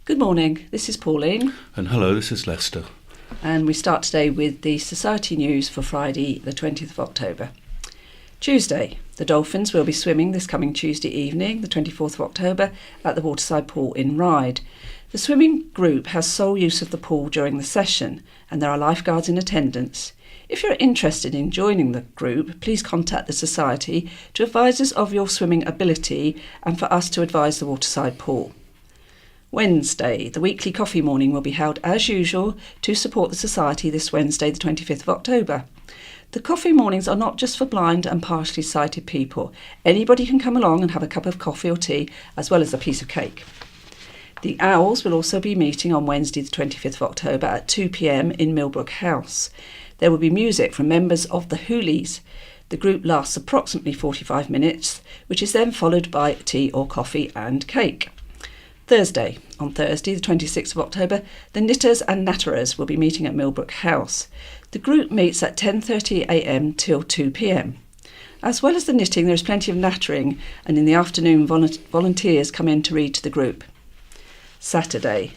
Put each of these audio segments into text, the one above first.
Good morning, this is Pauline. And hello, this is Lester. And we start today with the Society News for Friday the 20th of October. Tuesday, the Dolphins will be swimming this coming Tuesday evening, the 24th of October, at the Waterside Pool in Ryde. The swimming group has sole use of the pool during the session, and there are lifeguards in attendance. If you're interested in joining the group, please contact the Society to advise us of your swimming ability and for us to advise the Waterside Pool. Wednesday, the weekly coffee morning will be held as usual to support the Society this Wednesday, the 25th of October. The coffee mornings are not just for blind and partially sighted people. Anybody can come along and have a cup of coffee or tea, as well as a piece of cake. The Owls will also be meeting on Wednesday, the 25th of October at 2 p.m. in Millbrook House. There will be music from members of the Hoolies. The group lasts approximately 45 minutes, which is then followed by tea or coffee and cake. Thursday, on Thursday, the 26th of October, the Knitters and Natterers will be meeting at Millbrook House. The group meets at 10:30 a.m. till 2 p.m. As well as the knitting, there is plenty of nattering, and in the afternoon volunteers come in to read to the group. Saturday,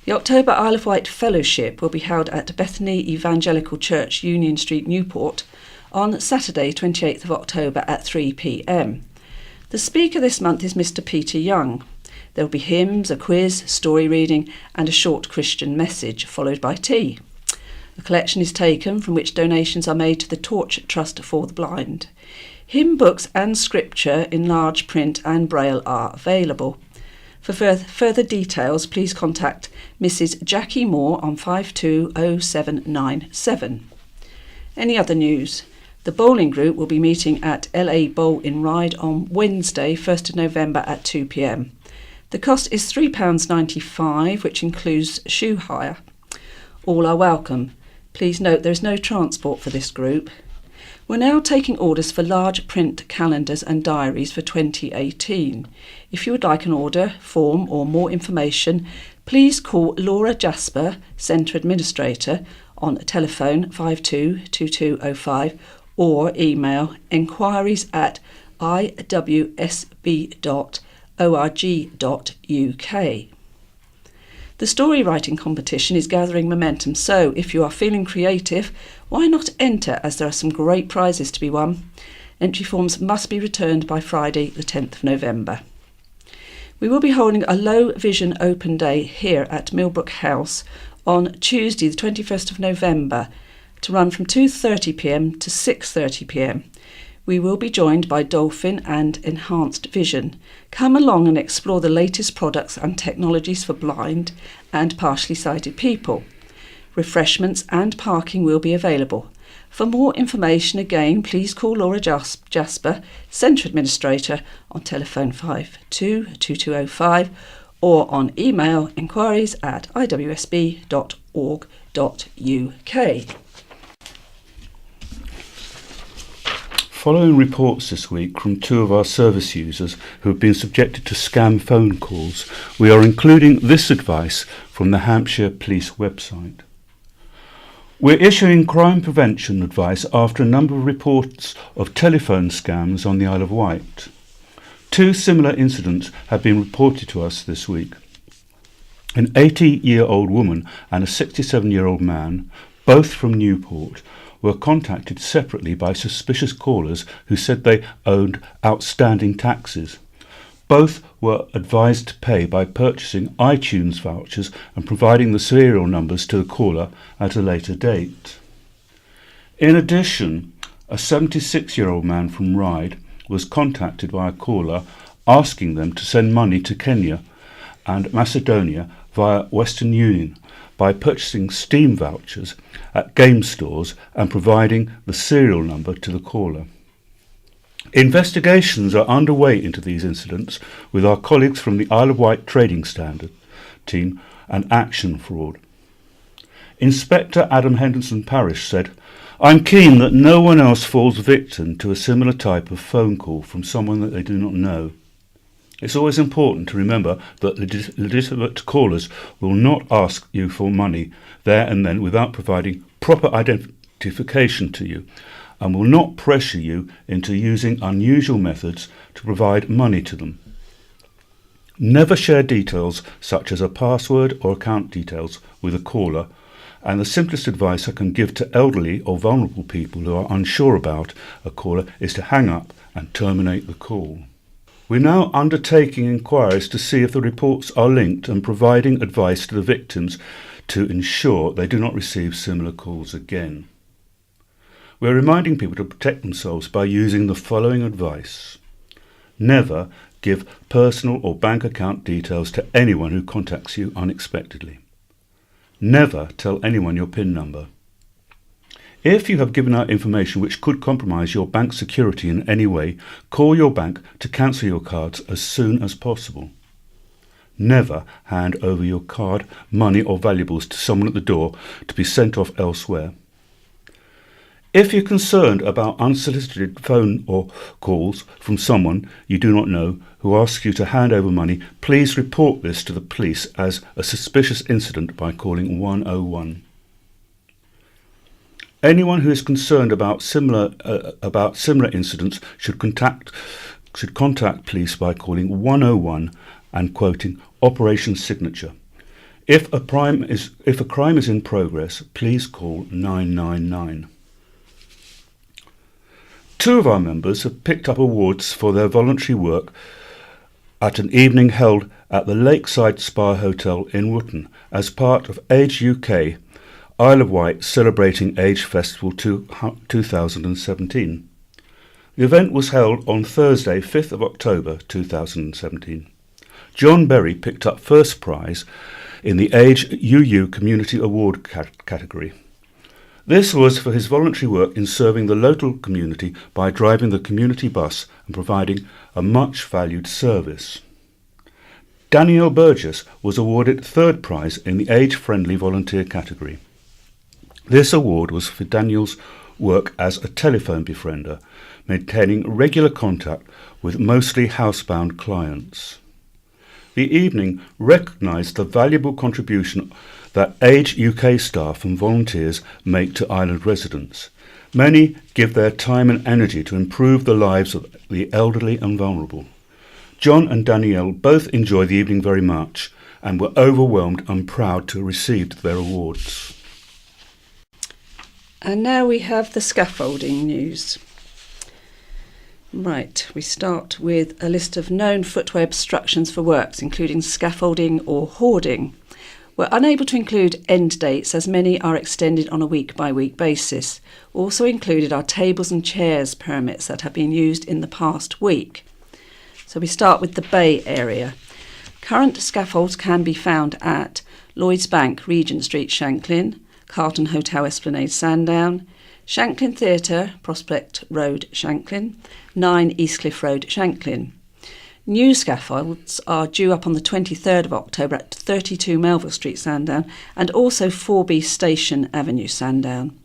the October Isle of Wight Fellowship will be held at Bethany Evangelical Church, Union Street, Newport, on Saturday, 28th of October at 3 p.m. The speaker this month is Mr. Peter Young. There will be hymns, a quiz, story reading and a short Christian message, followed by tea. A collection is taken from which donations are made to the Torch Trust for the Blind. Hymn books and scripture in large print and braille are available. For further details, please contact Mrs. Jackie Moore on 520797. Any other news? The bowling group will be meeting at LA Bowl in Ryde on Wednesday, 1st of November at 2 p.m. The cost is £3.95, which includes shoe hire. All are welcome. Please note there is no transport for this group. We're now taking orders for large print calendars and diaries for 2018. If you would like an order, form or more information, please call Laura Jasper, Centre Administrator, on telephone 522205 or email enquiries@iwsb.org.uk. The story writing competition is gathering momentum, so if you are feeling creative, why not enter, as there are some great prizes to be won. Entry forms must be returned by Friday the 10th of November. We will be holding a low vision open day here at Millbrook House on Tuesday the 21st of November to run from 2:30 p.m. to 6:30 p.m. We will be joined by Dolphin and Enhanced Vision. Come along and explore the latest products and technologies for blind and partially sighted people. Refreshments and parking will be available. For more information, again, please call Laura Jasper, Centre Administrator, on telephone 522205 or on email enquiries@iwsb.org.uk. Following reports this week from two of our service users who have been subjected to scam phone calls, we are including this advice from the Hampshire Police website. We're issuing crime prevention advice after a number of reports of telephone scams on the Isle of Wight. Two similar incidents have been reported to us this week. An 80-year-old woman and a 67-year-old man, both from Newport, were contacted separately by suspicious callers who said they owed outstanding taxes. Both were advised to pay by purchasing iTunes vouchers and providing the serial numbers to the caller at a later date. In addition, a 76-year-old man from Ryde was contacted by a caller asking them to send money to Kenya and Macedonia via Western Union by purchasing Steam vouchers at game stores and providing the serial number to the caller. Investigations are underway into these incidents with our colleagues from the Isle of Wight Trading Standard team and Action Fraud. Inspector Adam Henderson Parish said, "I'm keen that no one else falls victim to a similar type of phone call from someone that they do not know. It's always important to remember that legitimate callers will not ask you for money there and then without providing proper identification to you, and will not pressure you into using unusual methods to provide money to them. Never share details such as a password or account details with a caller, and the simplest advice I can give to elderly or vulnerable people who are unsure about a caller is to hang up and terminate the call. We're now undertaking inquiries to see if the reports are linked and providing advice to the victims to ensure they do not receive similar calls again. We're reminding people to protect themselves by using the following advice. Never give personal or bank account details to anyone who contacts you unexpectedly. Never tell anyone your PIN number. If you have given out information which could compromise your bank security in any way, call your bank to cancel your cards as soon as possible. Never hand over your card, money or valuables to someone at the door to be sent off elsewhere. If you're concerned about unsolicited phone or calls from someone you do not know who asks you to hand over money, please report this to the police as a suspicious incident by calling 101. Anyone who is concerned about similar incidents should contact police by calling 101 and quoting Operation Signature. If a crime is in progress, please call 999. Two of our members have picked up awards for their voluntary work at an evening held at the Lakeside Spa Hotel in Wootton as part of Age UK, Isle of Wight Celebrating Age Festival 2017. The event was held on Thursday, 5th of October 2017. John Berry picked up first prize in the Age UU Community Award category. This was for his voluntary work in serving the local community by driving the community bus and providing a much valued service. Danielle Burgess was awarded third prize in the Age Friendly Volunteer category. This award was for Danielle's work as a telephone befriender, maintaining regular contact with mostly housebound clients. The evening recognised the valuable contribution that Age UK staff and volunteers make to island residents. Many give their time and energy to improve the lives of the elderly and vulnerable. John and Danielle both enjoyed the evening very much and were overwhelmed and proud to have received their awards. And now we have the scaffolding news. Right, we start with a list of known footway obstructions for works, including scaffolding or hoarding. We're unable to include end dates as many are extended on a week-by-week basis. Also included are tables and chairs permits that have been used in the past week. So we start with the Bay area. Current scaffolds can be found at Lloyds Bank, Regent Street, Shanklin, Carlton Hotel Esplanade, Sandown, Shanklin Theatre, Prospect Road, Shanklin, 9 Eastcliff Road, Shanklin. New scaffolds are due up on the 23rd of October at 32 Melville Street, Sandown, and also 4B Station Avenue, Sandown.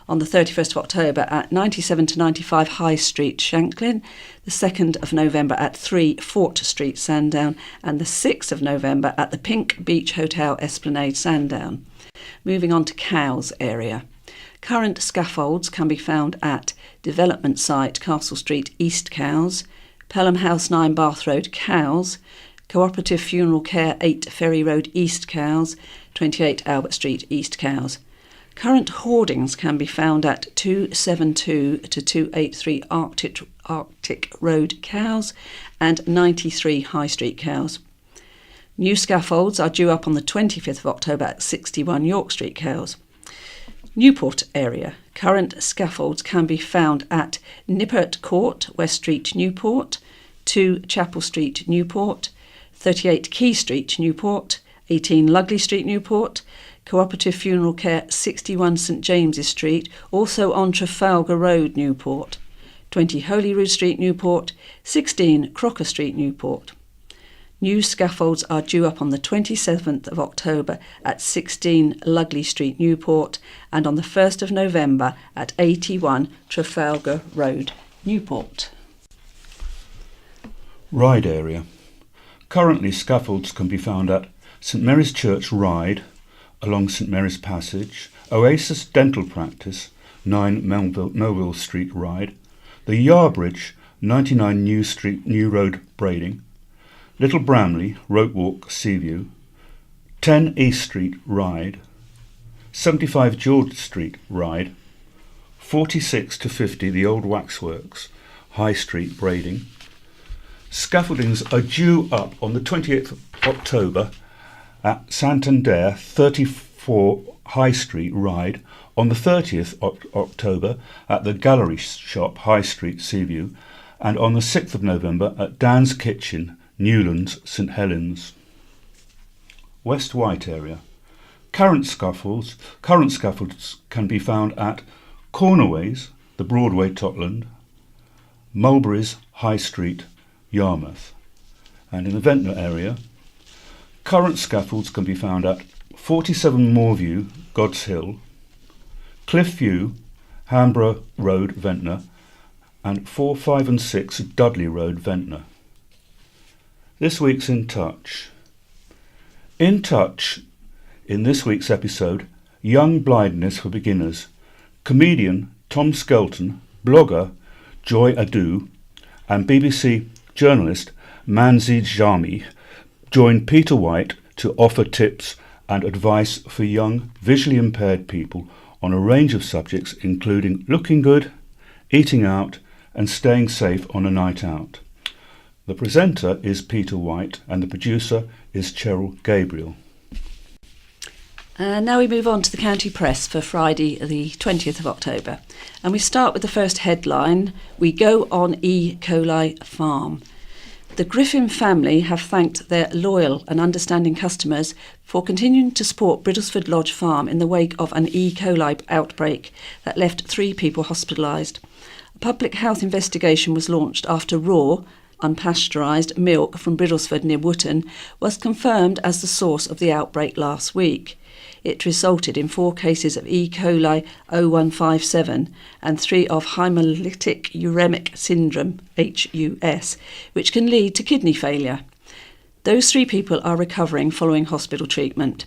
On the 31st of October at 97 to 95 High Street, Shanklin, the 2nd of November at 3 Fort Street, Sandown, and the 6th of November at the Pink Beach Hotel Esplanade, Sandown. Moving on to Cowes area. Current scaffolds can be found at Development Site, Castle Street, East Cowes, Pelham House 9 Bath Road, Cowes, Cooperative Funeral Care 8 Ferry Road, East Cowes, 28 Albert Street, East Cowes. Current hoardings can be found at 272 to 283 Arctic Road, Cowes, and 93 High Street, Cowes. New scaffolds are due up on the 25th of October at 61 York Street, Cowes. Newport area. Current scaffolds can be found at Nippert Court, West Street, Newport, 2 Chapel Street, Newport, 38 Key Street, Newport, 18 Lugley Street, Newport, Cooperative Funeral Care, 61 St James's Street, also on Trafalgar Road, Newport, 20 Holyrood Street, Newport, 16 Crocker Street, Newport. New scaffolds are due up on the 27th of October at 16 Lugley Street, Newport, and on the 1st of November at 81 Trafalgar Road, Newport. Ryde area. Currently scaffolds can be found at St Mary's Church, Ryde, along St Mary's Passage, Oasis Dental Practice, 9 Melville Street, Ryde, the Yarbridge, 99 New Road, Brading, Little Bramley, Rope Walk, Seaview, 10 East Street, Ryde, 75 George Street, Ryde, 46 to 50 The Old Waxworks, High Street, Brading. Scaffoldings are due up on the 28th of October at Santander, 34 High Street, Ryde, on the 30th of October at the Gallery Shop, High Street, Seaview, and on the 6th of November at Dan's Kitchen, Newlands, St Helens. West Wight area. Current scaffolds can be found at Cornerways, the Broadway, Totland, Mulberries, High Street, Yarmouth. And in the Ventnor area, current scaffolds can be found at 47 Moorview, God's Hill, Cliff View, Hamborough Road, Ventnor, and 4, 5 and 6 Dudley Road, Ventnor. This week's In Touch. In Touch, in this week's episode, Young Blindness for Beginners, comedian Tom Skelton, blogger Joy Adu, and BBC journalist Manzi Jami joined Peter Wight to offer tips and advice for young visually impaired people on a range of subjects including looking good, eating out and staying safe on a night out. The presenter is Peter Wight and the producer is Cheryl Gabriel. Now we move on to the county press for Friday the 20th of October. And we start with the first headline, We Go on E. coli Farm. The Griffin family have thanked their loyal and understanding customers for continuing to support Bridlesford Lodge Farm in the wake of an E. coli outbreak that left 3 people hospitalised. A public health investigation was launched after raw, unpasteurised milk from Bridlesford near Wootton was confirmed as the source of the outbreak last week. It resulted in 4 cases of E. coli 0157 and 3 of hemolytic uremic syndrome, HUS, which can lead to kidney failure. Those 3 people are recovering following hospital treatment.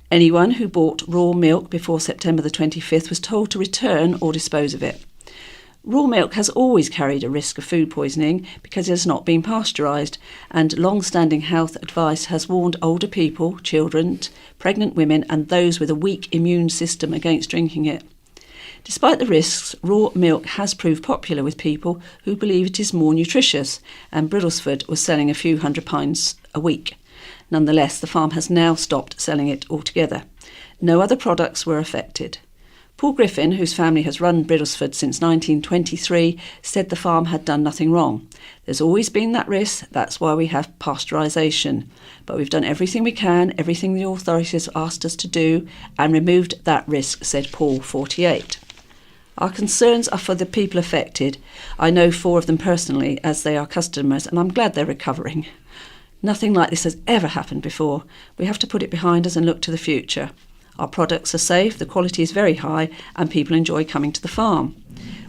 Anyone who bought raw milk before September the 25th was told to return or dispose of it. Raw milk has always carried a risk of food poisoning because it has not been pasteurised, and long-standing health advice has warned older people, children, pregnant women and those with a weak immune system against drinking it. Despite the risks, raw milk has proved popular with people who believe it is more nutritious, and Bridlesford was selling a few £100 a week. Nonetheless, the farm has now stopped selling it altogether. No other products were affected. Paul Griffin, whose family has run Bridlesford since 1923, said the farm had done nothing wrong. There's always been that risk, that's why we have pasteurisation. But we've done everything we can, everything the authorities asked us to do, and removed that risk, said Paul, 48. Our concerns are for the people affected. I know 4 of them personally, as they are customers, and I'm glad they're recovering. Nothing like this has ever happened before. We have to put it behind us and look to the future. Our products are safe, the quality is very high, and people enjoy coming to the farm.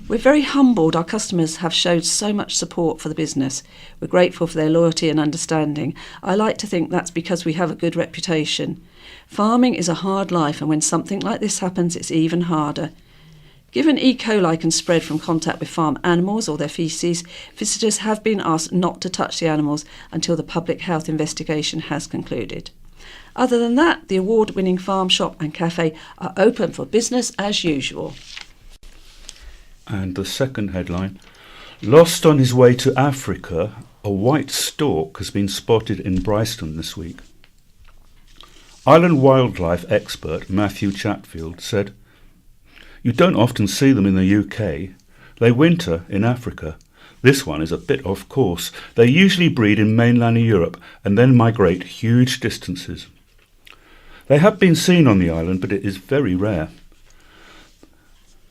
We're very humbled our customers have showed so much support for the business. We're grateful for their loyalty and understanding. I like to think that's because we have a good reputation. Farming is a hard life, and when something like this happens, it's even harder. Given E. coli can spread from contact with farm animals or their faeces, visitors have been asked not to touch the animals until the public health investigation has concluded. Other than that, the award-winning farm shop and cafe are open for business as usual. And the second headline, Lost on his way to Africa, a white stork has been spotted in Bryston this week. Island wildlife expert Matthew Chatfield said, You don't often see them in the UK. They winter in Africa. This one is a bit off course. They usually breed in mainland Europe and then migrate huge distances. They have been seen on the island, but it is very rare.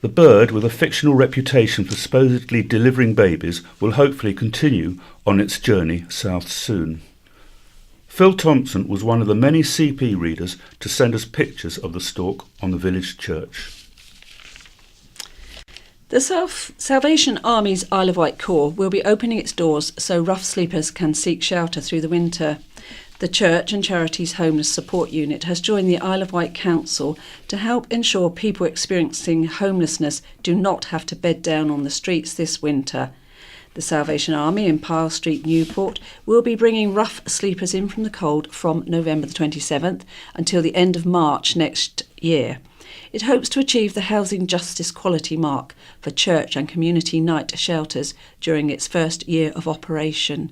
The bird, with a fictional reputation for supposedly delivering babies, will hopefully continue on its journey south soon. Phil Thompson was one of the many CP readers to send us pictures of the stork on the village church. The Salvation Army's Isle of Wight Corps will be opening its doors so rough sleepers can seek shelter through the winter. The Church and Charities Homeless Support Unit has joined the Isle of Wight Council to help ensure people experiencing homelessness do not have to bed down on the streets this winter. The Salvation Army in Pyle Street, Newport, will be bringing rough sleepers in from the cold from November the 27th until the end of March next year. It hopes to achieve the Housing Justice Quality Mark for church and community night shelters during its first year of operation.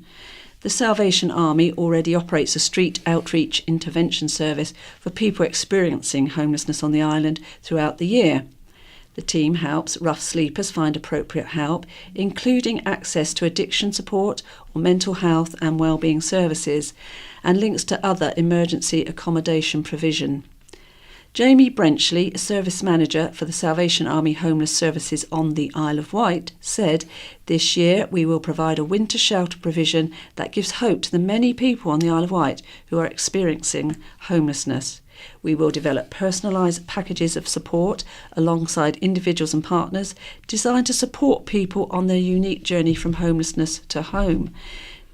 The Salvation Army already operates a street outreach intervention service for people experiencing homelessness on the island throughout the year. The team helps rough sleepers find appropriate help, including access to addiction support or mental health and wellbeing services, and links to other emergency accommodation provision. Jamie Brenchley, Service Manager for the Salvation Army Homeless Services on the Isle of Wight, said, "This year we will provide a winter shelter provision that gives hope to the many people on the Isle of Wight who are experiencing homelessness. We will develop personalised packages of support alongside individuals and partners designed to support people on their unique journey from homelessness to home.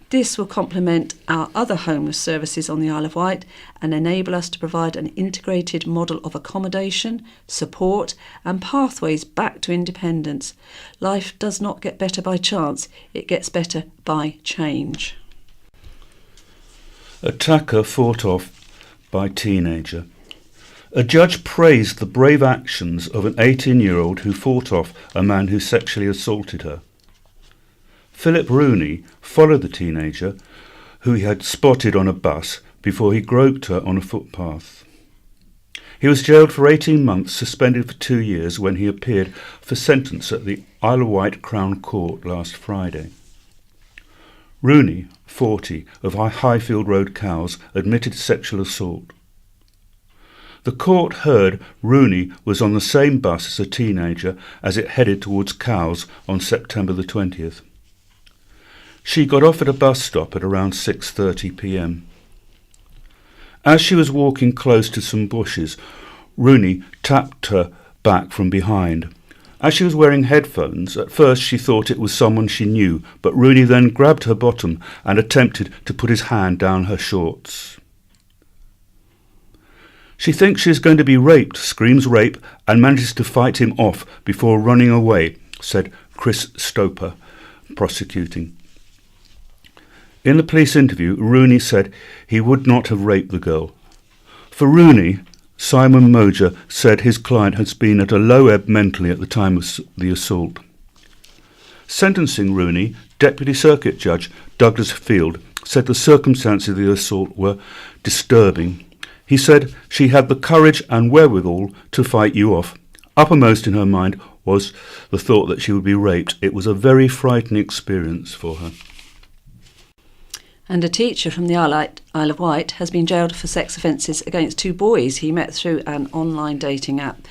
This will complement our other homeless services on the Isle of Wight and enable us to provide an integrated model of accommodation, support and pathways back to independence. Life does not get better by chance, it gets better by change." Attacker fought off by teenager. A judge praised the brave actions of an 18-year-old who fought off a man who sexually assaulted her. Philip Rooney followed the teenager, who he had spotted on a bus, before he groped her on a footpath. He was jailed for 18 months, suspended for 2 years, when he appeared for sentence at the Isle of Wight Crown Court last Friday. Rooney, 40, of Highfield Road, Cowes, admitted sexual assault. The court heard Rooney was on the same bus as a teenager as it headed towards Cowes on September the 20th. She got off at a bus stop at around 6:30 p.m. As she was walking close to some bushes, Rooney tapped her back from behind. As she was wearing headphones, at first she thought it was someone she knew, but Rooney then grabbed her bottom and attempted to put his hand down her shorts. She thinks she is going to be raped, screams rape, and manages to fight him off before running away, said Chris Stoper, prosecuting. In the police interview, Rooney said he would not have raped the girl. For Rooney, Simon Moja said his client has been at a low ebb mentally at the time of the assault. Sentencing Rooney, Deputy Circuit Judge Douglas Field said the circumstances of the assault were disturbing. He said she had the courage and wherewithal to fight you off. Uppermost in her mind was the thought that she would be raped. It was a very frightening experience for her. And a teacher from the Isle of Wight has been jailed for sex offences against 2 boys he met through an online dating app.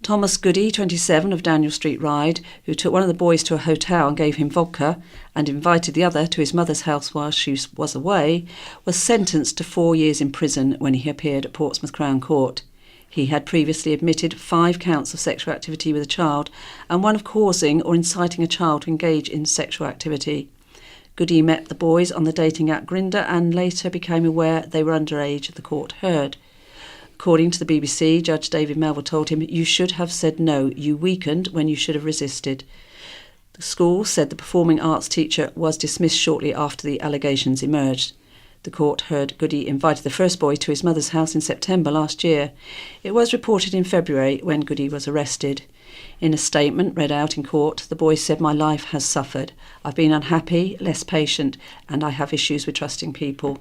Thomas Goody, 27, of Daniel Street Ryde, who took one of the boys to a hotel and gave him vodka and invited the other to his mother's house while she was away, was sentenced to 4 years in prison when he appeared at Portsmouth Crown Court. He had previously admitted 5 counts of sexual activity with a child and 1 of causing or inciting a child to engage in sexual activity. Goody met the boys on the dating app Grindr and later became aware they were underage, the court heard. According to the BBC, Judge David Melville told him, "You should have said no. You weakened when you should have resisted." The school said the performing arts teacher was dismissed shortly after the allegations emerged. The court heard Goody invited the first boy to his mother's house in September last year. It was reported in February when Goody was arrested. In a statement read out in court, the boy said, "My life has suffered. I've been unhappy, less patient, and I have issues with trusting people."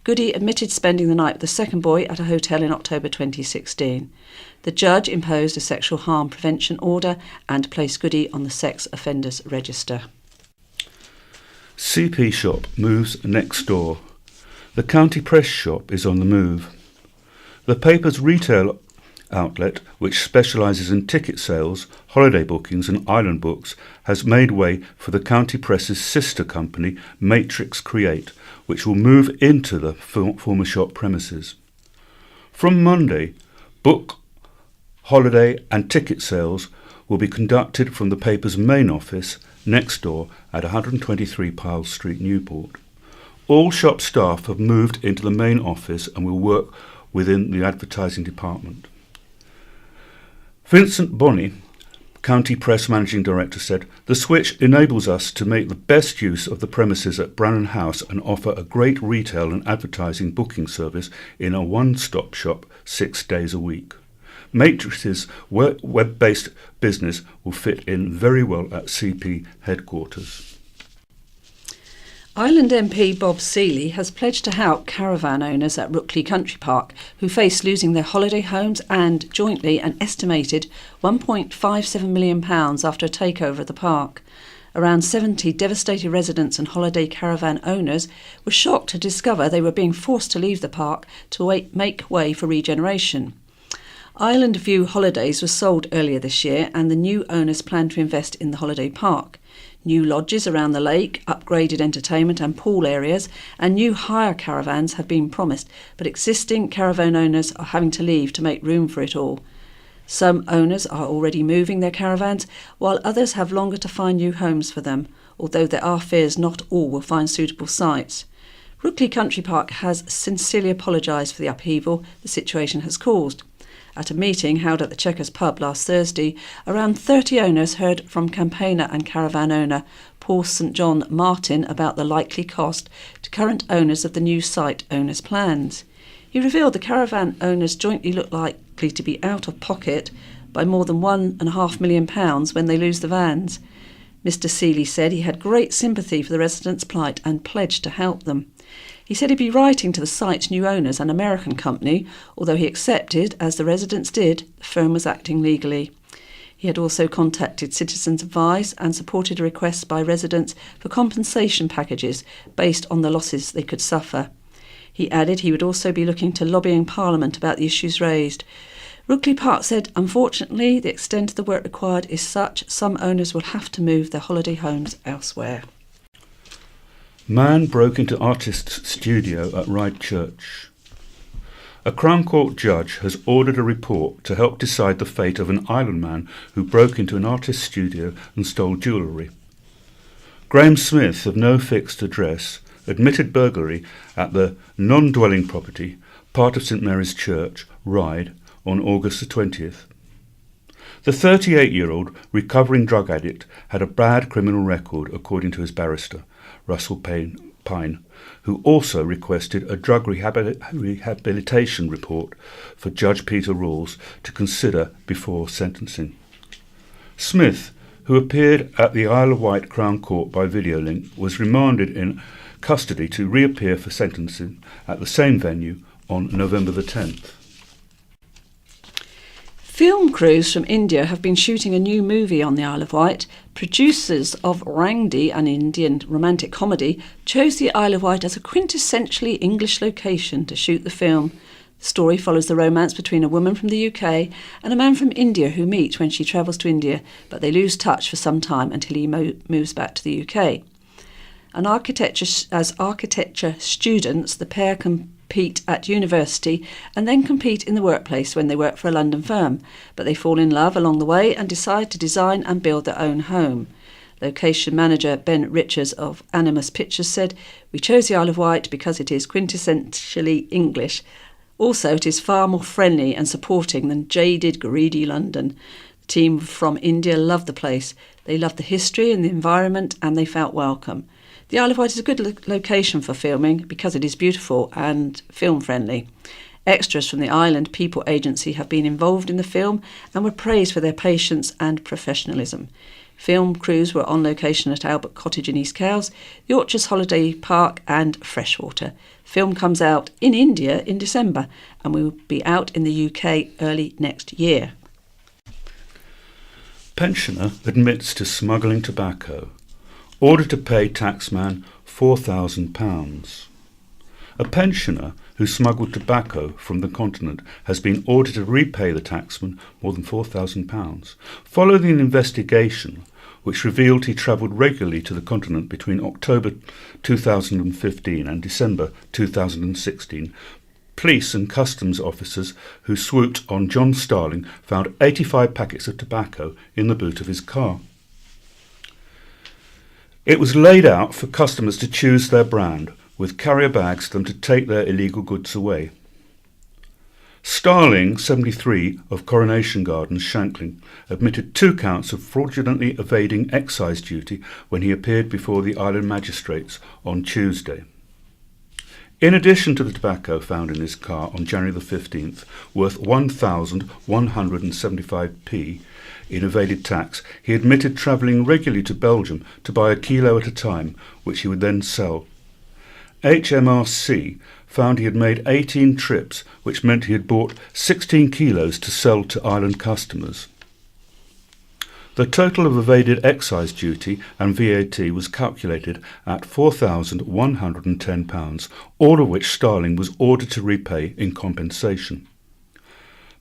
Goody admitted spending the night with the second boy at a hotel in October 2016. The judge imposed a sexual harm prevention order and placed Goody on the sex offenders register. CP shop moves next door. The county press shop is on the move. The paper's retail outlet, which specialises in ticket sales, holiday bookings and island books, has made way for the county press's sister company, Matrix Create, which will move into the former shop premises. From Monday, book, holiday and ticket sales will be conducted from the paper's main office next door at 123 Pyle Street, Newport. All shop staff have moved into the main office and will work within the advertising department. Vincent Bonney, County Press Managing Director said, "The switch enables us to make the best use of the premises at Brannan House and offer a great retail and advertising booking service in a one-stop shop 6 days a week. Matrix's web-based business will fit in very well at CP headquarters." Island MP Bob Seeley has pledged to help caravan owners at Rookley Country Park who face losing their holiday homes and, jointly, an estimated £1.57 million after a takeover of the park. Around 70 devastated residents and holiday caravan owners were shocked to discover they were being forced to leave the park to make way for regeneration. Island View Holidays was sold earlier this year, and the new owners plan to invest in the holiday park. New lodges around the lake, upgraded entertainment and pool areas, and new hire caravans have been promised, but existing caravan owners are having to leave to make room for it all. Some owners are already moving their caravans, while others have longer to find new homes for them, although there are fears not all will find suitable sites. Rookley Country Park has sincerely apologised for the upheaval the situation has caused. At a meeting held at the Chequers pub last Thursday, around 30 owners heard from campaigner and caravan owner Paul St John Martin about the likely cost to current owners of the new site owners' plans. He revealed the caravan owners jointly look likely to be out of pocket by more than £1.5 million when they lose the vans. Mr Seeley said he had great sympathy for the residents' plight and pledged to help them. He said he'd be writing to the site's new owners, an American company, although he accepted, as the residents did, the firm was acting legally. He had also contacted Citizens Advice and supported a request by residents for compensation packages based on the losses they could suffer. He added he would also be looking to lobbying Parliament about the issues raised. Rookley Park said, "Unfortunately, the extent of the work required is such some owners will have to move their holiday homes elsewhere." Man broke into artist's studio at Wight Church. A Crown Court judge has ordered a report to help decide the fate of an island man who broke into an artist's studio and stole jewellery. Graham Smith, of no fixed address, admitted burglary at the non-dwelling property, part of St Mary's Church, Ryde, on August the 20th. The 38-year-old recovering drug addict had a bad criminal record, according to his barrister, Russell Pine, who also requested a drug rehabilitation report for Judge Peter Rawls to consider before sentencing. Smith, who appeared at the Isle of Wight Crown Court by video link, was remanded in custody to reappear for sentencing at the same venue on November the 10th. Film crews from India have been shooting a new movie on the Isle of Wight. Producers of Rangdi, an Indian romantic comedy, chose the Isle of Wight as a quintessentially English location to shoot the film. The story follows the romance between a woman from the UK and a man from India who meet when she travels to India, but they lose touch for some time until he moves back to the UK. As architecture students, the pair compete at university and then compete in the workplace when they work for a London firm, but they fall in love along the way and decide to design and build their own home. Location manager Ben Richards of Animus Pictures said, "We chose the Isle of Wight because it is quintessentially English. Also, it is far more friendly and supporting than jaded, greedy London. The team from India loved the place. They loved the history and the environment, and they felt welcome. The Isle of Wight is a good location for filming because it is beautiful and film-friendly. Extras from the Island People Agency have been involved in the film and were praised for their patience and professionalism. Film crews were on location at Albert Cottage in East Cowes, the Orchards Holiday Park and Freshwater. Film comes out in India in December and will be out in the UK early next year." Pensioner admits to smuggling tobacco. Order to pay taxman £4,000. A pensioner who smuggled tobacco from the continent has been ordered to repay the taxman more than £4,000. Following an investigation which revealed he travelled regularly to the continent between October 2015 and December 2016, police and customs officers who swooped on John Starling found 85 packets of tobacco in the boot of his car. It was laid out for customers to choose their brand, with carrier bags for them to take their illegal goods away. Starling, 73, of Coronation Gardens, Shanklin, admitted 2 counts of fraudulently evading excise duty when he appeared before the island magistrates on Tuesday. In addition to the tobacco found in his car on January the 15th, worth 1,175p in evaded tax, he admitted travelling regularly to Belgium to buy a kilo at a time, which he would then sell. HMRC found he had made 18 trips, which meant he had bought 16 kilos to sell to island customers. The total of evaded excise duty and VAT was calculated at £4,110, all of which Starling was ordered to repay in compensation.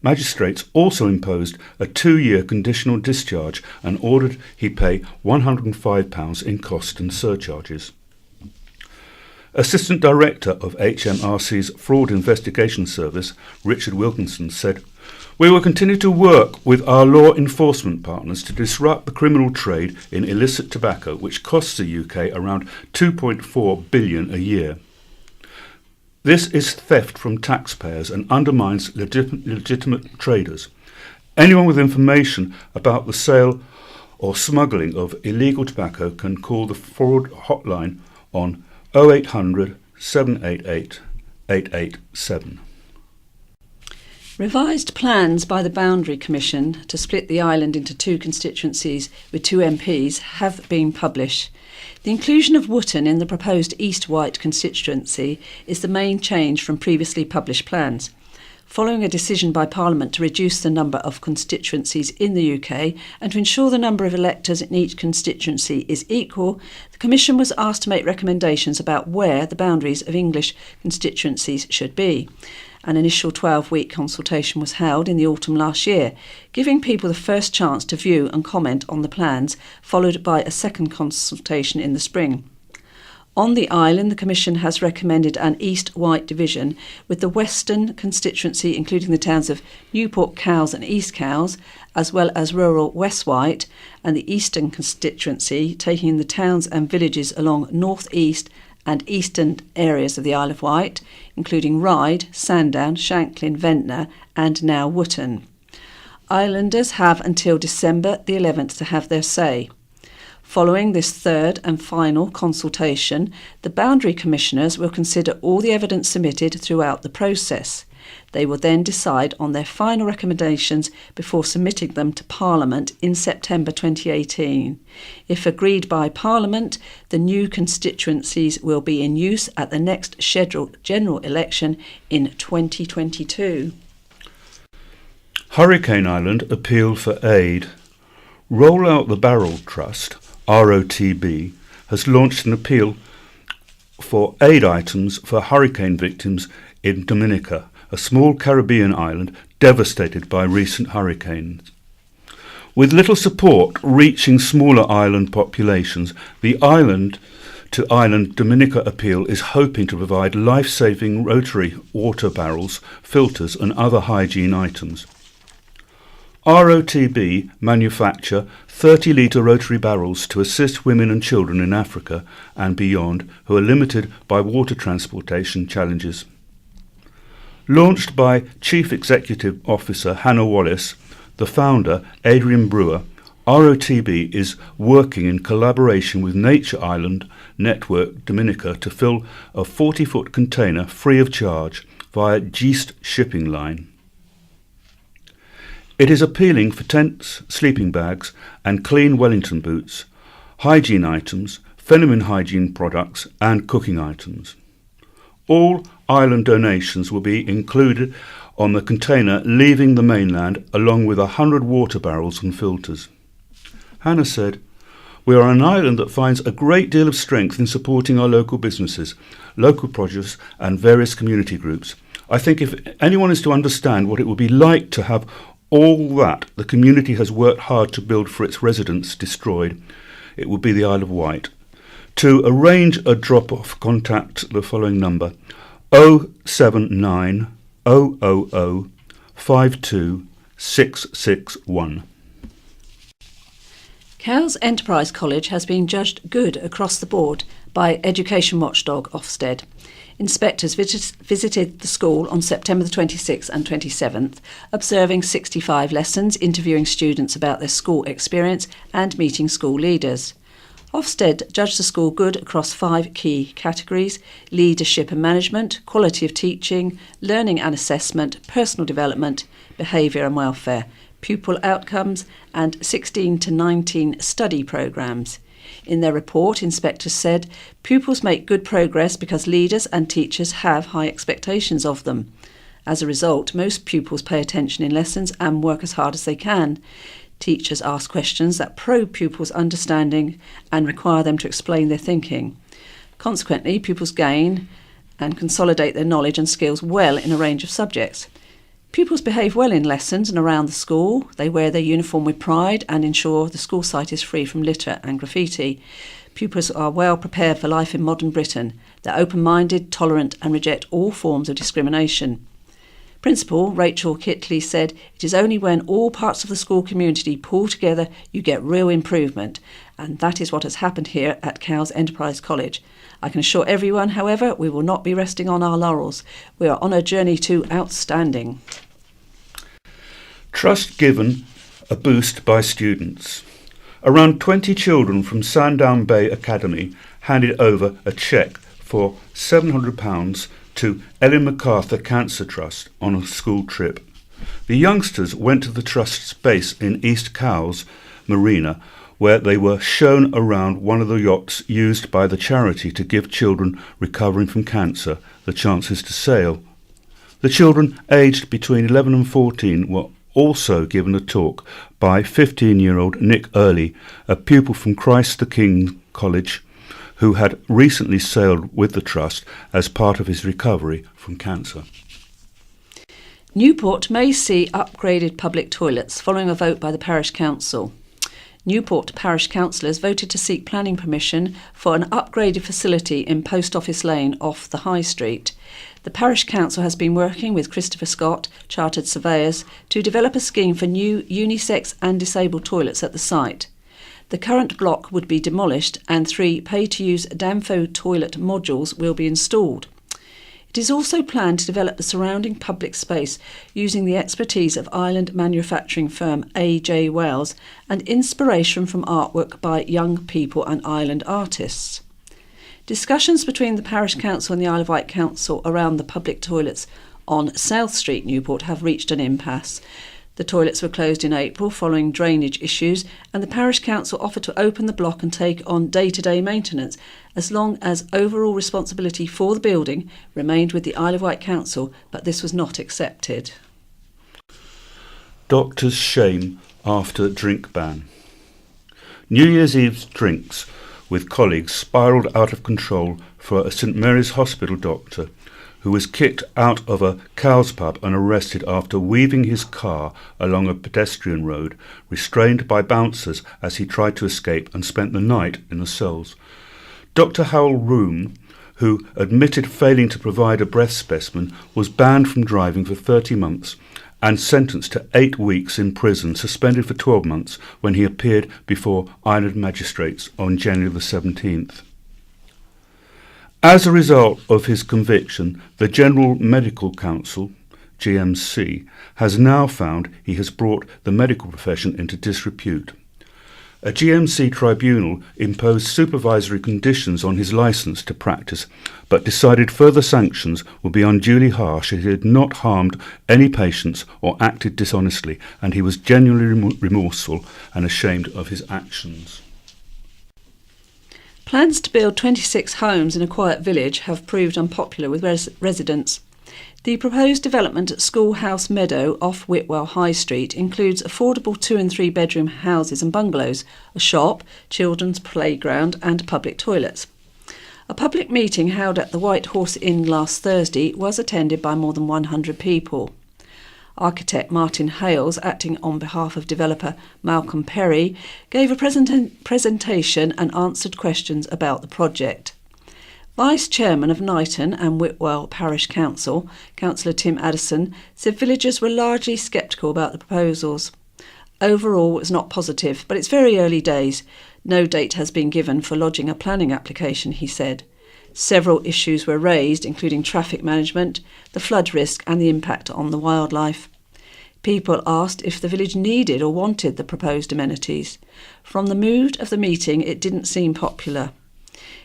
Magistrates also imposed a 2-year conditional discharge and ordered he pay £105 in costs and surcharges. Assistant Director of HMRC's Fraud Investigation Service, Richard Wilkinson, said, "We will continue to work with our law enforcement partners to disrupt the criminal trade in illicit tobacco, which costs the UK around £2.4 billion a year. This is theft from taxpayers and undermines legitimate traders. Anyone with information about the sale or smuggling of illegal tobacco can call the fraud hotline on 0800 788 887. Revised plans by the Boundary Commission to split the island into 2 constituencies with 2 MPs have been published. The inclusion of Wootton in the proposed East Wight constituency is the main change from previously published plans. Following a decision by Parliament to reduce the number of constituencies in the UK and to ensure the number of electors in each constituency is equal, the Commission was asked to make recommendations about where the boundaries of English constituencies should be. An initial 12-week consultation was held in the autumn last year, giving people the first chance to view and comment on the plans, followed by a second consultation in the spring. On the island, the Commission has recommended an East Wight division, with the Western constituency including the towns of Newport Cowes and East Cowes, as well as rural West Wight, and the Eastern constituency taking in the towns and villages along North East and eastern areas of the Isle of Wight, including Ryde, Sandown, Shanklin, Ventnor and now Wootton. Islanders have until December the 11th to have their say. Following this third and final consultation, the Boundary Commissioners will consider all the evidence submitted throughout the process. They will then decide on their final recommendations before submitting them to Parliament in September 2018. If agreed by Parliament, the new constituencies will be in use at the next scheduled general election in 2022. Hurricane Island appealed for aid. Roll Out the Barrel Trust, ROTB, has launched an appeal for aid items for hurricane victims in Dominica, a small Caribbean island devastated by recent hurricanes. With little support reaching smaller island populations, the island-to-island Dominica appeal is hoping to provide life-saving rotary water barrels, filters and other hygiene items. ROTB manufacture 30-litre rotary barrels to assist women and children in Africa and beyond who are limited by water transportation challenges. Launched by Chief Executive Officer Hannah Wallace, the founder Adrian Brewer, ROTB is working in collaboration with Nature Island Network Dominica to fill a 40-foot container free of charge via Geest shipping line. It is appealing for tents, sleeping bags and clean Wellington boots, hygiene items, feminine hygiene products and cooking items. All island donations will be included on the container leaving the mainland along with 100 water barrels and filters. Hannah said, "We are an island that finds a great deal of strength in supporting our local businesses, local produce and various community groups. I think if anyone is to understand what it would be like to have all that the community has worked hard to build for its residents destroyed, it would be the Isle of Wight. To arrange a drop-off, contact the following number: 079 000 52661. Cowes Enterprise College has been judged good across the board by education watchdog Ofsted. Inspectors visited the school on September the 26th and 27th, observing 65 lessons, interviewing students about their school experience and meeting school leaders. Ofsted judged the school good across 5 key categories: leadership and management, quality of teaching, learning and assessment, personal development, behaviour and welfare, pupil outcomes and 16 to 19 study programmes. In their report, inspectors said pupils make good progress because leaders and teachers have high expectations of them. As a result, most pupils pay attention in lessons and work as hard as they can. Teachers ask questions that probe pupils' understanding and require them to explain their thinking. Consequently, pupils gain and consolidate their knowledge and skills well in a range of subjects. Pupils behave well in lessons and around the school. They wear their uniform with pride and ensure the school site is free from litter and graffiti. Pupils are well prepared for life in modern Britain. They're open-minded, tolerant and reject all forms of discrimination. Principal Rachel Kitley said, "It is only when all parts of the school community pull together you get real improvement, and that is what has happened here at Cowes Enterprise College. I can assure everyone, however, we will not be resting on our laurels. We are on a journey to outstanding." Trust given a boost by students. Around 20 children from Sandown Bay Academy handed over a cheque for £700 to Ellen MacArthur Cancer Trust on a school trip. The youngsters went to the Trust's base in East Cowes Marina, where they were shown around one of the yachts used by the charity to give children recovering from cancer the chances to sail. The children aged between 11 and 14 were also given a talk by 15-year-old Nick Early, a pupil from Christ the King College, who had recently sailed with the Trust as part of his recovery from cancer. Newport may see upgraded public toilets following a vote by the Parish Council. Newport Parish Councillors voted to seek planning permission for an upgraded facility in Post Office Lane off the High Street. The Parish Council has been working with Christopher Scott, Chartered Surveyors, to develop a scheme for new unisex and disabled toilets at the site. The current block would be demolished and 3 pay-to-use Danfo toilet modules will be installed. It is also planned to develop the surrounding public space using the expertise of island manufacturing firm A.J. Wells and inspiration from artwork by young people and island artists. Discussions between the Parish Council and the Isle of Wight Council around the public toilets on South Street, Newport, have reached an impasse. The toilets were closed in April following drainage issues, and the Parish Council offered to open the block and take on day-to-day maintenance, as long as overall responsibility for the building remained with the Isle of Wight Council, but this was not accepted. Doctor's shame after drink ban. New Year's Eve's drinks with colleagues spiralled out of control for a St Mary's Hospital doctor who was kicked out of a Cowes pub and arrested after weaving his car along a pedestrian road, restrained by bouncers as he tried to escape, and spent the night in the cells. Dr Howell Room, who admitted failing to provide a breath specimen, was banned from driving for 30 months and sentenced to 8 weeks in prison, suspended for 12 months when he appeared before island magistrates on January the 17th. As a result of his conviction, the General Medical Council, GMC, has now found he has brought the medical profession into disrepute. A GMC tribunal imposed supervisory conditions on his licence to practice, but decided further sanctions would be unduly harsh if he had not harmed any patients or acted dishonestly, and he was genuinely remorseful and ashamed of his actions. Plans to build 26 homes in a quiet village have proved unpopular with residents. The proposed development at Schoolhouse Meadow off Whitwell High Street includes affordable 2 and 3 bedroom houses and bungalows, a shop, children's playground and public toilets. A public meeting held at the White Horse Inn last Thursday was attended by more than 100 people. Architect Martin Hales, acting on behalf of developer Malcolm Perry, gave a presentation and answered questions about the project. Vice Chairman of Knighton and Whitwell Parish Council, Councillor Tim Addison, said villagers were largely sceptical about the proposals. Overall, it's not positive, but it's very early days. No date has been given for lodging a planning application, he said. Several issues were raised, including traffic management, the flood risk and the impact on the wildlife. People asked if the village needed or wanted the proposed amenities. From the mood of the meeting, it didn't seem popular.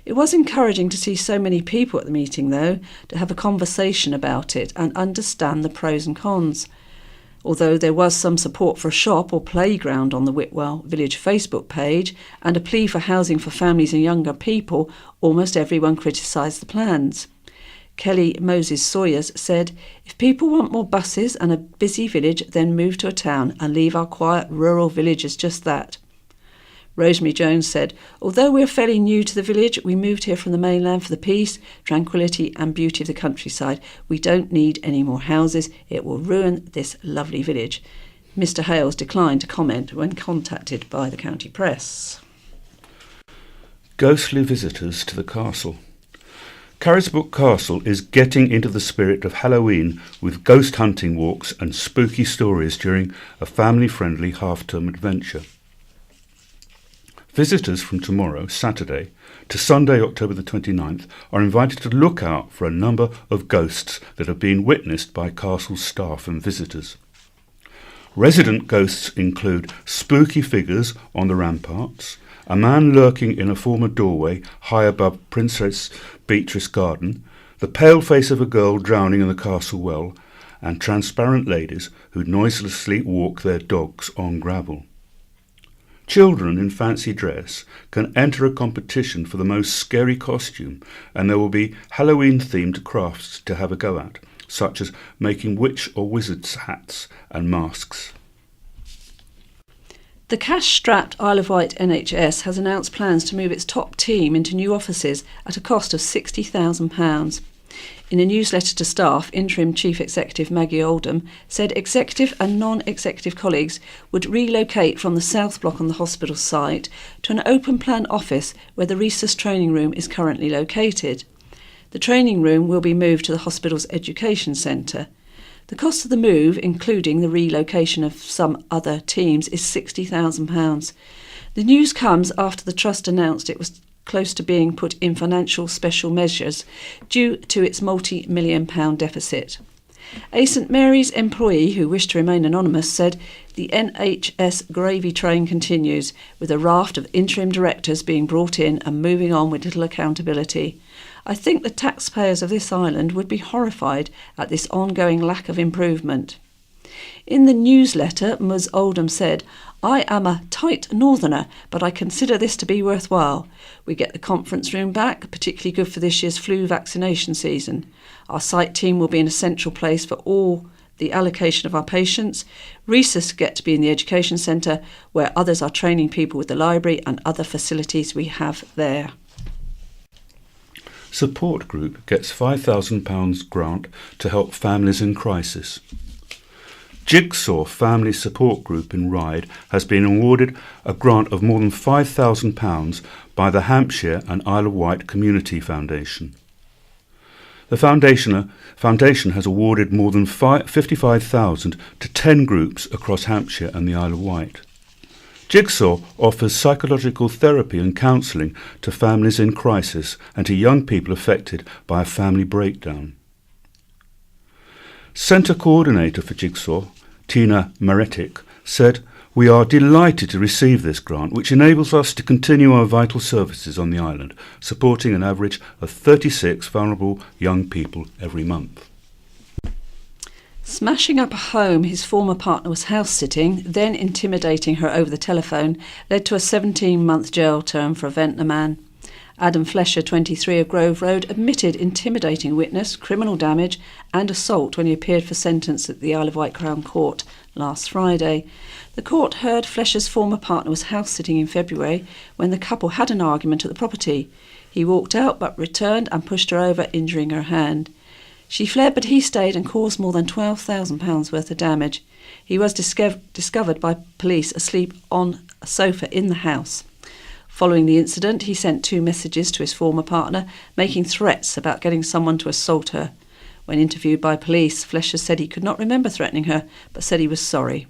It was encouraging to see so many people at the meeting, though, to have a conversation about it and understand the pros and cons. Although there was some support for a shop or playground on the Whitwell Village Facebook page and a plea for housing for families and younger people, almost everyone criticised the plans. Kelly Moses Sawyers said, "If people want more buses and a busy village, then move to a town and leave our quiet rural village as just that." Rosemary Jones said, "Although we are fairly new to the village, we moved here from the mainland for the peace, tranquility and beauty of the countryside. We don't need any more houses. It will ruin this lovely village." Mr Hales declined to comment when contacted by the county press. Ghostly visitors to the castle. Carisbrooke Castle is getting into the spirit of Halloween with ghost hunting walks and spooky stories during a family-friendly half-term adventure. Visitors from tomorrow, Saturday, to Sunday, October the 29th, are invited to look out for a number of ghosts that have been witnessed by castle staff and visitors. Resident ghosts include spooky figures on the ramparts, a man lurking in a former doorway high above Princess Beatrice Garden, the pale face of a girl drowning in the castle well, and transparent ladies who noiselessly walk their dogs on gravel. Children in fancy dress can enter a competition for the most scary costume, and there will be Halloween-themed crafts to have a go at, such as making witch or wizard's hats and masks. The cash-strapped Isle of Wight NHS has announced plans to move its top team into new offices at a cost of £60,000. In a newsletter to staff, Interim Chief Executive Maggie Oldham said executive and non-executive colleagues would relocate from the south block on the hospital site to an open-plan office where the resus training room is currently located. The training room will be moved to the hospital's education centre. The cost of the move, including the relocation of some other teams, is £60,000. The news comes after the Trust announced it was close to being put in financial special measures due to its multi-million-pound deficit. A St Mary's employee who wished to remain anonymous said the NHS gravy train continues, with a raft of interim directors being brought in and moving on with little accountability. I think the taxpayers of this island would be horrified at this ongoing lack of improvement. In the newsletter, Ms Oldham said, "I am a tight northerner, but I consider this to be worthwhile. We get the conference room back, particularly good for this year's flu vaccination season. Our site team will be in a central place for all the allocation of our patients. Resus get to be in the education centre, where others are training people with the library and other facilities we have there." Support Group gets £5,000 grant to help families in crisis. Jigsaw Family Support Group in Ryde has been awarded a grant of more than £5,000 by the Hampshire and Isle of Wight Community Foundation. The foundation has awarded more than £55,000 to 10 groups across Hampshire and the Isle of Wight. Jigsaw offers psychological therapy and counselling to families in crisis and to young people affected by a family breakdown. Centre Coordinator for Jigsaw, Tina Maretic, said, "We are delighted to receive this grant, which enables us to continue our vital services on the island, supporting an average of 36 vulnerable young people every month." Smashing up a home his former partner was house-sitting, then intimidating her over the telephone, led to a 17-month jail term for a Ventnor man. Adam Flesher, 23, of Grove Road, admitted intimidating a witness, criminal damage and assault when he appeared for sentence at the Isle of Wight Crown Court last Friday. The court heard Flesher's former partner was house-sitting in February when the couple had an argument at the property. He walked out but returned and pushed her over, injuring her hand. She fled, but he stayed and caused more than £12,000 worth of damage. He was discovered by police asleep on a sofa in the house. Following the incident, he sent 2 messages to his former partner, making threats about getting someone to assault her. When interviewed by police, Flesher said he could not remember threatening her, but said he was sorry.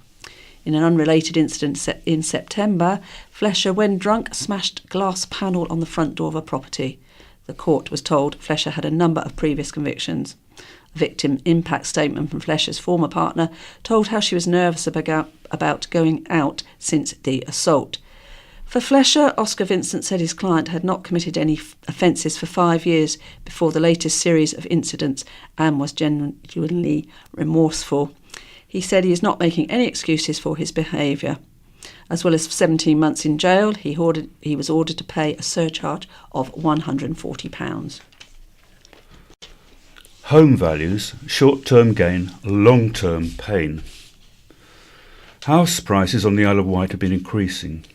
In an unrelated incident in September, Flesher, when drunk, smashed glass panel on the front door of a property. The court was told Flesher had a number of previous convictions. A victim impact statement from Flesher's former partner told how she was nervous about going out since the assault. For Flesher, Oscar Vincent said his client had not committed any offences for 5 years before the latest series of incidents and was genuinely remorseful. He said he is not making any excuses for his behaviour. As well as 17 months in jail, he was ordered to pay a surcharge of £140. Home values, short-term gain, long-term pain. House prices on the Isle of Wight have been increasing.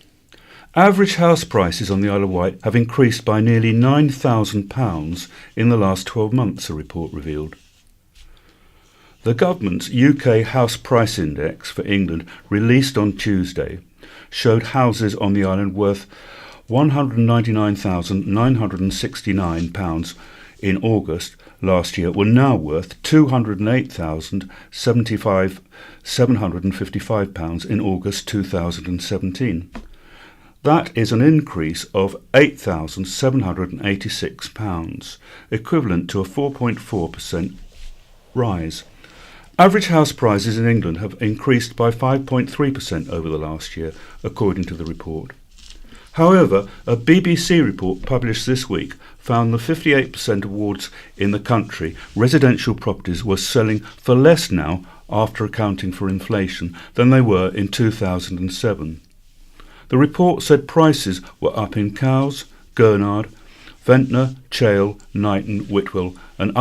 Average house prices on the Isle of Wight have increased by nearly £9,000 in the last 12 months, a report revealed. The government's UK House Price Index for England, released on Tuesday, showed houses on the island worth £199,969 in August last year were now worth £208,755 in August 2017. That is an increase of £8,786, equivalent to a 4.4% rise. Average house prices in England have increased by 5.3% over the last year, according to the report. However, a BBC report published this week found the 58% of wards in the country, residential properties, were selling for less now, after accounting for inflation, than they were in 2007. The report said prices were up in Cowes, Gurnard, Ventnor, Chale, Knighton, Whitwell and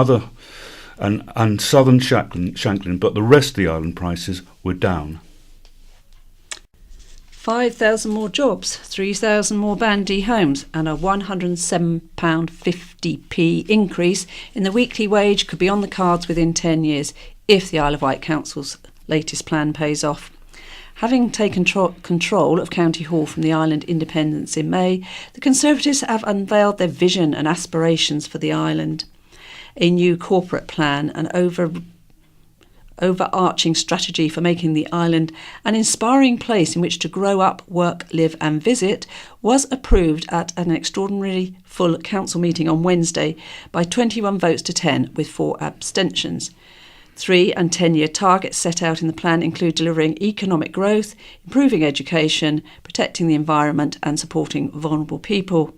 southern Shanklin, but the rest of the island prices were down. 5,000 more jobs, 3,000 more Band D homes and a £107.50p increase in the weekly wage could be on the cards within 10 years if the Isle of Wight Council's latest plan pays off. Having taken control of County Hall from the island independents in May, the Conservatives have unveiled their vision and aspirations for the island. A new corporate plan, an overarching strategy for making the island an inspiring place in which to grow up, work, live and visit, was approved at an extraordinarily full council meeting on Wednesday by 21 votes to 10 with 4 abstentions. 3- and 10-year targets set out in the plan include delivering economic growth, improving education, protecting the environment and supporting vulnerable people.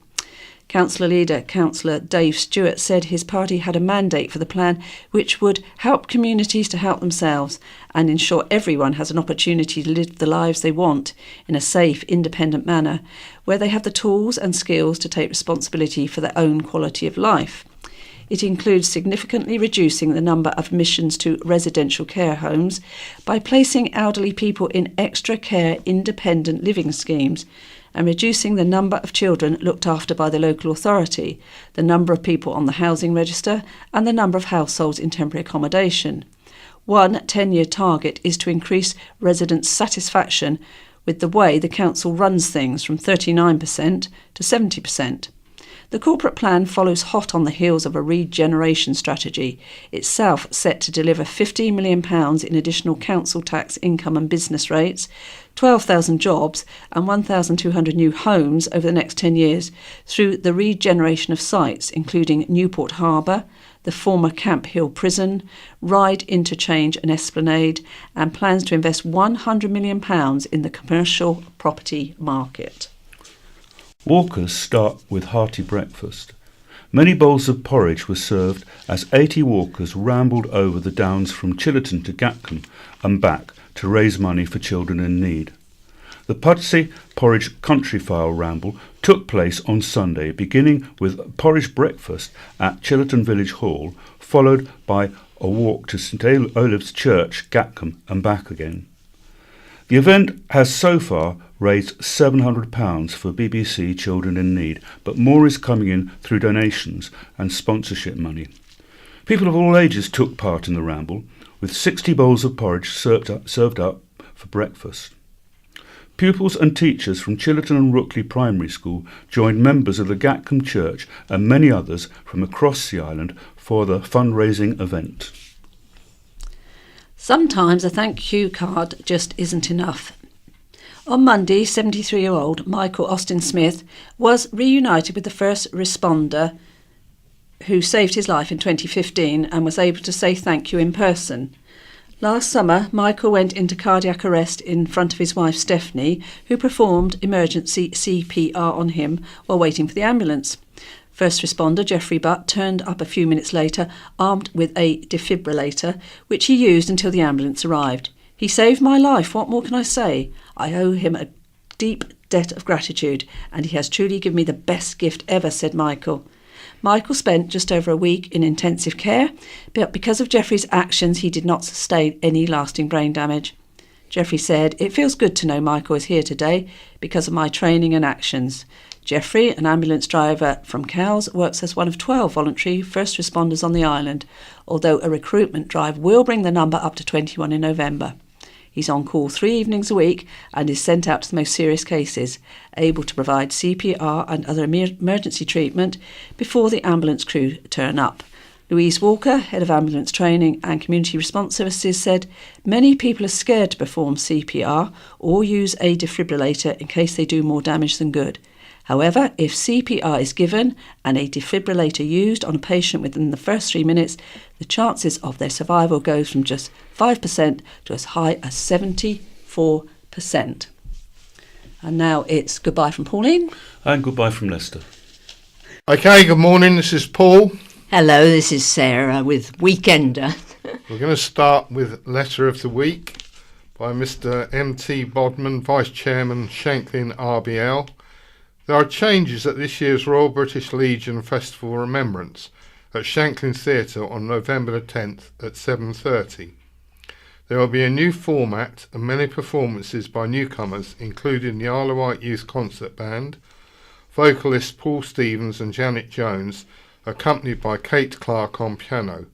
Councillor leader, Councillor Dave Stewart, said his party had a mandate for the plan which would help communities to help themselves and ensure everyone has an opportunity to live the lives they want in a safe, independent manner, where they have the tools and skills to take responsibility for their own quality of life. It includes significantly reducing the number of admissions to residential care homes by placing elderly people in extra care independent living schemes and reducing the number of children looked after by the local authority, the number of people on the housing register and the number of households in temporary accommodation. One 10-year target is to increase residents' satisfaction with the way the council runs things from 39% to 70%. The corporate plan follows hot on the heels of a regeneration strategy, itself set to deliver £15 million in additional council tax income and business rates, 12,000 jobs and 1,200 new homes over the next 10 years through the regeneration of sites including Newport Harbour, the former Camp Hill Prison, Ryde Interchange and Esplanade, and plans to invest £100 million in the commercial property market. Walkers start with hearty breakfast. Many bowls of porridge were served as 80 walkers rambled over the downs from Chillerton to Gatcombe and back to raise money for children in need. The Pudsey Porridge Countryfile Ramble took place on Sunday, beginning with porridge breakfast at Chillerton Village Hall, followed by a walk to St Olave's Church, Gatcombe and back again. The event has so far raised £700 for BBC Children in Need, but more is coming in through donations and sponsorship money. People of all ages took part in the ramble, with 60 bowls of porridge served up for breakfast. Pupils and teachers from Chillerton and Rookley Primary School joined members of the Gatcombe Church and many others from across the island for the fundraising event. Sometimes a thank you card just isn't enough. On Monday, 73-year-old Michael Austin Smith was reunited with the first responder who saved his life in 2015 and was able to say thank you in person. Last summer, Michael went into cardiac arrest in front of his wife Stephanie, who performed emergency CPR on him while waiting for the ambulance. First responder Geoffrey Butt turned up a few minutes later, armed with a defibrillator, which he used until the ambulance arrived. He saved my life, what more can I say? I owe him a deep debt of gratitude, and he has truly given me the best gift ever, said Michael. Michael spent just over a week in intensive care, but because of Geoffrey's actions, he did not sustain any lasting brain damage. Geoffrey said, "It feels good to know Michael is here today because of my training and actions." Geoffrey, an ambulance driver from Cowes, works as one of 12 voluntary first responders on the island, although a recruitment drive will bring the number up to 21 in November. He's on call 3 evenings a week and is sent out to the most serious cases, able to provide CPR and other emergency treatment before the ambulance crew turn up. Louise Walker, Head of Ambulance Training and Community Response Services, said, "Many people are scared to perform CPR or use a defibrillator in case they do more damage than good. However, if CPR is given and a defibrillator used on a patient within the first 3 minutes, the chances of their survival goes from just 5% to as high as 74%. And now it's goodbye from Pauline. And goodbye from Lester. Okay, good morning, this is Paul. Hello, this is Sarah with Weekender. We're going to start with Letter of the Week by Mr. M.T. Bodman, Vice Chairman, Shanklin RBL. There are changes at this year's Royal British Legion Festival Remembrance at Shanklin Theatre on November the 10th at 7:30. There will be a new format and many performances by newcomers, including the Isle of Wight Youth Concert Band, vocalists Paul Stevens and Janet Jones, accompanied by Kate Clark on piano,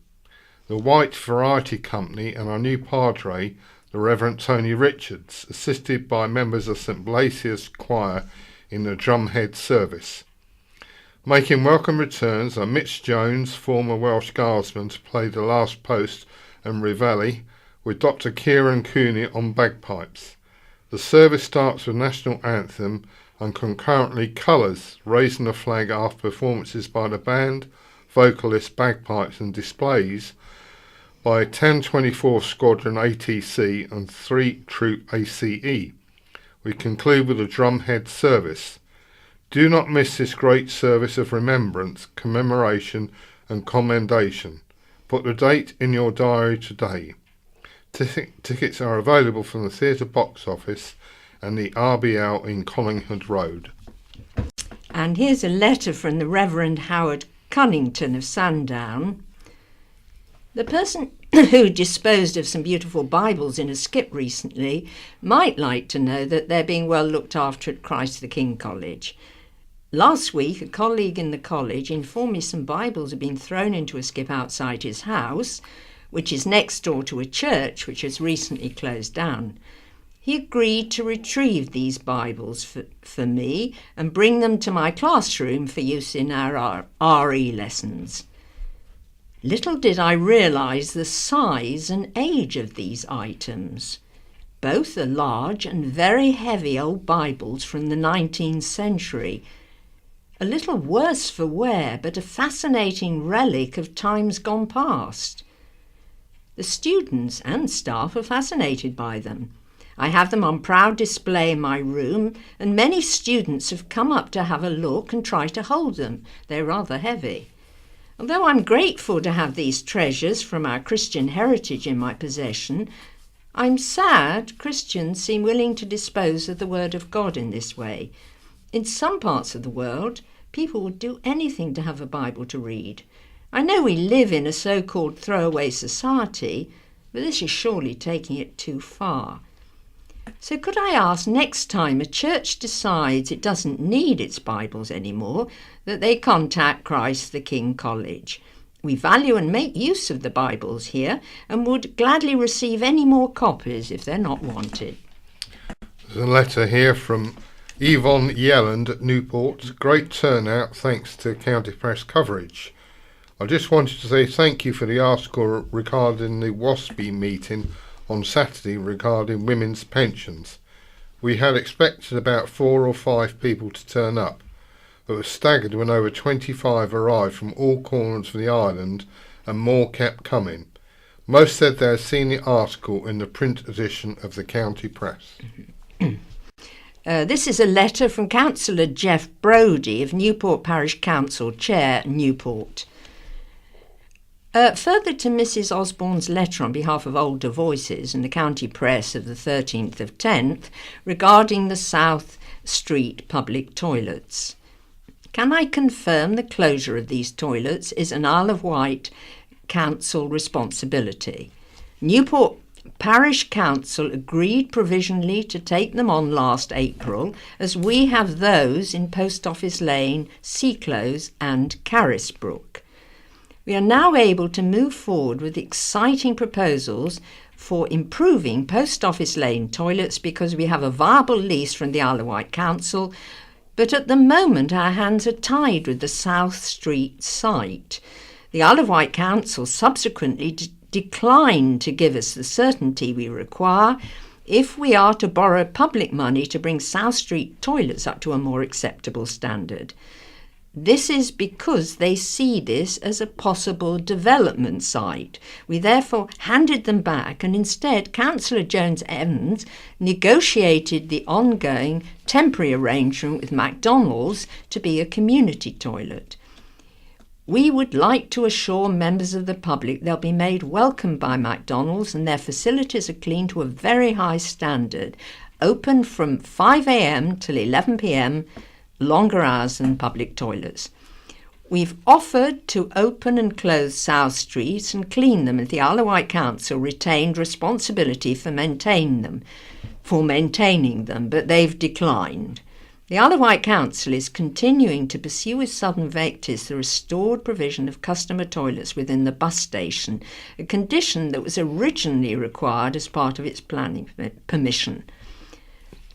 the Wight Variety Company and our new padre, the Reverend Tony Richards, assisted by members of St Blasius Choir in the drumhead service. Making welcome returns are Mitch Jones, former Welsh Guardsman, to play the last post and reveille, with Dr Kieran Cooney on bagpipes. The service starts with National Anthem and concurrently colours, raising the flag after performances by the band, vocalists, bagpipes and displays by 1024 Squadron ATC and 3 Troop ACE. We conclude with a drumhead service. Do not miss this great service of remembrance, commemoration and commendation. Put the date in your diary today. Tickets are available from the theatre box office and the RBL in Collingwood Road. And here's a letter from the Reverend Howard Cunnington of Sandown. The person who disposed of some beautiful Bibles in a skip recently might like to know that they're being well looked after at Christ the King College. Last week, a colleague in the college informed me some Bibles had been thrown into a skip outside his house, which is next door to a church which has recently closed down. He agreed to retrieve these Bibles for me and bring them to my classroom for use in our RE lessons. Little did I realise the size and age of these items. Both are large and very heavy old Bibles from the 19th century. A little worse for wear, but a fascinating relic of times gone past. The students and staff are fascinated by them. I have them on proud display in my room, and many students have come up to have a look and try to hold them. They're rather heavy. Although I'm grateful to have these treasures from our Christian heritage in my possession, I'm sad Christians seem willing to dispose of the Word of God in this way. In some parts of the world, people would do anything to have a Bible to read. I know we live in a so-called throwaway society, but this is surely taking it too far. So could I ask, next time a church decides it doesn't need its Bibles anymore, that they contact Christ the King College? We value and make use of the Bibles here and would gladly receive any more copies if they're not wanted. There's a letter here from Yvonne Yelland at Newport. Great turnout thanks to County Press coverage. I just wanted to say thank you for the article regarding the WASPE meeting on Saturday regarding women's pensions. We had expected about 4 or 5 people to turn up. but were staggered when over 25 arrived from all corners of the island and more kept coming. Most said they had seen the article in the print edition of the county press. This is a letter from Councillor Jeff Brodie of Newport Parish Council, Chair, Newport. Further to Mrs Osborne's letter on behalf of Older Voices and the county press of the 13th of 10th regarding the South Street public toilets. Can I confirm the closure of these toilets is an Isle of Wight council responsibility? Newport Parish Council agreed provisionally to take them on last April, as we have those in Post Office Lane, Seaclose and Carisbrook. We are now able to move forward with exciting proposals for improving Post Office Lane toilets because we have a viable lease from the Isle of Wight Council, but at the moment our hands are tied with the South Street site. The Isle of Wight Council subsequently declined to give us the certainty we require if we are to borrow public money to bring South Street toilets up to a more acceptable standard. This is because they see this as a possible development site. We therefore handed them back, and instead Councillor Jones-Evans negotiated the ongoing temporary arrangement with McDonald's to be a community toilet. We would like to assure members of the public they'll be made welcome by McDonald's and their facilities are clean to a very high standard, open from 5 a.m. till 11 p.m, longer hours than public toilets. We've offered to open and close South Street and clean them, and the Isle of Wight Council retained responsibility for maintaining them, but they've declined. The Isle of Wight Council is continuing to pursue with Southern Vectis the restored provision of customer toilets within the bus station, a condition that was originally required as part of its planning permission.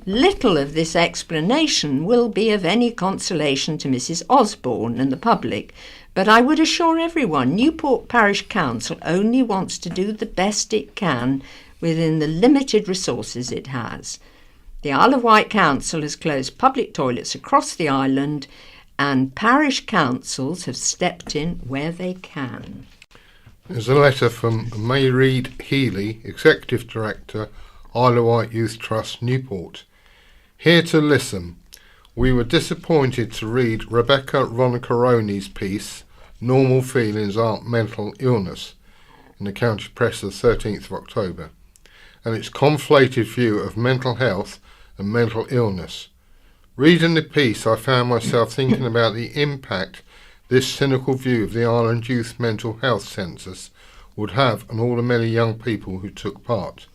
Little of this explanation will be of any consolation to Mrs Osborne and the public, but I would assure everyone Newport Parish Council only wants to do the best it can within the limited resources it has. The Isle of Wight Council has closed public toilets across the island, and parish councils have stepped in where they can. There's a letter from Mayreed Healy, Executive Director, Isle of Wight Youth Trust, Newport. Here to listen. We were disappointed to read Rebecca Roncaroni's piece, Normal Feelings Aren't Mental Illness, in the county press of the 13th of October, and its conflated view of mental health and mental illness. Reading the piece, I found myself thinking about the impact this cynical view of the Island Youth Mental Health Census would have on all the many young people who took part.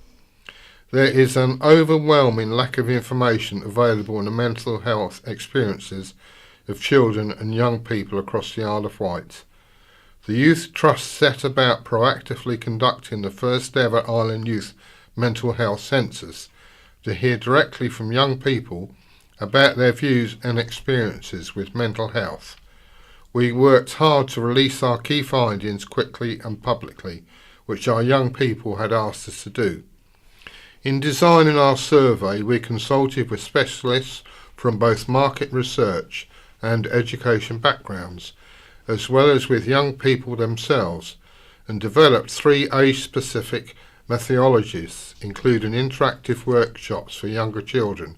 There is an overwhelming lack of information available on the mental health experiences of children and young people across the Isle of Wight. The Youth Trust set about proactively conducting the first ever Island Youth Mental Health Census to hear directly from young people about their views and experiences with mental health. We worked hard to release our key findings quickly and publicly, which our young people had asked us to do. In designing our survey, we consulted with specialists from both market research and education backgrounds, as well as with young people themselves, and developed 3 age-specific methodologies, including interactive workshops for younger children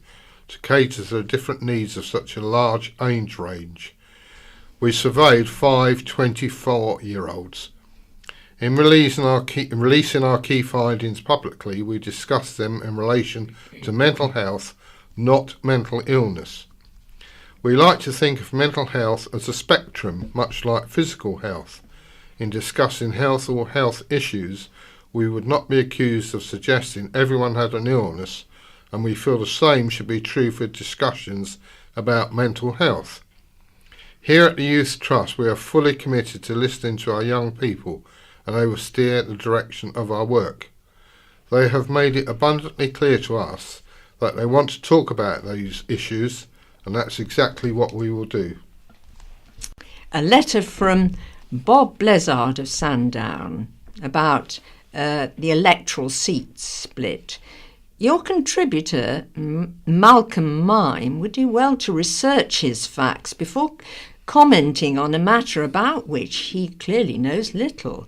to cater to the different needs of such a large age range. We surveyed 5 24-year-olds. In releasing our key findings publicly, we discussed them in relation to mental health, not mental illness. We like to think of mental health as a spectrum, much like physical health. In discussing health or health issues, we would not be accused of suggesting everyone had an illness, and we feel the same should be true for discussions about mental health. Here at the Youth Trust, we are fully committed to listening to our young people, and they will steer the direction of our work. They have made it abundantly clear to us that they want to talk about those issues, and that's exactly what we will do. A letter from Bob Blezard of Sandown about the electoral seat split. Your contributor, Malcolm Mime, would do well to research his facts before commenting on a matter about which he clearly knows little.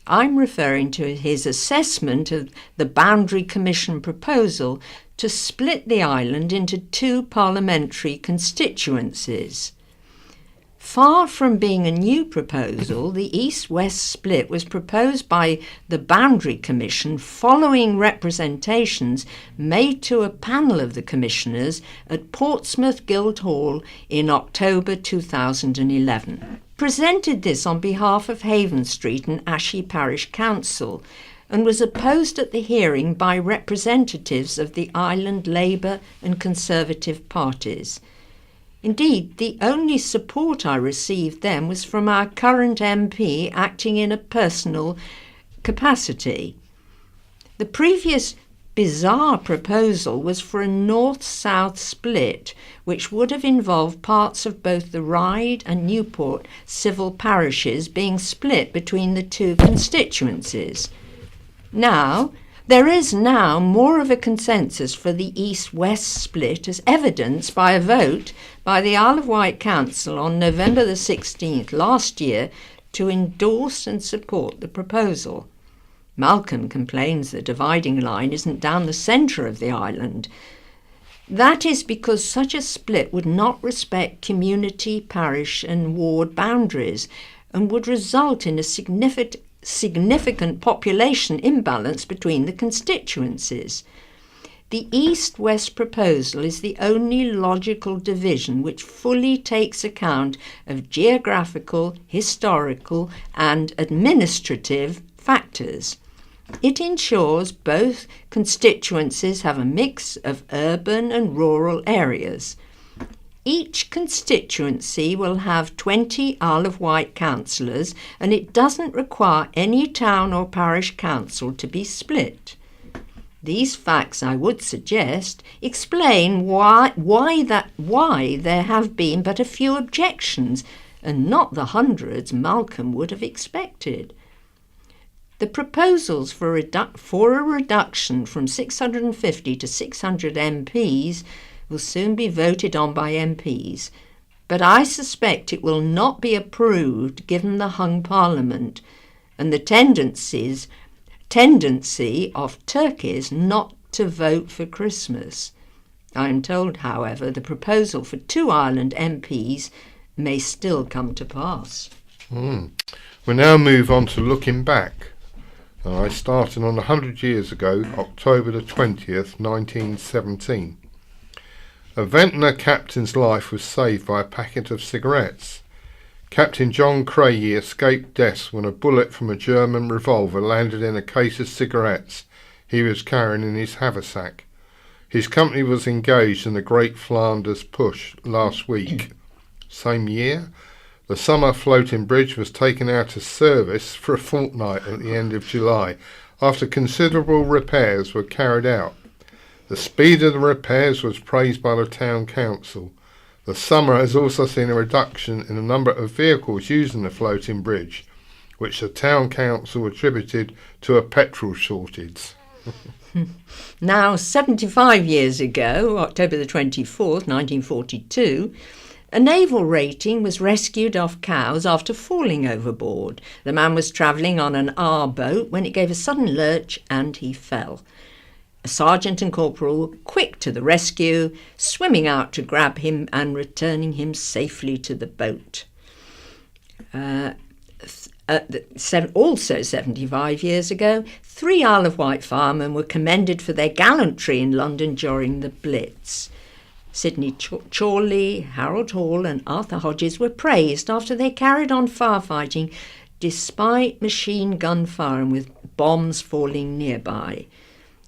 I'm referring to his assessment of the Boundary Commission proposal to split the island into 2 parliamentary constituencies. Far from being a new proposal, the East-West split was proposed by the Boundary Commission following representations made to a panel of the commissioners at Portsmouth Guildhall in October 2011. Presented this on behalf of Haven Street and Ashy Parish Council and was opposed at the hearing by representatives of the Island Labour and Conservative parties. Indeed, the only support I received then was from our current MP acting in a personal capacity. The previous bizarre proposal was for a north-south split, which would have involved parts of both the Ryde and Newport civil parishes being split between the 2 constituencies. There is now more of a consensus for the East-West split, as evidenced by a vote by the Isle of Wight Council on November the 16th last year to endorse and support the proposal. Malcolm complains the dividing line isn't down the centre of the island. That is because such a split would not respect community, parish and ward boundaries and would result in a significant population imbalance between the constituencies. The East-West proposal is the only logical division which fully takes account of geographical, historical and administrative factors. It ensures both constituencies have a mix of urban and rural areas. Each constituency will have 20 Isle of Wight councillors, and it doesn't require any town or parish council to be split. These facts, I would suggest, explain why there have been but a few objections, and not the hundreds Malcolm would have expected. The proposals for a reduction from 650 to 600 MPs will soon be voted on by MPs, but I suspect it will not be approved given the hung Parliament and the tendency of turkeys not to vote for Christmas. I am told, however, the proposal for 2 Ireland MPs may still come to pass. We now move on to looking back. I started on 100 years ago, October the 20th, 1917. A Ventnor captain's life was saved by a packet of cigarettes. Captain John Craigie escaped death when a bullet from a German revolver landed in a case of cigarettes he was carrying in his haversack. His company was engaged in the Great Flanders Push last week. Same year, the summer floating bridge was taken out of service for a fortnight at the end of July after considerable repairs were carried out. The speed of the repairs was praised by the town council. The summer has also seen a reduction in the number of vehicles using the floating bridge, which the town council attributed to a petrol shortage. Now, 75 years ago, October the 24th, 1942, a naval rating was rescued off Cowes after falling overboard. The man was travelling on an R boat when it gave a sudden lurch and he fell. A sergeant and corporal were quick to the rescue, swimming out to grab him and returning him safely to the boat. Also 75 years ago, 3 Isle of Wight firemen were commended for their gallantry in London during the Blitz. Sidney Chorley, Harold Hall and Arthur Hodges were praised after they carried on firefighting despite machine gun fire and with bombs falling nearby.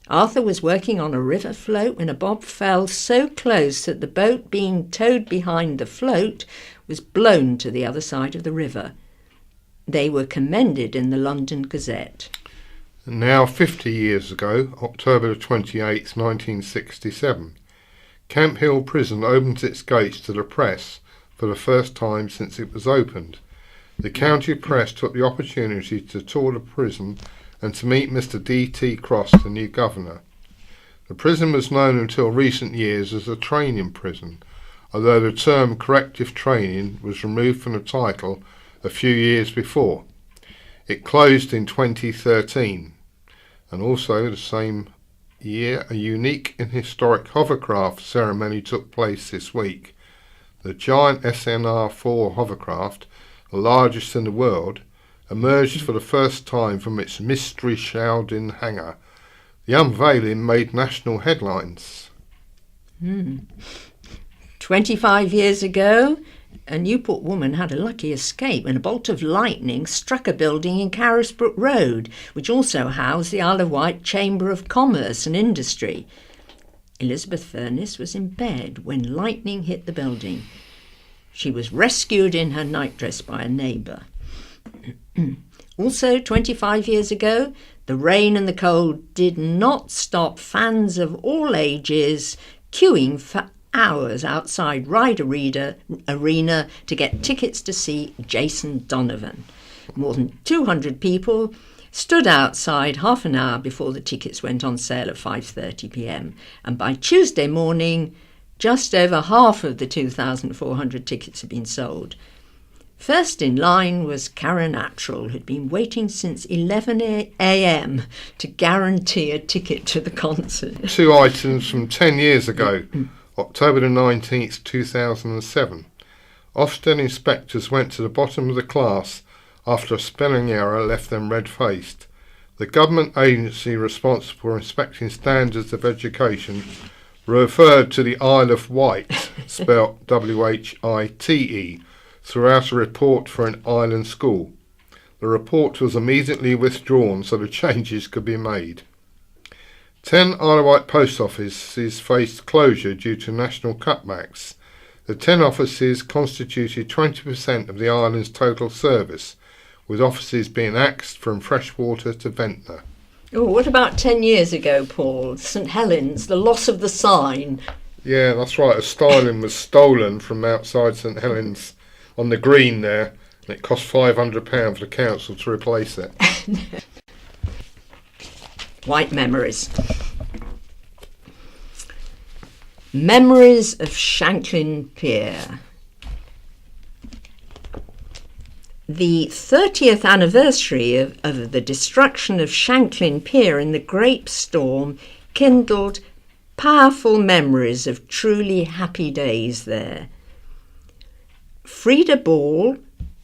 Arthur was working on a river float when a bomb fell so close that the boat being towed behind the float was blown to the other side of the river. They were commended in the London Gazette. Now 50 years ago, October 28th, 1967, Camp Hill Prison opened its gates to the press for the first time since it was opened. The county press took the opportunity to tour the prison and to meet Mr. D.T. Cross, the new governor. The prison was known until recent years as a training prison, although the term corrective training was removed from the title a few years before. It closed in 2013, and also the same year a unique and historic hovercraft ceremony took place this week. The giant SNR-4 hovercraft, the largest in the world, emerged for the first time from its mystery-shrouded hangar. The unveiling made national headlines. 25 years ago, a Newport woman had a lucky escape when a bolt of lightning struck a building in Carisbrooke Road, which also housed the Isle of Wight Chamber of Commerce and Industry. Elizabeth Furness was in bed when lightning hit the building. She was rescued in her nightdress by a neighbour. Also, 25 years ago, the rain and the cold did not stop fans of all ages queuing for hours outside Ryder Arena to get tickets to see Jason Donovan. More than 200 people stood outside half an hour before the tickets went on sale at 5:30 p.m. And by Tuesday morning, just over half of the 2,400 tickets had been sold. First in line was Karen Attrell, who'd been waiting since 11 a.m. to guarantee a ticket to the concert. Two items from 10 years ago, October the 19th, 2007. Ofsted inspectors went to the bottom of the class after a spelling error left them red-faced. The government agency responsible for inspecting standards of education referred to the Isle of Wight, spelt W-H-I-T-E, throughout a report for an island school. The report was immediately withdrawn so the changes could be made. 10 Isle of Wight post offices faced closure due to national cutbacks. The 10 offices constituted 20% of the island's total service, with offices being axed from Freshwater to Ventnor. Oh, what about 10 years ago, Paul? St Helens, the loss of the sign. Yeah, that's right. A styling was stolen from outside St Helens on the green there, and it cost £500 for the council to replace it. White memories. Memories of Shanklin Pier. The 30th anniversary of the destruction of Shanklin Pier in the Great Storm kindled powerful memories of truly happy days there. Frida Ball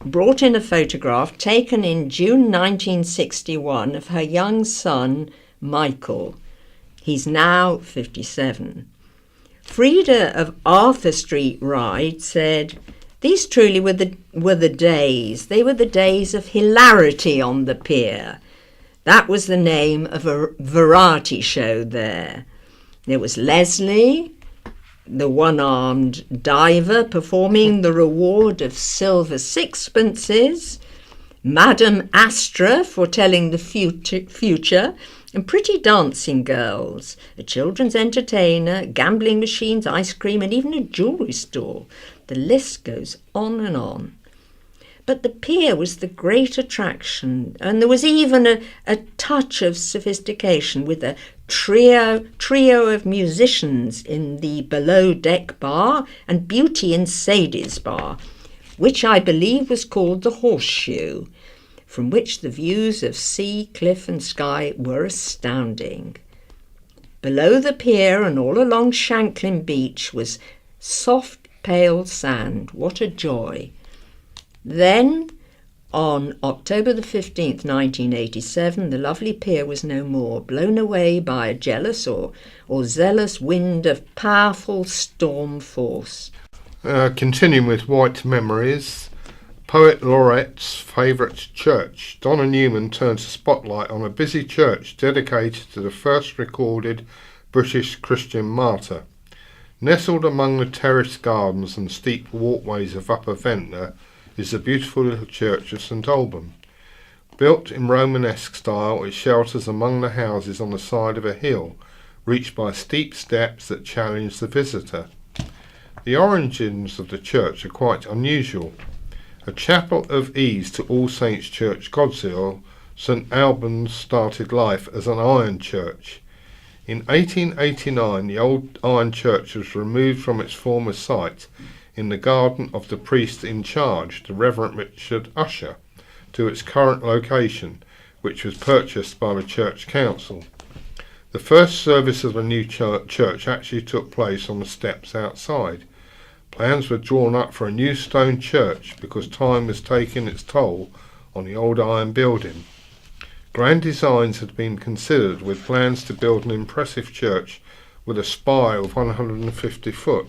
brought in a photograph taken in June 1961 of her young son, Michael. He's now 57. Frida of Arthur Street Ride said, "These truly were the days. They were the days of hilarity on the pier. That was the name of a variety show there. There was Leslie, the one-armed diver, performing the reward of silver sixpences, Madame Astra foretelling the future, and pretty dancing girls, a children's entertainer, gambling machines, ice cream, and even a jewellery store. The list goes on and on. But the pier was the great attraction, and there was even a touch of sophistication with a trio of musicians in the below-deck bar and Beauty in Sadie's bar, which I believe was called the Horseshoe, from which the views of sea, cliff and sky were astounding. Below the pier and all along Shanklin Beach was soft, pale sand. What a joy. Then, on October the 15th, 1987, the lovely pier was no more, blown away by a jealous or zealous wind of powerful storm force. Continuing with white memories, Poet Laureate's favourite church. Donna Newman turns a spotlight on a busy church dedicated to the first recorded British Christian martyr. Nestled among the terraced gardens and steep walkways of Upper Ventnor is the beautiful little church of St Alban. Built in Romanesque style, it shelters among the houses on the side of a hill, reached by steep steps that challenge the visitor. The origins of the church are quite unusual. A chapel of ease to All Saints Church, Godshill, St Albans started life as an iron church. In 1889, the old iron church was removed from its former site in the garden of the priest in charge, the Reverend Richard Usher, to its current location, which was purchased by the church council. The first service of the new church actually took place on the steps outside. Plans were drawn up for a new stone church because time was taking its toll on the old iron building. Grand designs had been considered, with plans to build an impressive church with a spire of 150 foot.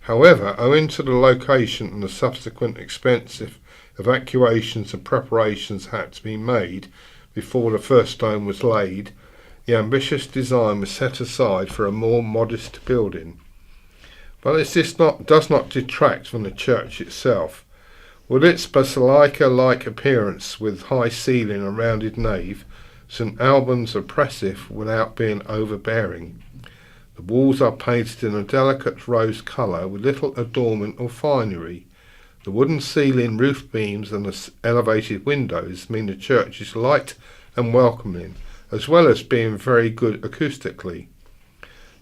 However, owing to the location and the subsequent expensive evacuations and preparations had to be made before the first stone was laid, the ambitious design was set aside for a more modest building. But this does not detract from the church itself. With its basilica-like appearance with high ceiling and rounded nave, St Albans oppressive without being overbearing. The walls are painted in a delicate rose colour with little adornment or finery. The wooden ceiling, roof beams and the elevated windows mean the church is light and welcoming, as well as being very good acoustically.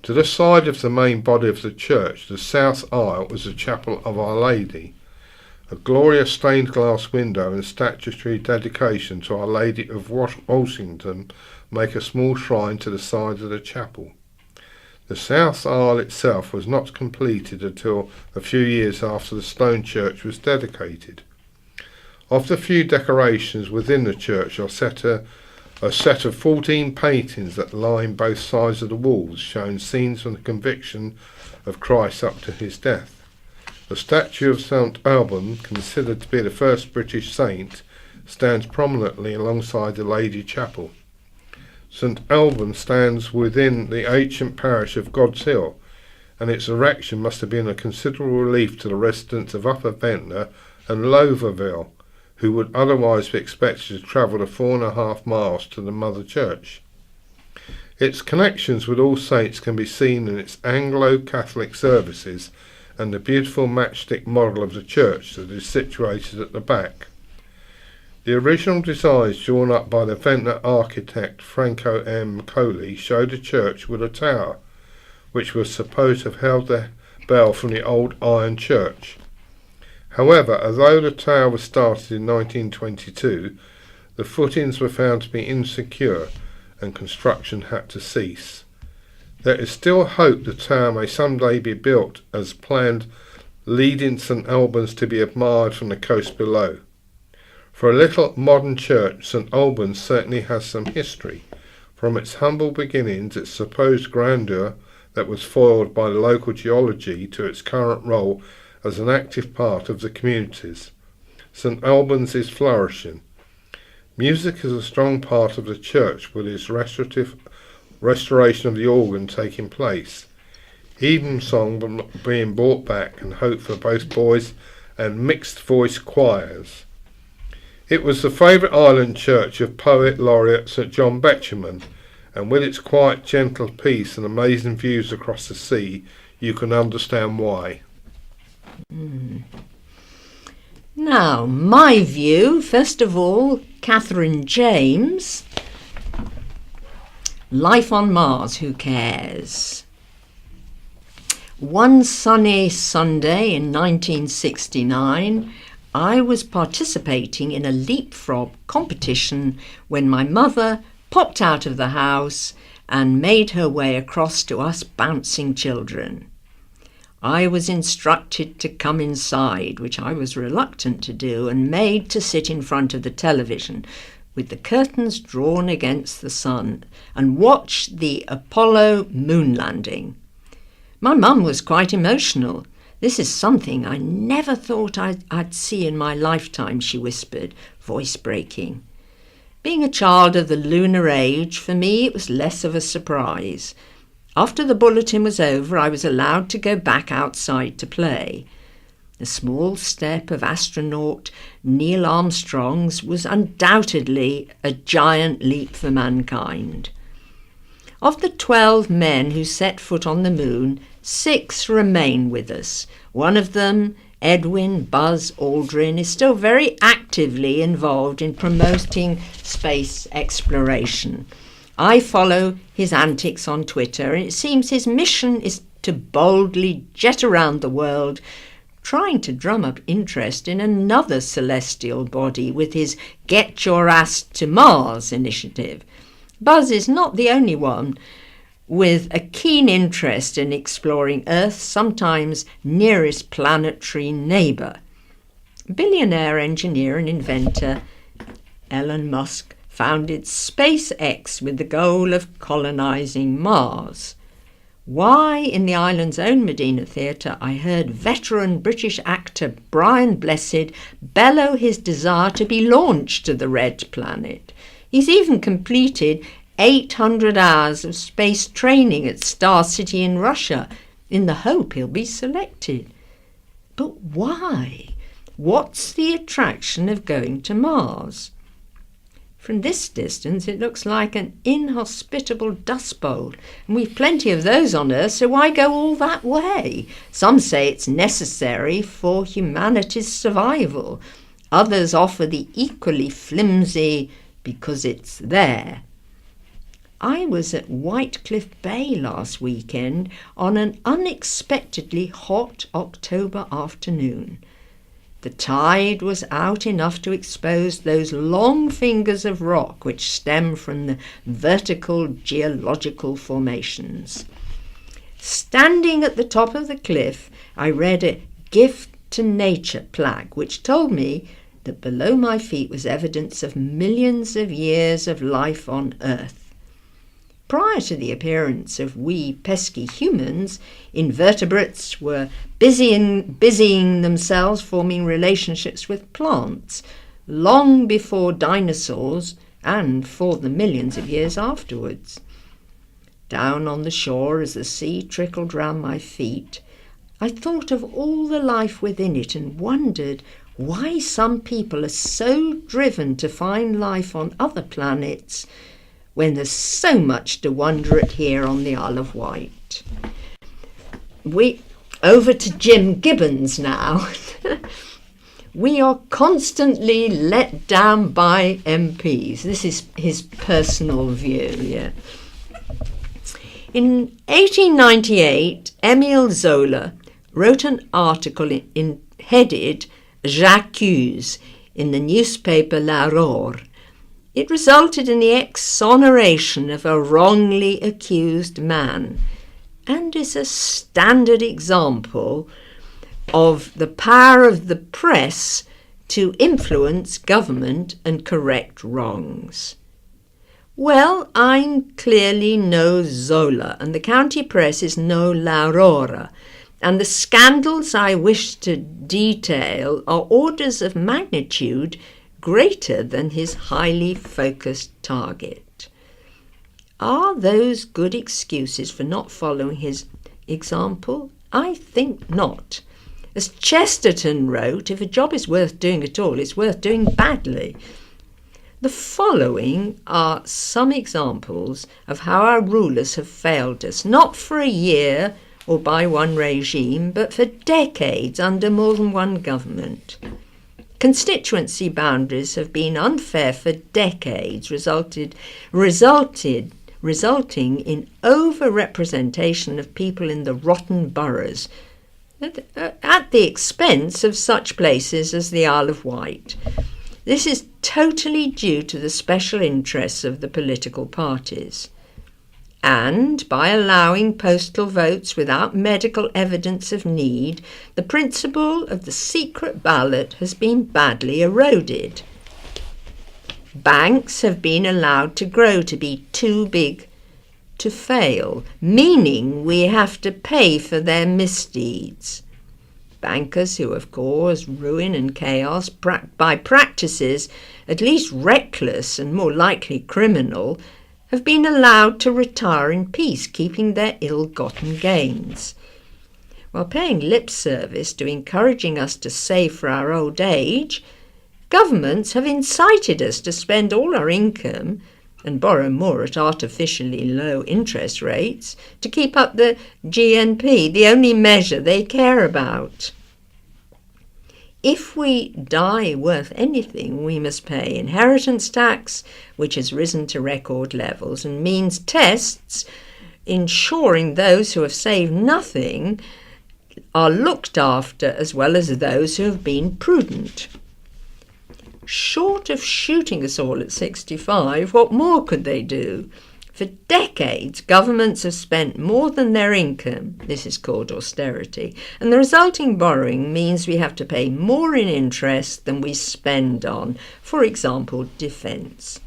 To the side of the main body of the church, the south aisle, was the chapel of Our Lady. A glorious stained glass window and statuary dedication to Our Lady of Washington make a small shrine to the side of the chapel. The south aisle itself was not completed until a few years after the stone church was dedicated. Of the few decorations within the church are a set of 14 paintings that line both sides of the walls, showing scenes from the conviction of Christ up to his death. The statue of St Alban, considered to be the first British saint, stands prominently alongside the Lady Chapel. St Alban stands within the ancient parish of God's Hill, and its erection must have been a considerable relief to the residents of Upper Ventnor and Loverville, who would otherwise be expected to travel the 4.5 miles to the mother church. Its connections with All Saints can be seen in its Anglo-Catholic services and the beautiful matchstick model of the church that is situated at the back. The original designs drawn up by the Ventnor architect Franco M. Coley showed a church with a tower, which was supposed to have held the bell from the old iron church. However, although the tower was started in 1922, the footings were found to be insecure and construction had to cease. There is still hope the tower may someday be built as planned, leading St Albans to be admired from the coast below. For a little modern church, St Albans certainly has some history. From its humble beginnings, its supposed grandeur that was foiled by local geology, to its current role as an active part of the communities, St Albans is flourishing. Music is a strong part of the church, with its restoration of the organ taking place, evensong being brought back, and hope for both boys and mixed voice choirs. It was the favourite island church of poet laureate Sir John Betjeman, and with its quiet, gentle peace and amazing views across the sea, you can understand why. Now, my view, first of all, Catherine James, Life on Mars, who cares? One sunny Sunday in 1969, I was participating in a leapfrog competition when my mother popped out of the house and made her way across to us bouncing children. I was instructed to come inside, which I was reluctant to do, and made to sit in front of the television with the curtains drawn against the sun and watch the Apollo moon landing. My mum was quite emotional. "This is something I never thought I'd see in my lifetime," she whispered, voice breaking. Being a child of the lunar age, for me it was less of a surprise. After the bulletin was over, I was allowed to go back outside to play. The small step of astronaut Neil Armstrong's was undoubtedly a giant leap for mankind. Of the 12 men who set foot on the moon, 6 remain with us. One of them, Edwin Buzz Aldrin, is still very actively involved in promoting space exploration. I follow his antics on Twitter, and it seems his mission is to boldly jet around the world, trying to drum up interest in another celestial body with his Get Your Ass to Mars initiative. Buzz is not the only one with a keen interest in exploring Earth's sometimes nearest planetary neighbour. Billionaire engineer and inventor Elon Musk founded SpaceX with the goal of colonising Mars. Why, in the island's own Medina Theatre, I heard veteran British actor Brian Blessed bellow his desire to be launched to the Red Planet. He's even completed 800 hours of space training at Star City in Russia in the hope he'll be selected. But why? What's the attraction of going to Mars? From this distance, it looks like an inhospitable dust bowl, and we've plenty of those on Earth, so why go all that way? Some say it's necessary for humanity's survival. Others offer the equally flimsy because it's there. I was at Wight Bay last weekend on an unexpectedly hot October afternoon. The tide was out enough to expose those long fingers of rock which stem from the vertical geological formations. Standing at the top of the cliff, I read a gift to nature plaque which told me that below my feet was evidence of millions of years of life on Earth. Prior to the appearance of we pesky humans, invertebrates were busying themselves forming relationships with plants, long before dinosaurs and for the millions of years afterwards. Down on the shore, as the sea trickled round my feet, I thought of all the life within it and wondered why some people are so driven to find life on other planets when there's so much to wonder at here on the Isle of Wight. Over to Jim Gibbons now. We are constantly let down by MPs. This is his personal view, yeah. In 1898, Émile Zola wrote an article headed J'accuse in the newspaper L'Aurore. It resulted in the exoneration of a wrongly accused man and is a standard example of the power of the press to influence government and correct wrongs. Well, I'm clearly no Zola, and the county press is no L'Aurora, and the scandals I wish to detail are orders of magnitude greater than his highly focused target. Are those good excuses for not following his example? I think not. As Chesterton wrote, if a job is worth doing at all, it's worth doing badly. The following are some examples of how our rulers have failed us, not for a year or by one regime, but for decades under more than one government. Constituency boundaries have been unfair for decades, resulting in over-representation of people in the rotten boroughs at the expense of such places as the Isle of Wight. This is totally due to the special interests of the political parties. And by allowing postal votes without medical evidence of need, the principle of the secret ballot has been badly eroded. Banks have been allowed to grow to be too big to fail, meaning we have to pay for their misdeeds. Bankers who have caused ruin and chaos by practices at least reckless and more likely criminal have been allowed to retire in peace, keeping their ill-gotten gains. While paying lip service to encouraging us to save for our old age, governments have incited us to spend all our income and borrow more at artificially low interest rates to keep up the GNP, the only measure they care about. If we die worth anything, we must pay inheritance tax, which has risen to record levels and means tests ensuring those who have saved nothing are looked after as well as those who have been prudent. Short of shooting us all at 65, what more could they do? For decades, governments have spent more than their income. This is called austerity. And the resulting borrowing means we have to pay more in interest than we spend on, for example, defence.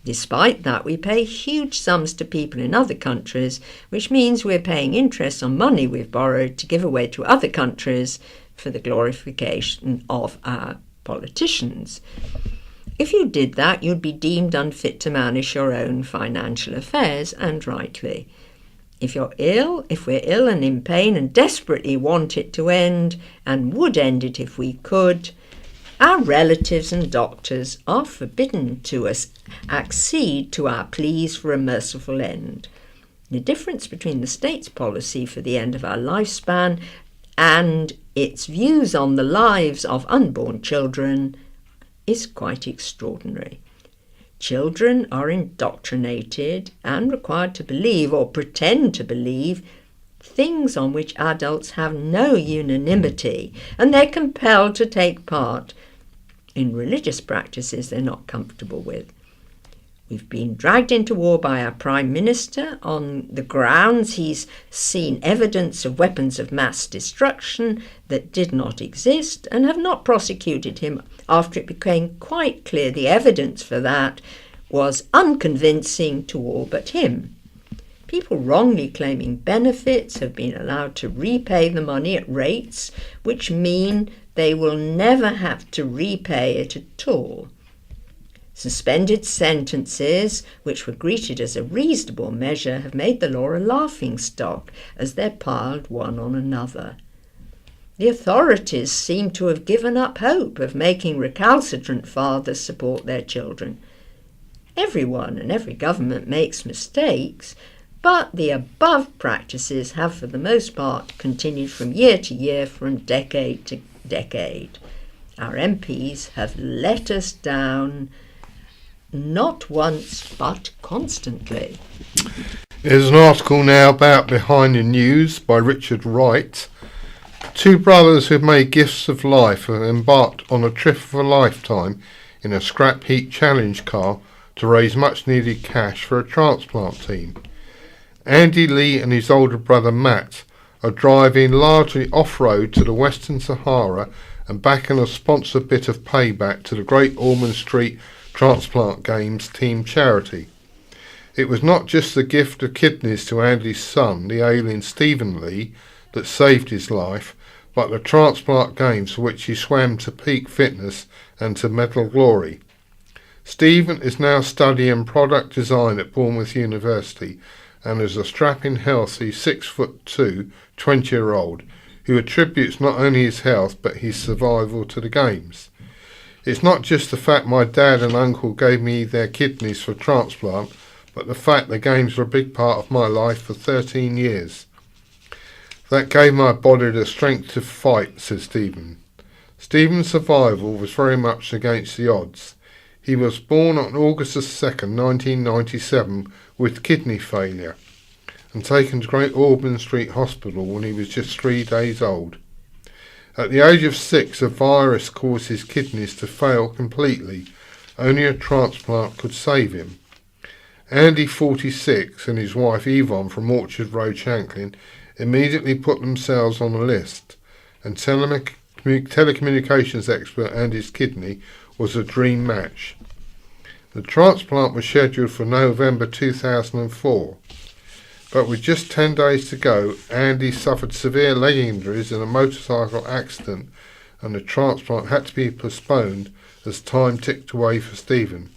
Despite that, we pay huge sums to people in other countries, which means we're paying interest on money we've borrowed to give away to other countries for the glorification of our politicians. If you did that, you'd be deemed unfit to manage your own financial affairs, and rightly. If we're ill and in pain and desperately want it to end, and would end it if we could, our relatives and doctors are forbidden to accede to our pleas for a merciful end. The difference between the state's policy for the end of our lifespan and its views on the lives of unborn children is quite extraordinary. Children are indoctrinated and required to believe or pretend to believe things on which adults have no unanimity, and they're compelled to take part in religious practices they're not comfortable with. We've been dragged into war by our Prime Minister on the grounds he's seen evidence of weapons of mass destruction that did not exist, and have not prosecuted him after it became quite clear the evidence for that was unconvincing to all but him. People wrongly claiming benefits have been allowed to repay the money at rates which mean they will never have to repay it at all. Suspended sentences, which were greeted as a reasonable measure, have made the law a laughingstock as they're piled one on another. The authorities seem to have given up hope of making recalcitrant fathers support their children. Everyone and every government makes mistakes, but the above practices have for the most part continued from year to year, from decade to decade. Our MPs have let us down not once but constantly. There's an article now about Behind the News by Richard Wight. Two brothers who've made gifts of life have embarked on a trip of a lifetime in a scrap heap challenge car to raise much needed cash for a transplant team. Andy Lee and his older brother Matt are driving largely off-road to the Western Sahara and back in a sponsored bit of payback to the Great Ormond Street Transplant Games team charity. It was not just the gift of kidneys to Andy's son, the ailing Stephen Lee, that saved his life, but the transplant games for which he swam to peak fitness and to medal glory. Stephen is now studying product design at Bournemouth University and is a strapping, healthy 6'2", 20-year-old who attributes not only his health but his survival to the games. It's not just the fact my dad and uncle gave me their kidneys for transplant, but the fact the games were a big part of my life for 13 years. That gave my body the strength to fight, said Stephen. Stephen's survival was very much against the odds. He was born on August 2nd, 1997, with kidney failure and taken to Great Ormond Street Hospital when he was just 3 days old. At the age of 6, a virus caused his kidneys to fail completely. Only a transplant could save him. Andy, 46, and his wife Yvonne from Orchard Road, Shanklin, immediately put themselves on a list, and telecommunications expert Andy's kidney was a dream match. The transplant was scheduled for November 2004, but with just 10 days to go, Andy suffered severe leg injuries in a motorcycle accident, and the transplant had to be postponed as time ticked away for Stephen.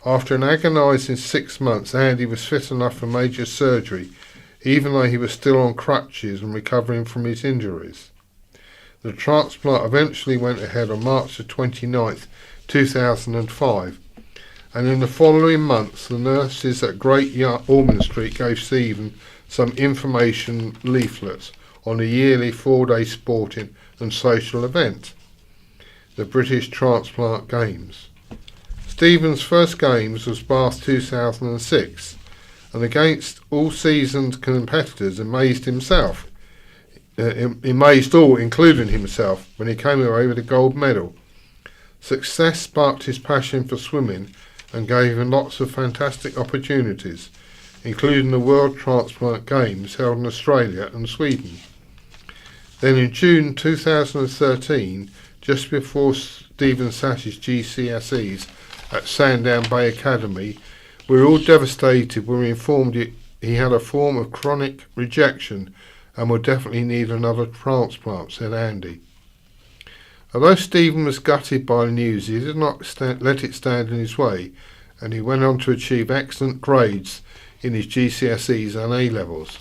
After an agonising 6 months, Andy was fit enough for major surgery, even though he was still on crutches and recovering from his injuries. The transplant eventually went ahead on March the 29th, 2005, and in the following months the nurses at Great Ormond Street gave Stephen some information leaflets on a yearly 4-day sporting and social event. the British Transplant Games. Stephen's first games was Bath 2006, and against all seasoned competitors amazed himself. Amazed all, including himself, when he came away with a gold medal. Success sparked his passion for swimming and gave him lots of fantastic opportunities, including the World Transplant Games held in Australia and Sweden. Then in June 2013, just before Stephen sat his GCSEs at Sandown Bay Academy, we were all devastated when we informed he had a form of chronic rejection and would definitely need another transplant, said Andy. Although Stephen was gutted by the news, he did not let it stand in his way, and he went on to achieve excellent grades in his GCSEs and A-levels.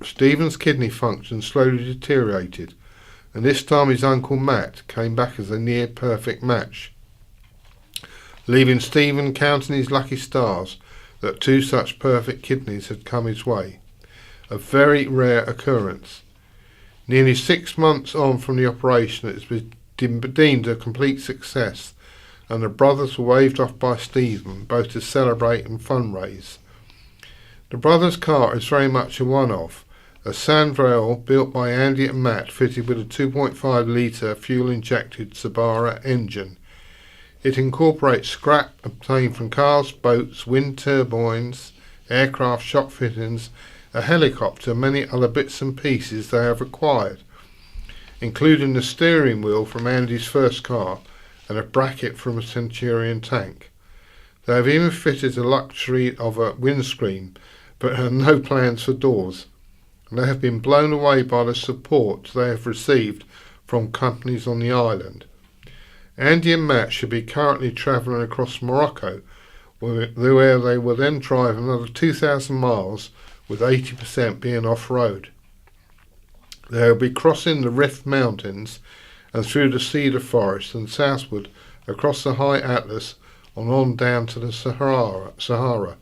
Stephen's kidney function slowly deteriorated, and this time his uncle Matt came back as a near-perfect match, leaving Stephen counting his lucky stars that two such perfect kidneys had come his way. A very rare occurrence. Nearly 6 months on from the operation, it has been deemed a complete success, and the brothers were waved off by Stephen, both to celebrate and fundraise. The brothers' car is very much a one-off, a Sandvale built by Andy and Matt, fitted with a 2.5 litre fuel-injected Sabara engine. It incorporates scrap obtained from cars, boats, wind turbines, aircraft shop fittings, a helicopter, and many other bits and pieces they have acquired, including the steering wheel from Andy's first car and a bracket from a Centurion tank. They have even fitted the luxury of a windscreen, but have no plans for doors, and they have been blown away by the support they have received from companies on the island. Andy and Matt should be currently travelling across Morocco, where they will then drive another 2,000 miles, with 80% being off-road. They will be crossing the Rift Mountains and through the cedar forest and southward across the High Atlas and on down to the Sahara.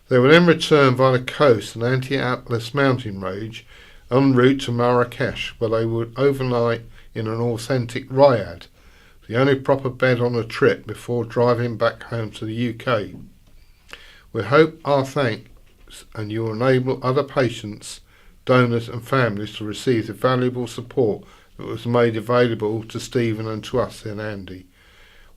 They will then return via the coast and Anti-Atlas mountain range en route to Marrakesh, where they would overnight in an authentic riad, the only proper bed on the trip before driving back home to the UK. We hope our thanks and you will enable other patients, donors and families to receive the valuable support that was made available to Stephen and to us in Andy.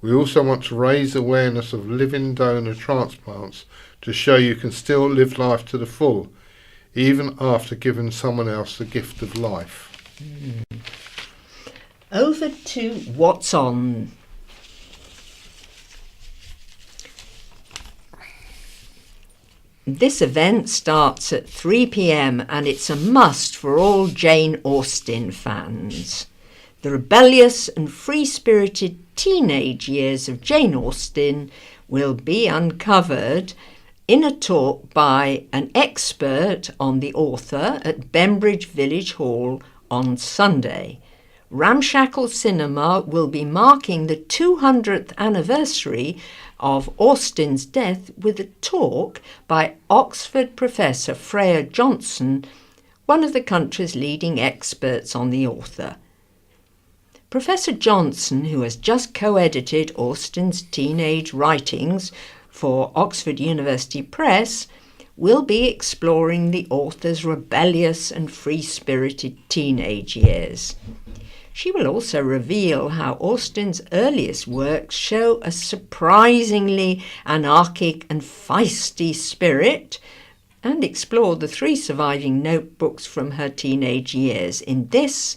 We also want to raise awareness of living donor transplants to show you can still live life to the full, even after giving someone else the gift of life. Over to What's On. This event starts at 3 p.m. and it's a must for all Jane Austen fans. The rebellious and free-spirited teenage years of Jane Austen will be uncovered in a talk by an expert on the author at Bembridge Village Hall on Sunday. Ramshackle Cinema will be marking the 200th anniversary of Austen's death with a talk by Oxford professor Freya Johnson, one of the country's leading experts on the author. Professor Johnson, who has just co-edited Austen's teenage writings for Oxford University Press, will be exploring the author's rebellious and free-spirited teenage years. She will also reveal how Austen's earliest works show a surprisingly anarchic and feisty spirit, and explore the 3 surviving notebooks from her teenage years in this,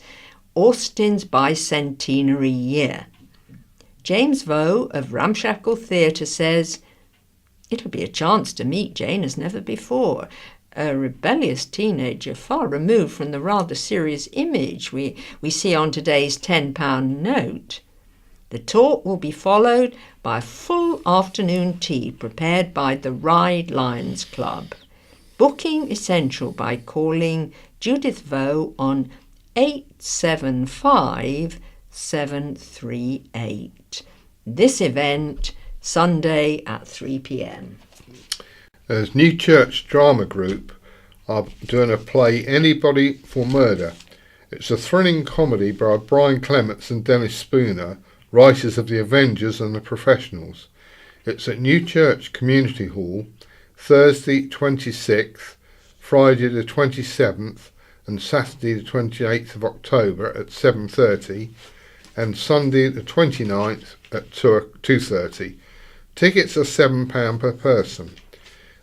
Austen's bicentenary year. James Vaux of Ramshackle Theatre says, "It'll be a chance to meet Jane as never before. A rebellious teenager far removed from the rather serious image we see on today's £10 note. The talk will be followed by a full afternoon tea prepared by the Ride Lions Club. Booking essential by calling Judith Vaux on 875 738. This event, Sunday at 3 p.m. As New Church Drama Group are doing a play, Anybody for Murder. It's a thrilling comedy by Brian Clements and Dennis Spooner, writers of The Avengers and The Professionals. It's at New Church Community Hall, Thursday 26th, Friday the 27th and Saturday the 28th of October at 7:30 and Sunday the 29th at 2:30. Tickets are £7 per person.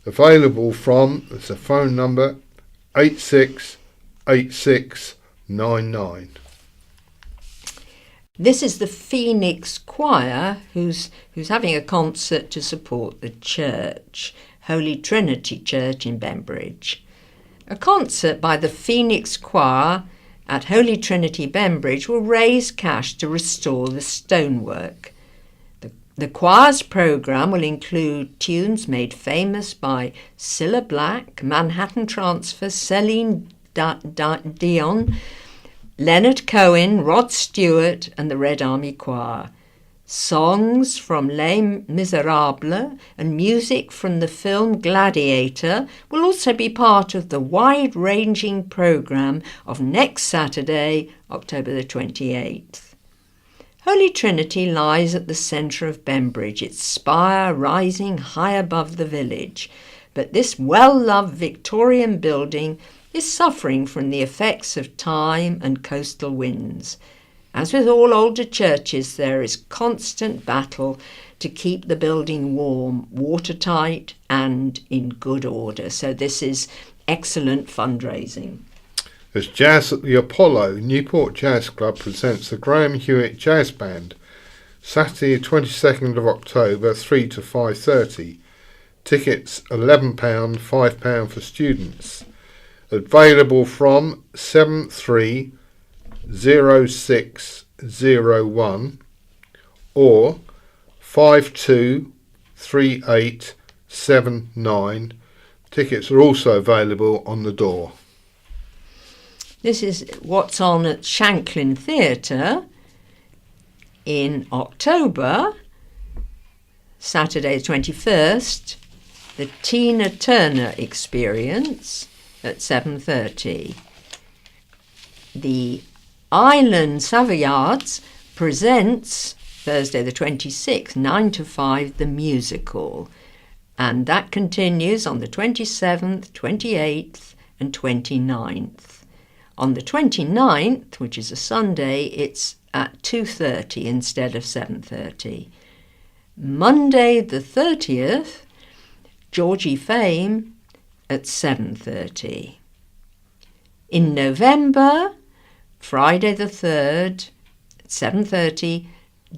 Available from, there's a phone number, 868699. This is the Phoenix Choir who's having a concert to support the church, Holy Trinity Church in Bembridge. A concert by the Phoenix Choir at Holy Trinity Bembridge will raise cash to restore the stonework. The choir's programme will include tunes made famous by Cilla Black, Manhattan Transfer, Celine Dion, Leonard Cohen, Rod Stewart and the Red Army Choir. Songs from Les Miserables and music from the film Gladiator will also be part of the wide-ranging programme of next Saturday, October the 28th. Holy Trinity lies at the centre of Bembridge, its spire rising high above the village. But this well-loved Victorian building is suffering from the effects of time and coastal winds. As with all older churches, there is constant battle to keep the building warm, watertight and in good order. So this is excellent fundraising. As Jazz at the Apollo, Newport Jazz Club presents the Graham Hewitt Jazz Band, Saturday 22nd of October, 3 to 5:30. Tickets £11, £5 for students. Available from 730601 or 523879. Tickets are also available on the door. This is what's on at Shanklin Theatre in October, Saturday the 21st, the Tina Turner Experience at 7:30. The Island Savoyards presents Thursday the 26th, 9 to 5, the musical. And that continues on the 27th, 28th and 29th. On the 29th, which is a Sunday, it's at 2:30 instead of 7:30. Monday the 30th, Georgie Fame at 7:30. In November, Friday the 3rd at 7:30,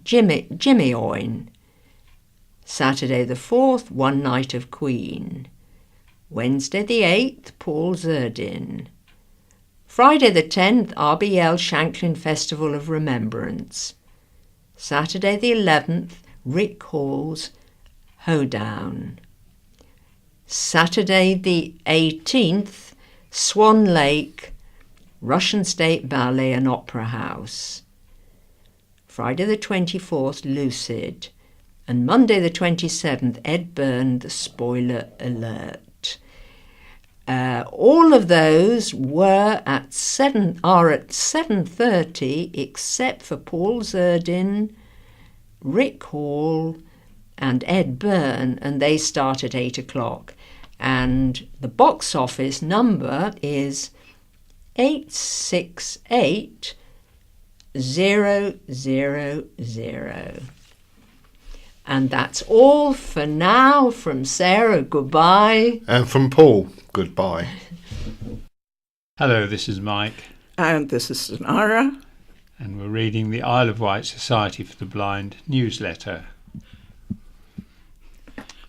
Jimmy Owen. Saturday the 4th, One Night of Queen. Wednesday the 8th, Paul Zerdin. Friday the 10th, RBL Shanklin Festival of Remembrance. Saturday the 11th, Rick Hall's Hoedown. Saturday the 18th, Swan Lake, Russian State Ballet and Opera House. Friday the 24th, Lucid. And Monday the 27th, Ed Byrne, The Spoiler Alert. All of those are at 7:30, except for Paul Zerdin, Rick Hall and Ed Byrne, and they start at 8 o'clock. And the box office number is 868000. And that's all for now. From Sarah, goodbye. And from Paul, goodbye. Hello, this is Mike. And this is Sonara. And we're reading the Isle of Wight Society for the Blind newsletter.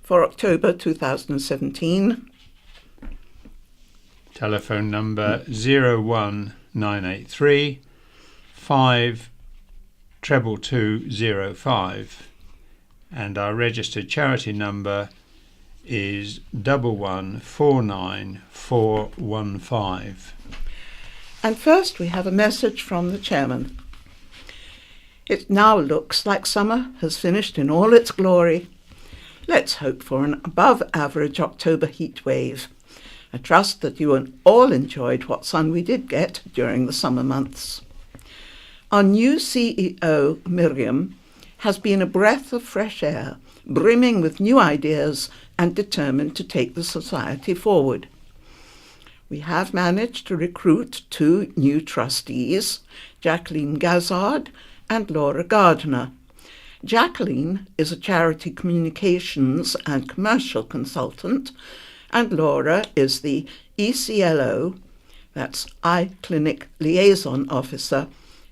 For October 2017. Telephone number 01983 52205. And our registered charity number is 1149415. And first we have a message from the chairman. It now looks like summer has finished in all its glory. Let's hope for an above-average October heat wave. I trust that you all enjoyed what sun we did get during the summer months. Our new CEO, Miriam, has been a breath of fresh air, brimming with new ideas and determined to take the society forward. We have managed to recruit 2 new trustees, Jacqueline Gazard and Laura Gardner. Jacqueline is a charity communications and commercial consultant, and Laura is the ECLO, that's Eye Clinic Liaison Officer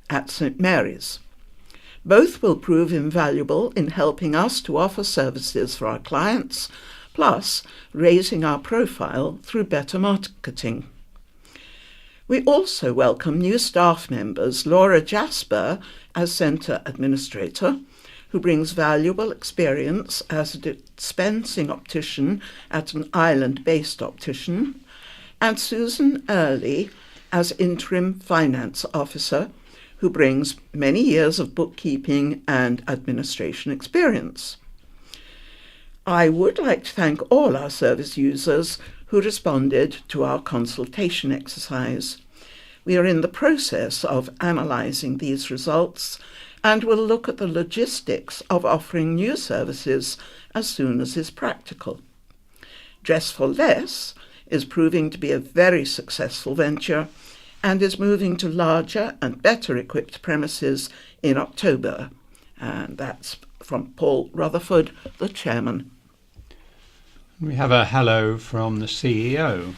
at St Mary's. Both will prove invaluable in helping us to offer services for our clients, plus raising our profile through better marketing. We also welcome new staff members, Laura Jasper as Centre Administrator, who brings valuable experience as a dispensing optician at an island-based optician, and Susan Early as Interim Finance Officer, who brings many years of bookkeeping and administration experience. I would like to thank all our service users who responded to our consultation exercise. We are in the process of analysing these results and will look at the logistics of offering new services as soon as is practical. Dress for Less is proving to be a very successful venture and is moving to larger and better equipped premises in October. And that's from Paul Rutherford, the chairman. We have a hello from the CEO.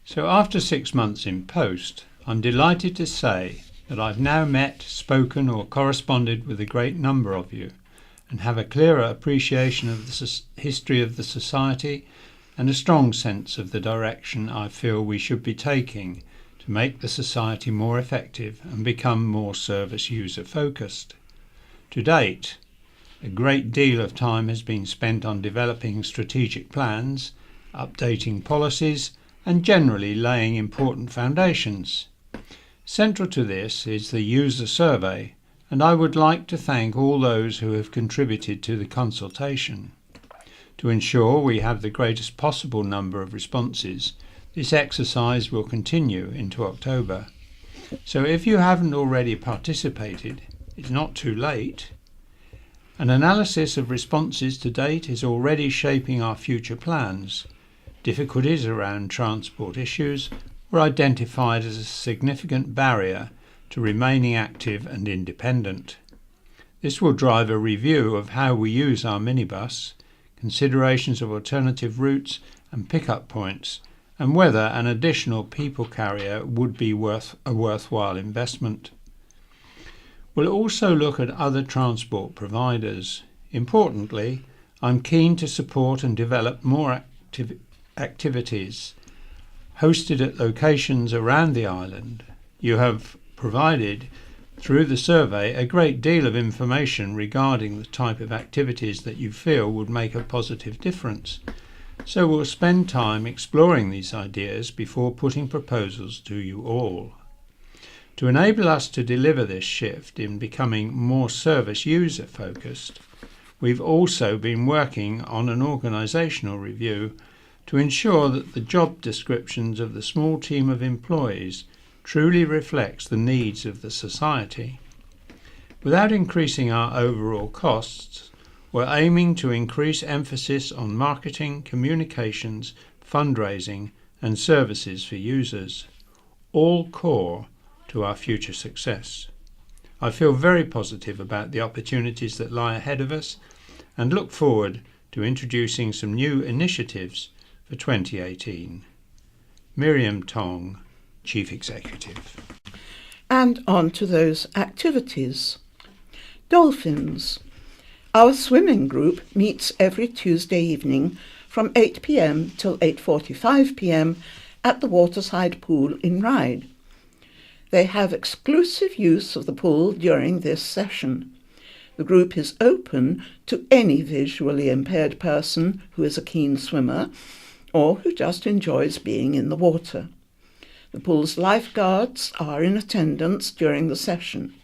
So after 6 months in post, I'm delighted to say that I've now met, spoken or corresponded with a great number of you and have a clearer appreciation of the history of the Society and a strong sense of the direction I feel we should be taking to make the Society more effective and become more service user focused. To date, a great deal of time has been spent on developing strategic plans, updating policies and generally laying important foundations. Central to this is the user survey, and I would like to thank all those who have contributed to the consultation. To ensure we have the greatest possible number of responses, this exercise will continue into October. So if you haven't already participated, it's not too late. An analysis of responses to date is already shaping our future plans. Difficulties around transport issues were identified as a significant barrier to remaining active and independent. This will drive a review of how we use our minibus, considerations of alternative routes and pick-up points, and whether an additional people carrier would be a worthwhile investment. We'll also look at other transport providers. Importantly, I'm keen to support and develop more activities hosted at locations around the island. You have provided, through the survey, a great deal of information regarding the type of activities that you feel would make a positive difference. So we'll spend time exploring these ideas before putting proposals to you all. To enable us to deliver this shift in becoming more service user focused, we've also been working on an organisational review to ensure that the job descriptions of the small team of employees truly reflects the needs of the Society. Without increasing our overall costs, we're aiming to increase emphasis on marketing, communications, fundraising and services for users, all core to our future success. I feel very positive about the opportunities that lie ahead of us and look forward to introducing some new initiatives for 2018. Miriam Tong, Chief Executive. And on to those activities. Dolphins. Our swimming group meets every Tuesday evening from 8 p.m. till 8:45 p.m. at the Waterside Pool in Ryde. They have exclusive use of the pool during this session. The group is open to any visually impaired person who is a keen swimmer or who just enjoys being in the water. The pool's lifeguards are in attendance during the session.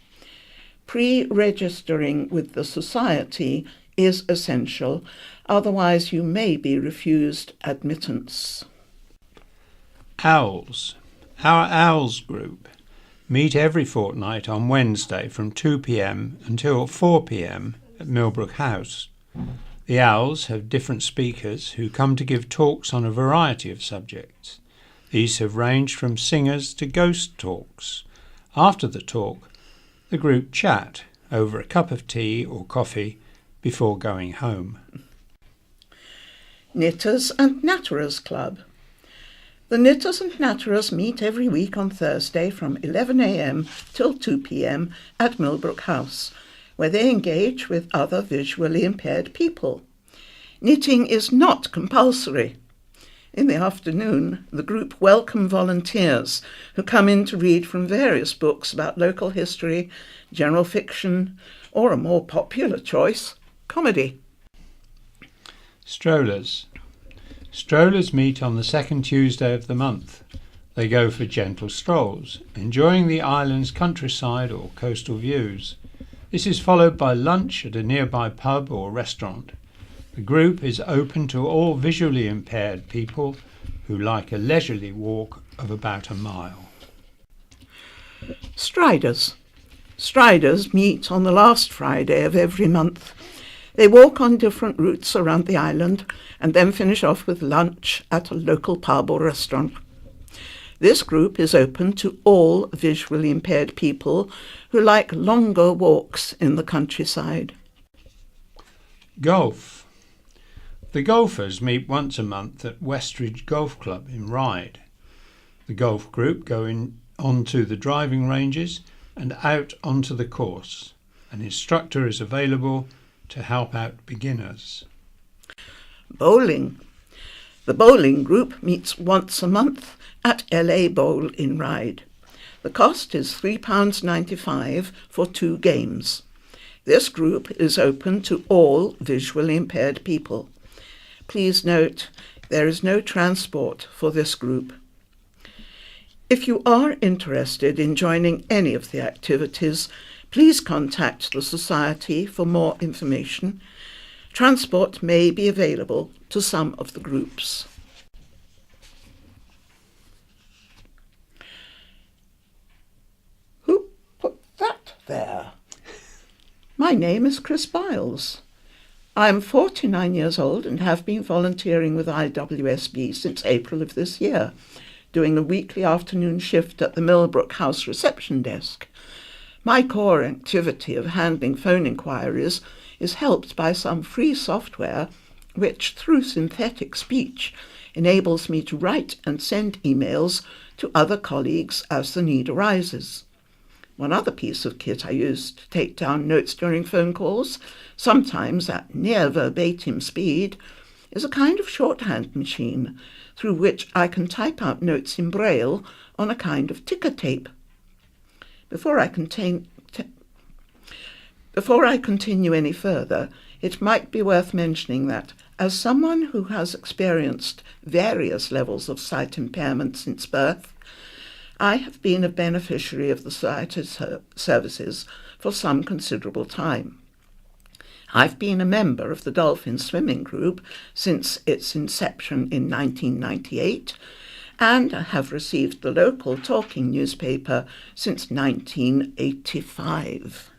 Pre-registering with the Society is essential, otherwise you may be refused admittance. Owls. Our Owls group meet every fortnight on Wednesday from 2 p.m. until 4 p.m. at Millbrook House. The Owls have different speakers who come to give talks on a variety of subjects. These have ranged from singers to ghost talks. After the talk, the group chat over a cup of tea or coffee before going home. Knitters and Natterers Club. The Knitters and Natterers meet every week on Thursday from 11 a.m. till 2 p.m. at Millbrook House, where they engage with other visually impaired people. Knitting is not compulsory. In the afternoon, the group welcome volunteers who come in to read from various books about local history, general fiction, or a more popular choice, comedy. Strollers. Strollers meet on the second Tuesday of the month. They go for gentle strolls, enjoying the island's countryside or coastal views. This is followed by lunch at a nearby pub or restaurant. The group is open to all visually impaired people who like a leisurely walk of about a mile. Striders. Striders meet on the last Friday of every month. They walk on different routes around the island and then finish off with lunch at a local pub or restaurant. This group is open to all visually impaired people who like longer walks in the countryside. Golf. The golfers meet once a month at Westridge Golf Club in Ryde. The golf group go onto the driving ranges and out onto the course. An instructor is available to help out beginners. Bowling. The bowling group meets once a month at LA Bowl in Ryde. The cost is £3.95 for 2 games. This group is open to all visually impaired people. Please note, there is no transport for this group. If you are interested in joining any of the activities, please contact the Society for more information. Transport may be available to some of the groups. Who put that there? My name is Chris Biles. I am 49 years old and have been volunteering with IWSB since April of this year, doing a weekly afternoon shift at the Millbrook House reception desk. My core activity of handling phone inquiries is helped by some free software which, through synthetic speech, enables me to write and send emails to other colleagues as the need arises. One other piece of kit I use to take down notes during phone calls, sometimes at near verbatim speed, is a kind of shorthand machine through which I can type out notes in Braille on a kind of ticker tape. Before I continue any further, it might be worth mentioning that, as someone who has experienced various levels of sight impairment since birth, I have been a beneficiary of the Society's services for some considerable time. I've been a member of the Dolphin Swimming Group since its inception in 1998, and have received the local talking newspaper since 1985.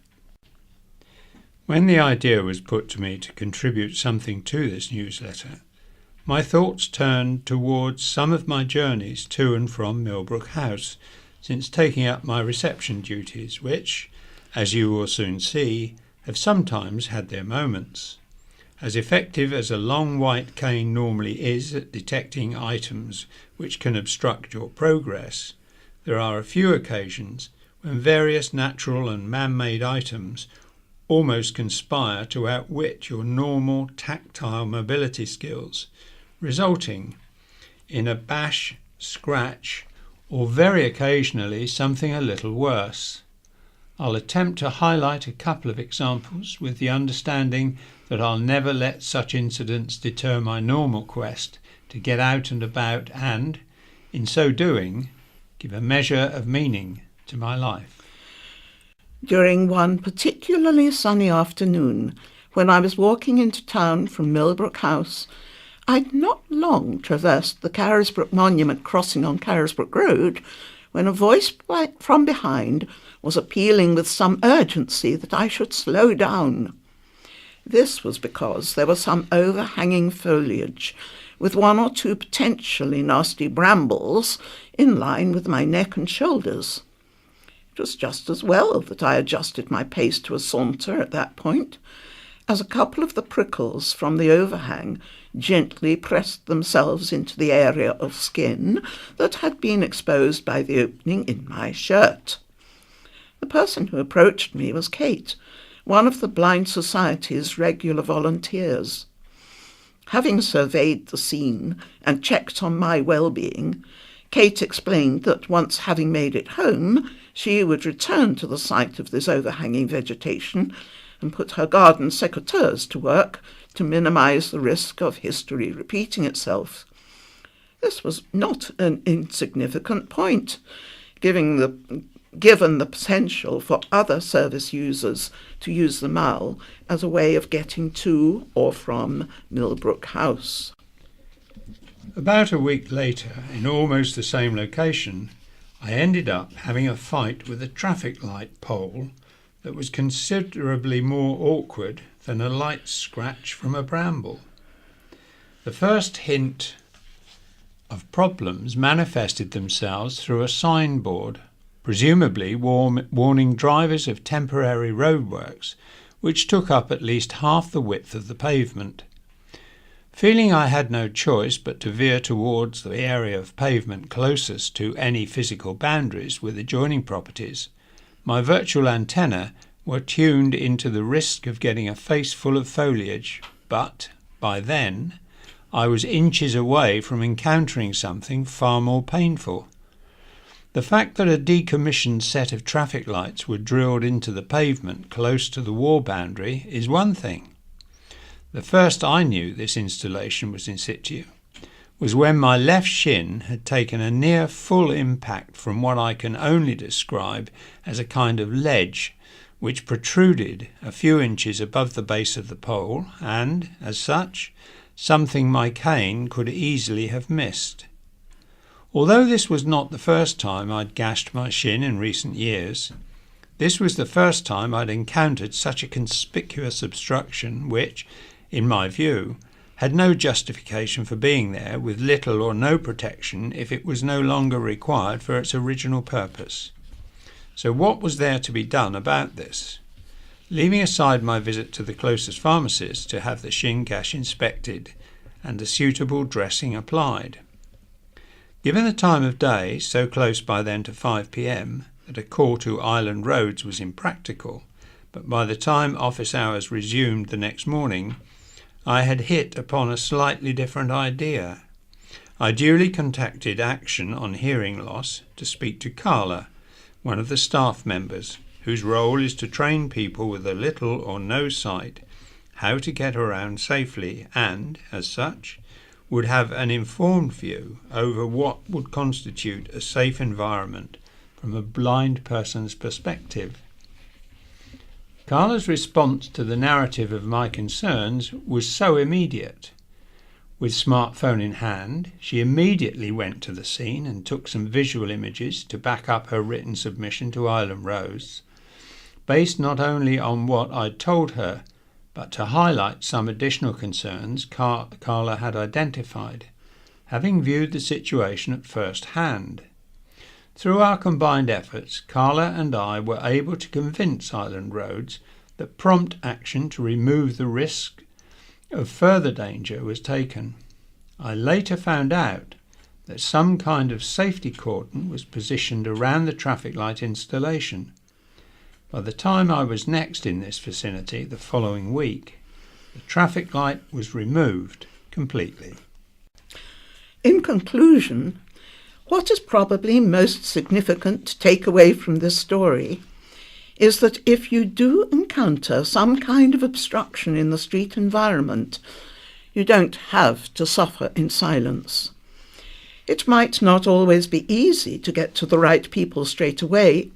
When the idea was put to me to contribute something to this newsletter, my thoughts turned towards some of my journeys to and from Millbrook House since taking up my reception duties, which, as you will soon see, have sometimes had their moments. As effective as a long white cane normally is at detecting items which can obstruct your progress, there are a few occasions when various natural and man-made items almost conspire to outwit your normal tactile mobility skills, resulting in a bash, scratch, or very occasionally something a little worse. I'll attempt to highlight a couple of examples with the understanding that I'll never let such incidents deter my normal quest to get out and about and, in so doing, give a measure of meaning to my life. During one particularly sunny afternoon, when I was walking into town from Millbrook House, I'd not long traversed the Carisbrooke Monument crossing on Carisbrooke Road when a voice from behind was appealing with some urgency that I should slow down. This was because there was some overhanging foliage with one or two potentially nasty brambles in line with my neck and shoulders. It was just as well that I adjusted my pace to a saunter at that point, as a couple of the prickles from the overhang gently pressed themselves into the area of skin that had been exposed by the opening in my shirt. The person who approached me was Kate, one of the Blind Society's regular volunteers. Having surveyed the scene and checked on my well-being, Kate explained that once having made it home, she would return to the site of this overhanging vegetation and put her garden secateurs to work to minimise the risk of history repeating itself. This was not an insignificant point, given the potential for other service users to use the mall as a way of getting to or from Millbrook House. About a week later, in almost the same location, I ended up having a fight with a traffic light pole that was considerably more awkward than a light scratch from a bramble. The first hint of problems manifested themselves through a signboard, presumably warning drivers of temporary roadworks, which took up at least half the width of the pavement. Feeling I had no choice but to veer towards the area of pavement closest to any physical boundaries with adjoining properties, my virtual antennae were tuned into the risk of getting a face full of foliage, but by then I was inches away from encountering something far more painful. The fact that a decommissioned set of traffic lights were drilled into the pavement close to the wall boundary is one thing. The first I knew this installation was in situ was when my left shin had taken a near full impact from what I can only describe as a kind of ledge which protruded a few inches above the base of the pole and, as such, something my cane could easily have missed. Although this was not the first time I'd gashed my shin in recent years, this was the first time I'd encountered such a conspicuous obstruction which, in my view, had no justification for being there, with little or no protection if it was no longer required for its original purpose. So what was there to be done about this? Leaving aside my visit to the closest pharmacist to have the shin gash inspected and a suitable dressing applied. Given the time of day, so close by then to 5 p.m, that a call to Island Roads was impractical, but by the time office hours resumed the next morning, I had hit upon a slightly different idea. I duly contacted Action on Hearing Loss to speak to Carla, one of the staff members, whose role is to train people with a little or no sight how to get around safely and, as such, would have an informed view over what would constitute a safe environment from a blind person's perspective. Carla's response to the narrative of my concerns was so immediate. With smartphone in hand, she immediately went to the scene and took some visual images to back up her written submission to Island Roads, based not only on what I'd told her, but to highlight some additional concerns Carla had identified, having viewed the situation at first hand. Through our combined efforts, Carla and I were able to convince Island Roads that prompt action to remove the risk of further danger was taken. I later found out that some kind of safety cordon was positioned around the traffic light installation. By the time I was next in this vicinity the following week, the traffic light was removed completely. In conclusion, what is probably most significant to take away from this story is that if you do encounter some kind of obstruction in the street environment, you don't have to suffer in silence. It might not always be easy to get to the right people straight away,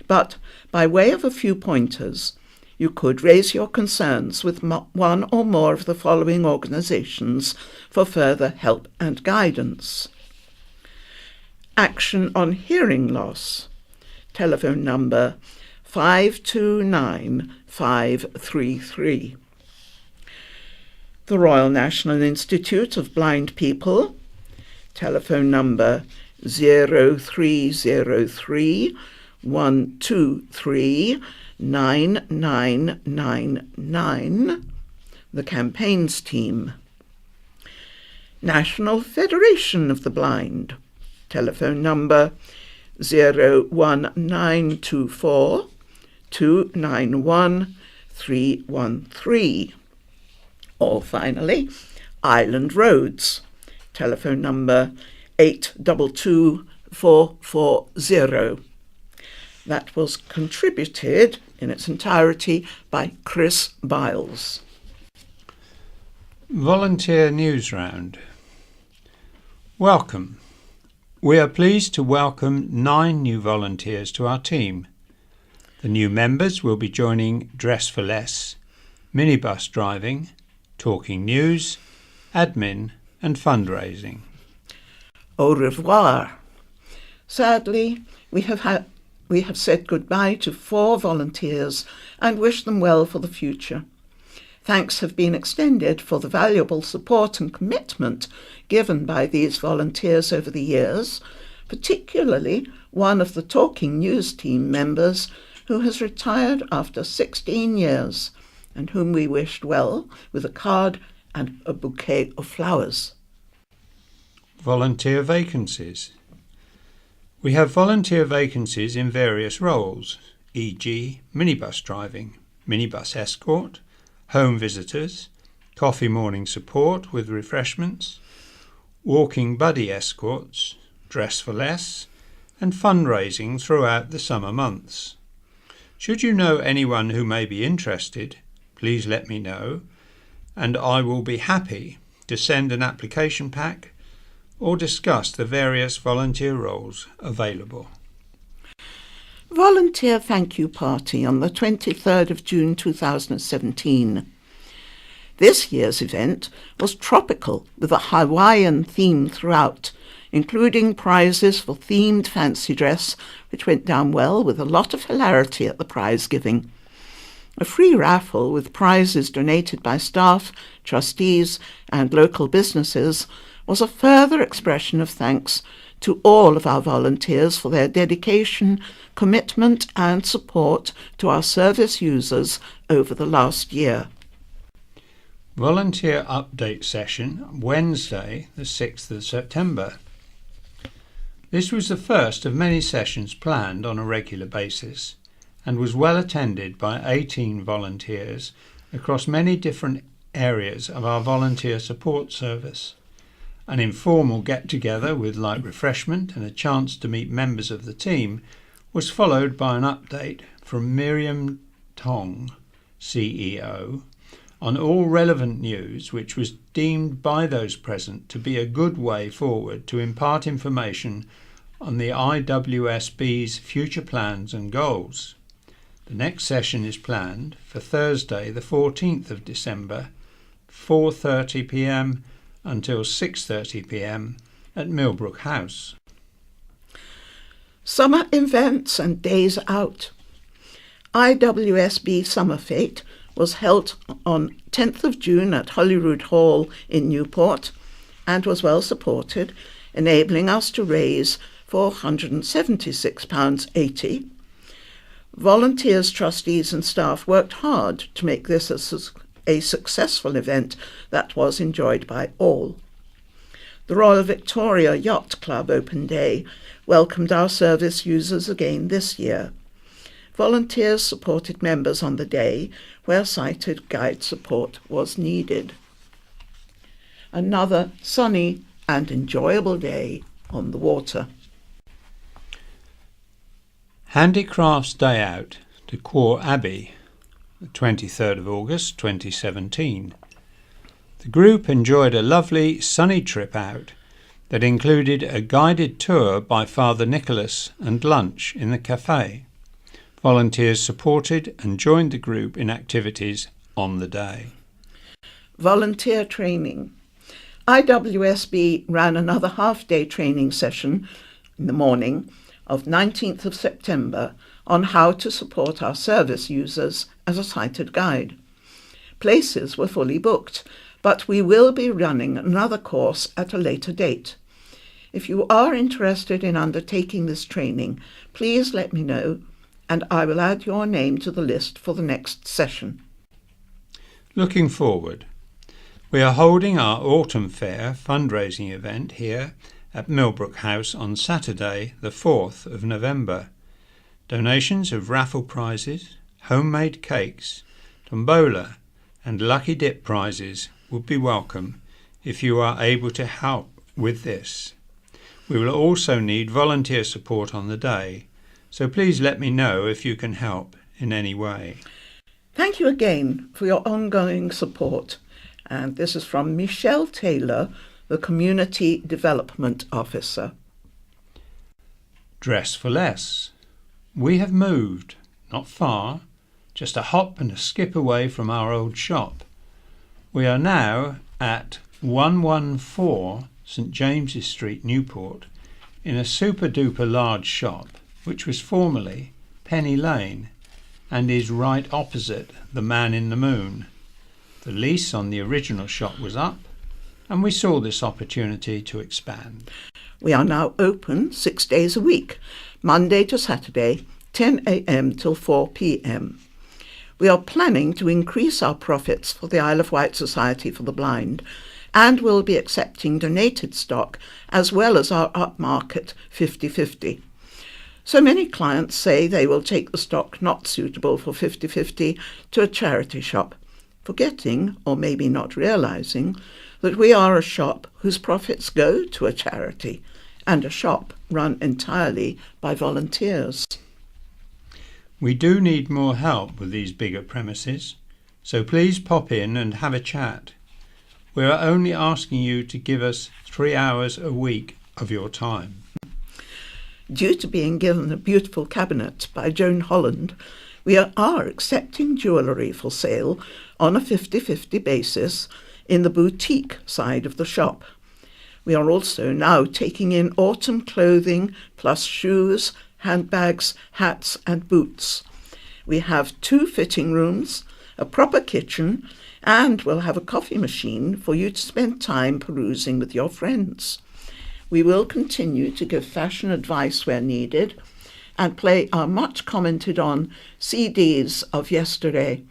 but by way of a few pointers, you could raise your concerns with one or more of the following organisations for further help and guidance. Action on Hearing Loss. Telephone number 529533. The Royal National Institute of Blind People. Telephone number 0303 123 9999. The Campaigns Team. National Federation of the Blind. Telephone number 01924 291 313. Or finally, Island Roads. Telephone number 822440. That was contributed in its entirety by Chris Biles. Volunteer News Round. Welcome. We are pleased to welcome 9 new volunteers to our team. The new members will be joining Dress for Less, minibus driving, talking news, admin and fundraising. Au revoir. Sadly, we have said goodbye to 4 volunteers and wish them well for the future. Thanks have been extended for the valuable support and commitment given by these volunteers over the years, particularly one of the Talking News team members who has retired after 16 years and whom we wished well with a card and a bouquet of flowers. Volunteer vacancies. We have volunteer vacancies in various roles, e.g. minibus driving, minibus escort, home visitors, coffee morning support with refreshments, walking buddy escorts, Dress for Less, and fundraising throughout the summer months. Should you know anyone who may be interested, please let me know, and I will be happy to send an application pack or discuss the various volunteer roles available. Volunteer Thank You Party on the 23rd of June 2017. This year's event was tropical with a Hawaiian theme throughout, including prizes for themed fancy dress, which went down well with a lot of hilarity at the prize giving. A free raffle with prizes donated by staff, trustees and local businesses was a further expression of thanks to all of our volunteers for their dedication, commitment and support to our service users over the last year. Volunteer Update Session, Wednesday the 6th of September. This was the first of many sessions planned on a regular basis and was well attended by 18 volunteers across many different areas of our volunteer support service. An informal get-together with light refreshment and a chance to meet members of the team was followed by an update from Miriam Tong, CEO, on all relevant news which was deemed by those present to be a good way forward to impart information on the IWSB's future plans and goals. The next session is planned for Thursday the 14th of December, 4:30 p.m. until 6:30 p.m. at Millbrook House. Summer events and days out. IWSB Summer Fete was held on 10th of June at Holyrood Hall in Newport and was well supported, enabling us to raise £476.80. Volunteers, trustees and staff worked hard to make this a successful event that was enjoyed by all. The Royal Victoria Yacht Club Open Day welcomed our service users again this year. Volunteers supported members on the day where sighted guide support was needed. Another sunny and enjoyable day on the water. Handicrafts Day Out to Quor Abbey, the 23rd of August 2017. The group enjoyed a lovely sunny trip out that included a guided tour by Father Nicholas and lunch in the cafe. Volunteers supported and joined the group in activities on the day. Volunteer training. IWSB ran another half-day training session in the morning of 19th of September on how to support our service users as a sighted guide. Places were fully booked, but we will be running another course at a later date. If you are interested in undertaking this training, please let me know, and I will add your name to the list for the next session. Looking forward, we are holding our Autumn Fair fundraising event here at Millbrook House on Saturday, the 4th of November. Donations of raffle prizes, homemade cakes, tombola and lucky dip prizes would be welcome if you are able to help with this. We will also need volunteer support on the day, so please let me know if you can help in any way. Thank you again for your ongoing support. And this is from Michelle Taylor, the Community Development Officer. Dress for less. We have moved, not far, just a hop and a skip away from our old shop. We are now at 114 St James's Street, Newport, in a super-duper large shop, which was formerly Penny Lane and is right opposite the Man in the Moon. The lease on the original shop was up, and we saw this opportunity to expand. We are now open 6 days a week, Monday to Saturday, 10 a.m. till 4 p.m. We are planning to increase our profits for the Isle of Wight Society for the Blind, and will be accepting donated stock as well as our upmarket 50/50. So many clients say they will take the stock not suitable for 50/50 to a charity shop, forgetting, or maybe not realising, that we are a shop whose profits go to a charity, and a shop run entirely by volunteers. We do need more help with these bigger premises, so please pop in and have a chat. We are only asking you to give us 3 hours a week of your time. Due to being given a beautiful cabinet by Joan Holland, we are accepting jewellery for sale on a 50/50 basis in the boutique side of the shop. We are also now taking in autumn clothing plus shoes, handbags, hats and boots. We have 2 fitting rooms, a proper kitchen, and we'll have a coffee machine for you to spend time perusing with your friends. We will continue to give fashion advice where needed and play our much commented on CDs of yesterday.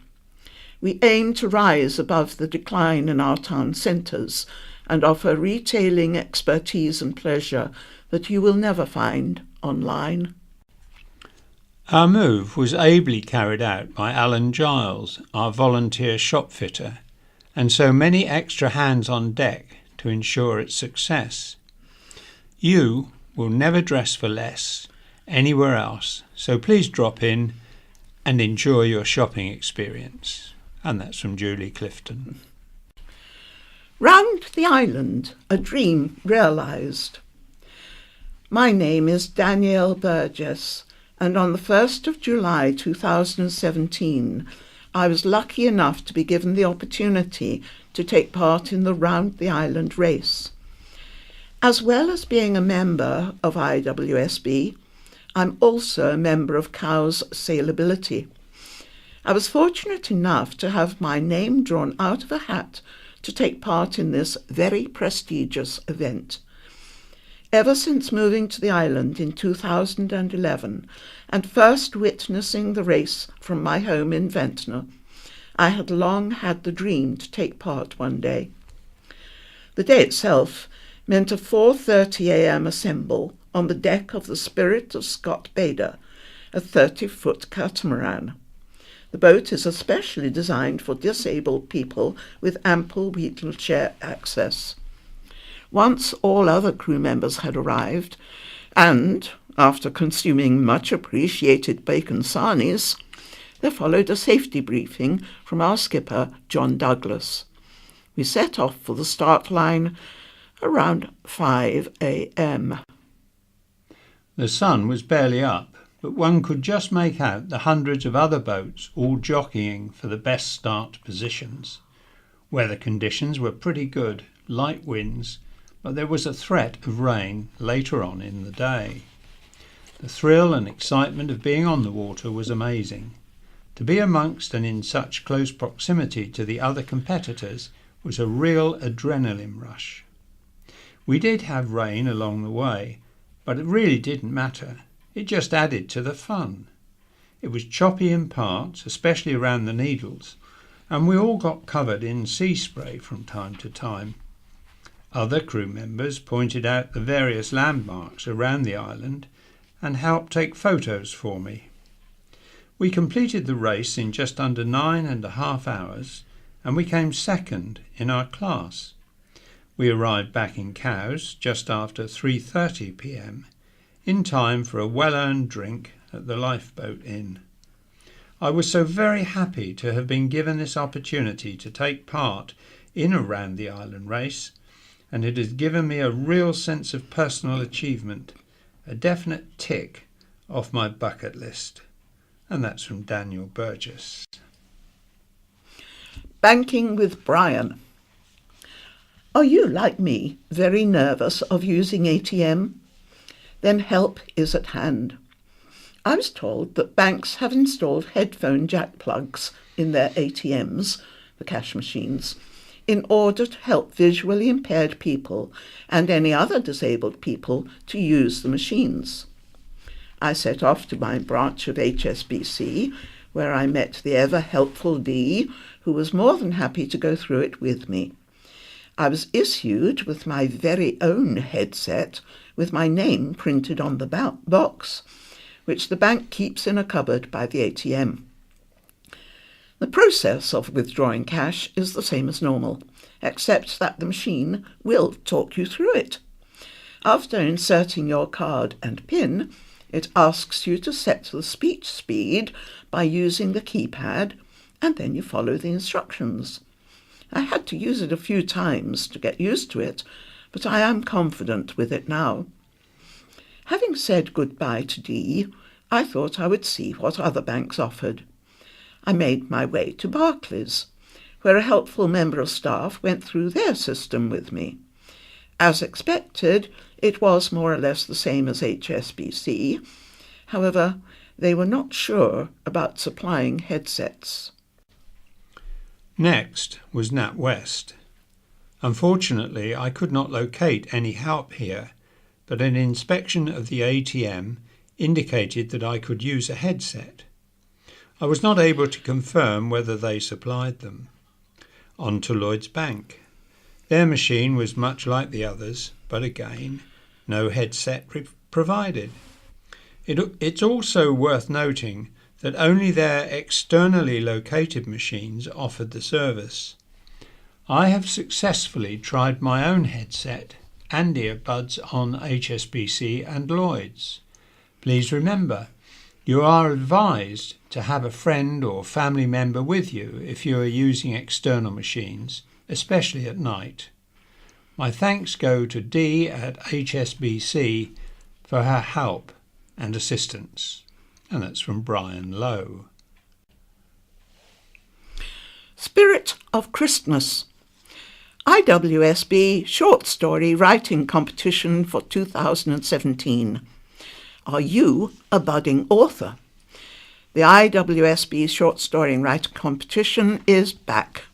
We aim to rise above the decline in our town centres and offer retailing expertise and pleasure that you will never find online. Our move was ably carried out by Alan Giles, our volunteer shop fitter, and so many extra hands on deck to ensure its success. You will never dress for less anywhere else, so please drop in and enjoy your shopping experience. And that's from Julie Clifton. Round the island, a dream realised. My name is Danielle Burgess, and on the 1st of July 2017, I was lucky enough to be given the opportunity to take part in the Round the Island race. As well as being a member of IWSB, I'm also a member of Cowes Sailability. I was fortunate enough to have my name drawn out of a hat to take part in this very prestigious event. Ever since moving to the island in 2011 and first witnessing the race from my home in Ventnor, I had long had the dream to take part one day. The day itself meant a 4:30 a.m. assemble on the deck of the Spirit of Scott Bader, a 30-foot catamaran. The boat is especially designed for disabled people with ample wheelchair access. Once all other crew members had arrived, and, after consuming much appreciated bacon sarnies, there followed a safety briefing from our skipper, John Douglas. We set off for the start line around 5 a.m. The sun was barely up but one could just make out the hundreds of other boats all jockeying for the best start positions. Weather conditions were pretty good, light winds, but there was a threat of rain later on in the day. The thrill and excitement of being on the water was amazing. To be amongst and in such close proximity to the other competitors was a real adrenaline rush. We did have rain along the way, but it really didn't matter. It just added to the fun. It was choppy in parts, especially around the Needles, and we all got covered in sea spray from time to time. Other crew members pointed out the various landmarks around the island and helped take photos for me. We completed the race in just under 9.5 hours, and we came second in our class. We arrived back in Cowes just after 3:30 p.m, in time for a well-earned drink at the Lifeboat Inn. I was so very happy to have been given this opportunity to take part in a round the island race, and it has given me a real sense of personal achievement, a definite tick off my bucket list. And that's from Daniel Burgess. Banking with Brian. Are you, like me, very nervous of using ATM? Then help is at hand. I was told that banks have installed headphone jack plugs in their ATMs, the cash machines, in order to help visually impaired people and any other disabled people to use the machines. I set off to my branch of HSBC, where I met the ever-helpful Dee, who was more than happy to go through it with me. I was issued with my very own headset, with my name printed on the box, which the bank keeps in a cupboard by the ATM. The process of withdrawing cash is the same as normal, except that the machine will talk you through it. After inserting your card and PIN, it asks you to set the speech speed by using the keypad, and then you follow the instructions. I had to use it a few times to get used to it, but I am confident with it now. Having said goodbye to Dee, I thought I would see what other banks offered. I made my way to Barclays, where a helpful member of staff went through their system with me. As expected, it was more or less the same as HSBC. However, they were not sure about supplying headsets. Next was NatWest. Unfortunately, I could not locate any help here, but an inspection of the ATM indicated that I could use a headset. I was not able to confirm whether they supplied them. On to Lloyds Bank. Their machine was much like the others, but again, no headset provided. It's also worth noting that only their externally located machines offered the service. I have successfully tried my own headset and earbuds on HSBC and Lloyds. Please remember, you are advised to have a friend or family member with you if you are using external machines, especially at night. My thanks go to Dee at HSBC for her help and assistance. And that's from Brian Lowe. Spirit of Christmas. IWSB Short Story Writing Competition for 2017. Are you a budding author? The IWSB Short Story Writing Competition is back.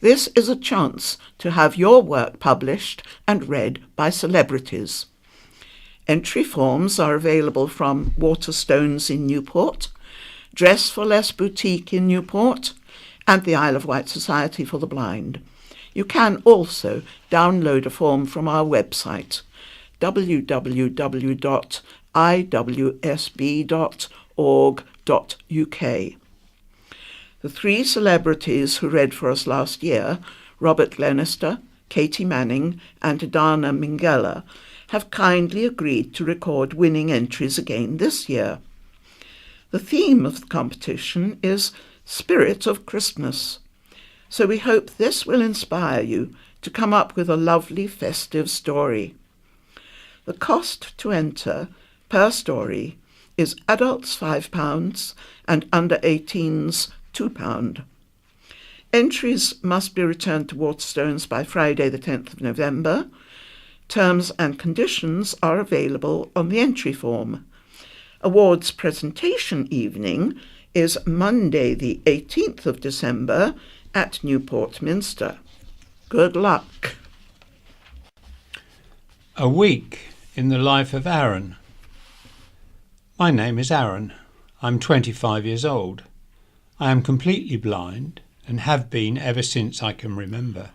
This is a chance to have your work published and read by celebrities. Entry forms are available from Waterstones in Newport, Dress for Less Boutique in Newport, and the Isle of Wight Society for the Blind. You can also download a form from our website, www.iwsb.org.uk. The three celebrities who read for us last year, Robert Glenister, Katie Manning, and Dana Minghella, have kindly agreed to record winning entries again this year. The theme of the competition is Spirit of Christmas, so we hope this will inspire you to come up with a lovely festive story. The cost to enter per story is adults £5 and under 18s £2. Entries must be returned to Waterstones by Friday the 10th of November. Terms and conditions are available on the entry form. Awards presentation evening is Monday the 18th of December at Newport Minster. Good luck. A week in the life of Aaron. My name is Aaron. I'm 25 years old. I am completely blind and have been ever since I can remember.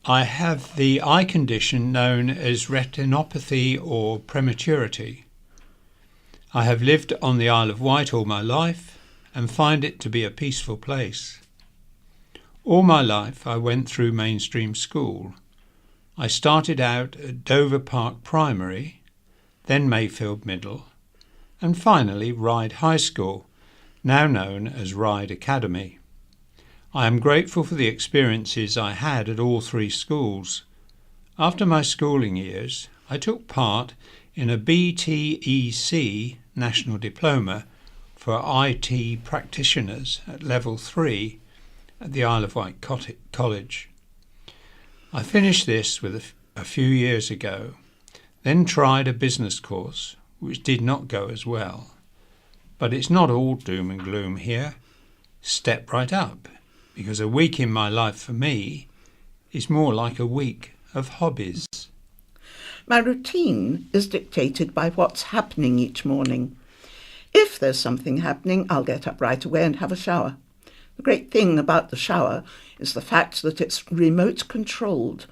I have the eye condition known as retinopathy or prematurity. I have lived on the Isle of Wight all my life and find it to be a peaceful place. All my life I went through mainstream school. I started out at Dover Park Primary, then Mayfield Middle, and finally Ryde High School, now known as Ryde Academy. I am grateful for the experiences I had at all three schools. After my schooling years, I took part in a BTEC National Diploma for IT practitioners at Level 3 at the Isle of Wight College. I finished this with a few years ago, then tried a business course which did not go as well. But it's not all doom and gloom here. Step right up, because a week in my life for me is more like a week of hobbies. My routine is dictated by what's happening each morning. If there's something happening, I'll get up right away and have a shower. The great thing about the shower is the fact that it's remote controlled,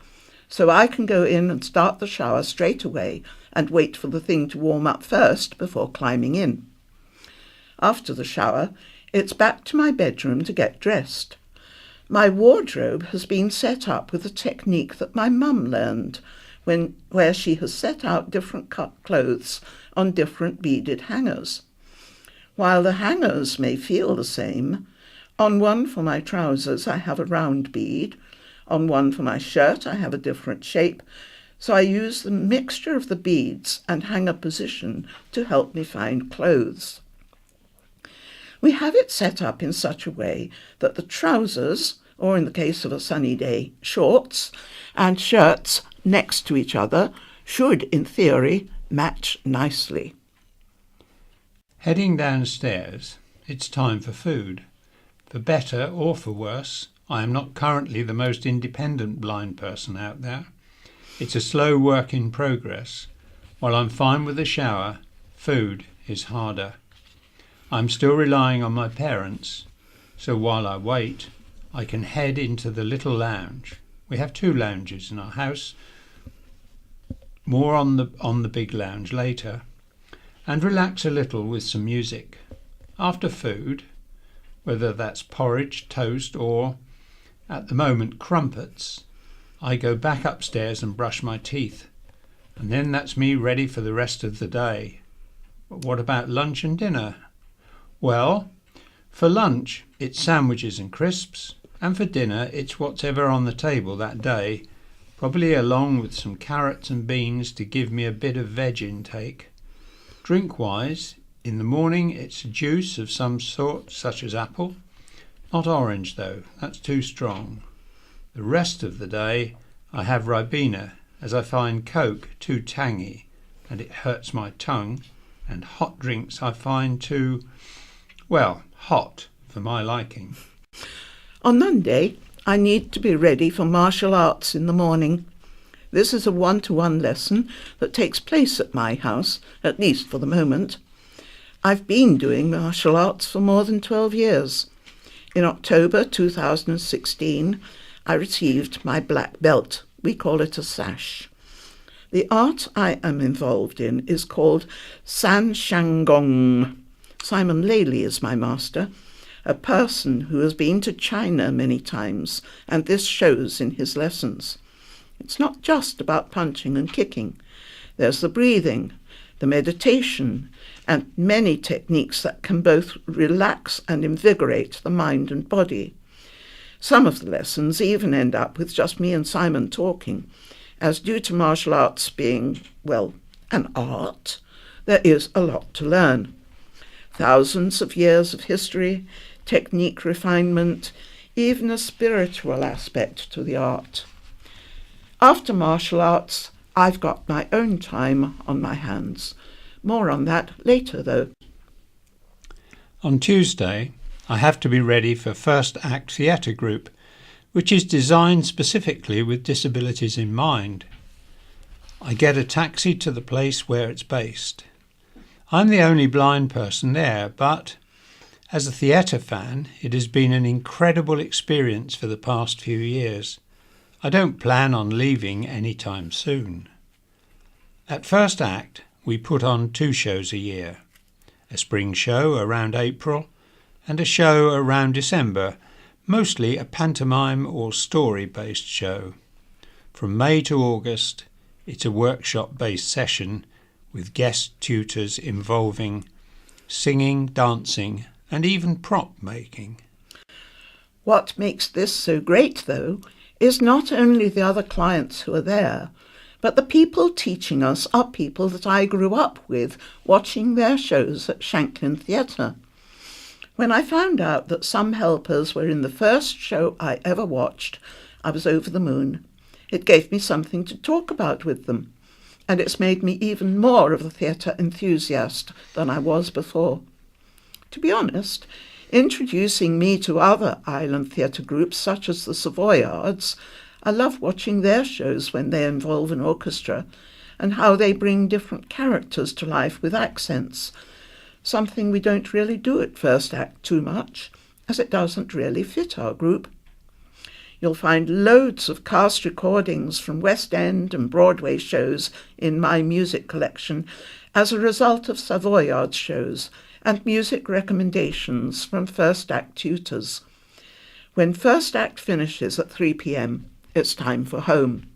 so I can go in and start the shower straight away and wait for the thing to warm up first before climbing in. After the shower, it's back to my bedroom to get dressed. My wardrobe has been set up with a technique that my mum learned, where she has set out different cut clothes on different beaded hangers. While the hangers may feel the same, on one for my trousers I have a round bead, on one for my shirt I have a different shape, so I use the mixture of the beads and hanger position to help me find clothes. We have it set up in such a way that the trousers, or in the case of a sunny day, shorts, and shirts next to each other should, in theory, match nicely. Heading downstairs, it's time for food. For better or for worse, I am not currently the most independent blind person out there. It's a slow work in progress. While I'm fine with a shower, food is harder. I'm still relying on my parents, so while I wait, I can head into the little lounge. We have 2 lounges in our house, more on the big lounge later, and relax a little with some music. After food, whether that's porridge, toast, or, at the moment, crumpets, I go back upstairs and brush my teeth, and then that's me ready for the rest of the day. But what about lunch and dinner? Well, for lunch it's sandwiches and crisps, and for dinner it's whatever on the table that day, probably along with some carrots and beans to give me a bit of veg intake. Drink-wise, in the morning it's juice of some sort, such as apple. Not orange though, that's too strong. The rest of the day I have Ribena, as I find Coke too tangy and it hurts my tongue, and hot drinks I find too, well, hot for my liking. On Monday, I need to be ready for martial arts in the morning. This is a 1-to-1 lesson that takes place at my house, at least for the moment. I've been doing martial arts for more than 12 years. In October 2016, I received my black belt. We call it a sash. The art I am involved in is called San Shanggong. Simon Laley is my master, a person who has been to China many times, and this shows in his lessons. It's not just about punching and kicking. There's the breathing, the meditation, and many techniques that can both relax and invigorate the mind and body. Some of the lessons even end up with just me and Simon talking, as due to martial arts being, well, an art, there is a lot to learn. Thousands of years of history, technique refinement, even a spiritual aspect to the art. After martial arts, I've got my own time on my hands. More on that later, though. On Tuesday, I have to be ready for First Act Theatre Group, which is designed specifically with disabilities in mind. I get a taxi to the place where it's based. I'm the only blind person there, but as a theatre fan, it has been an incredible experience for the past few years. I don't plan on leaving any time soon. At First Act, we put on 2 shows a year, a spring show around April and a show around December, mostly a pantomime or story-based show. From May to August, it's a workshop-based session with guest tutors involving singing, dancing, and even prop making. What makes this so great, though, is not only the other clients who are there, but the people teaching us are people that I grew up with watching their shows at Shanklin Theatre. When I found out that some helpers were in the first show I ever watched, I was over the moon. It gave me something to talk about with them, and it's made me even more of a theatre enthusiast than I was before. To be honest, introducing me to other island theatre groups such as the Savoyards, I love watching their shows when they involve an orchestra and how they bring different characters to life with accents, something we don't really do at First Act too much, as it doesn't really fit our group. You'll find loads of cast recordings from West End and Broadway shows in my music collection as a result of Savoyard shows and music recommendations from First Act tutors. When First Act finishes at 3 p.m, it's time for home.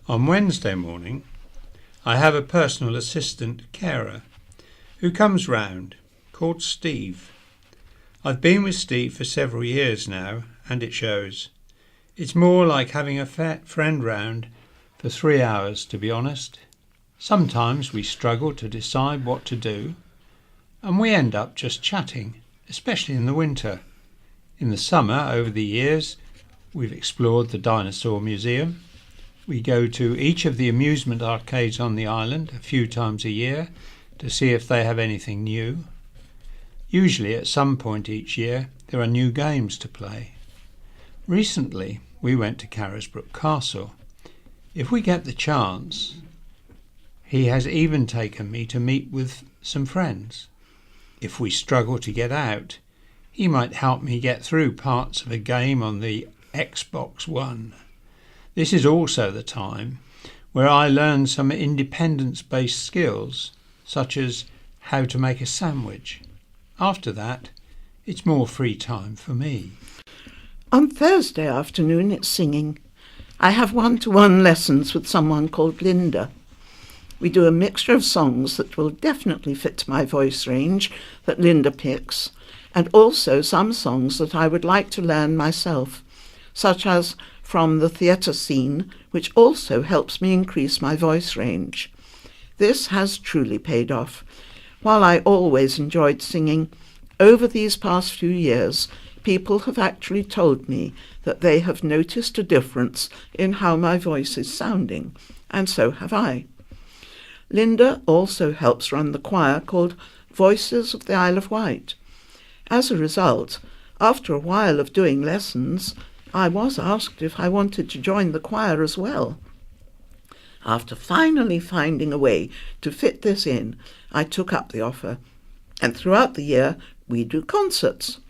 On Wednesday morning, I have a personal assistant carer who comes round, called Steve. I've been with Steve for several years now, and it shows. It's more like having a friend round for 3 hours, to be honest. Sometimes we struggle to decide what to do, and we end up just chatting, especially in the winter. In the summer, over the years, we've explored the Dinosaur Museum. We go to each of the amusement arcades on the island a few times a year to see if they have anything new. Usually at some point each year there are new games to play. Recently we went to Carisbrooke Castle. If we get the chance, he has even taken me to meet with some friends. If we struggle to get out, he might help me get through parts of a game on the Xbox One. This is also the time where I learn some independence-based skills, such as how to make a sandwich. After that, it's more free time for me. On Thursday afternoon, it's singing. I have one-to-one lessons with someone called Linda. We do a mixture of songs that will definitely fit my voice range that Linda picks, and also some songs that I would like to learn myself, such as From the Theatre Scene, which also helps me increase my voice range. This has truly paid off. While I always enjoyed singing, over these past few years, people have actually told me that they have noticed a difference in how my voice is sounding, and so have I. Linda also helps run the choir called Voices of the Isle of Wight. As a result, after a while of doing lessons, I was asked if I wanted to join the choir as well. After finally finding a way to fit this in, I took up the offer, and throughout the year we do concerts.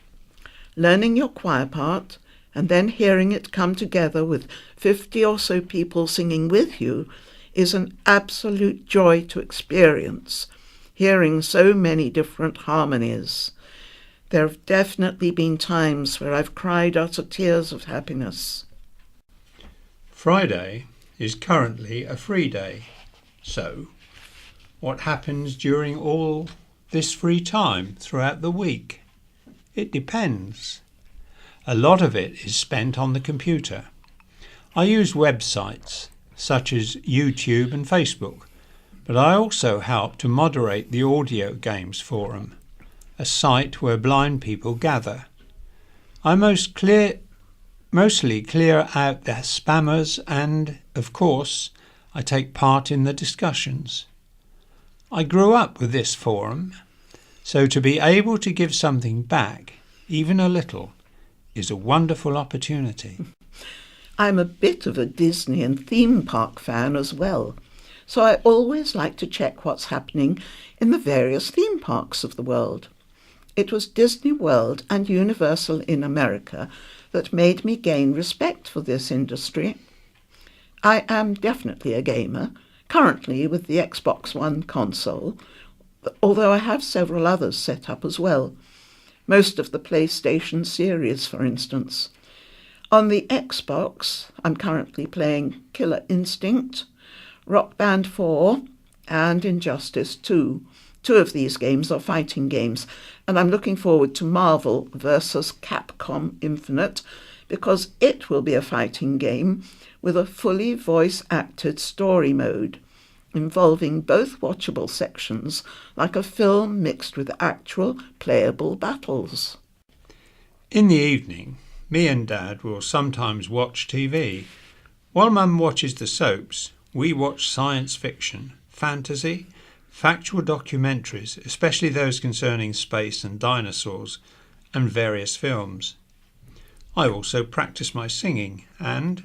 Learning your choir part and then hearing it come together with 50 or so people singing with you is an absolute joy to experience, hearing so many different harmonies. There have definitely been times where I've cried utter tears of happiness. Friday is currently a free day. So, what happens during all this free time throughout the week? It depends. A lot of it is spent on the computer. I use websites such as YouTube and Facebook, but I also help to moderate the Audio Games Forum, a site where blind people gather. I mostly clear out the spammers and, of course, I take part in the discussions. I grew up with this forum, so to be able to give something back, even a little, is a wonderful opportunity. I'm a bit of a Disney and theme park fan as well, so I always like to check what's happening in the various theme parks of the world. It was Disney World and Universal in America that made me gain respect for this industry. I am definitely a gamer, currently with the Xbox One console, although I have several others set up as well. Most of the PlayStation series, for instance. On the Xbox, I'm currently playing Killer Instinct, Rock Band 4, and Injustice 2. Two of these games are fighting games, and I'm looking forward to Marvel vs. Capcom Infinite, because it will be a fighting game with a fully voice-acted story mode, involving both watchable sections like a film mixed with actual playable battles. In the evening, me and Dad will sometimes watch TV. While Mum watches the soaps, we watch science fiction, fantasy, factual documentaries, especially those concerning space and dinosaurs, and various films. I also practice my singing and,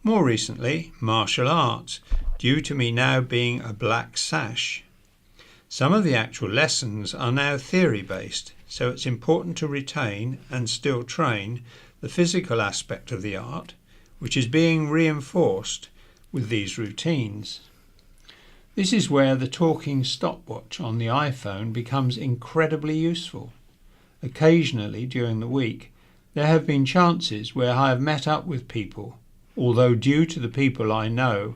more recently, martial arts, due to me now being a black sash. Some of the actual lessons are now theory-based, so it's important to retain and still train the physical aspect of the art, which is being reinforced with these routines. This is where the talking stopwatch on the iPhone becomes incredibly useful. Occasionally during the week, there have been chances where I have met up with people, although due to the people I know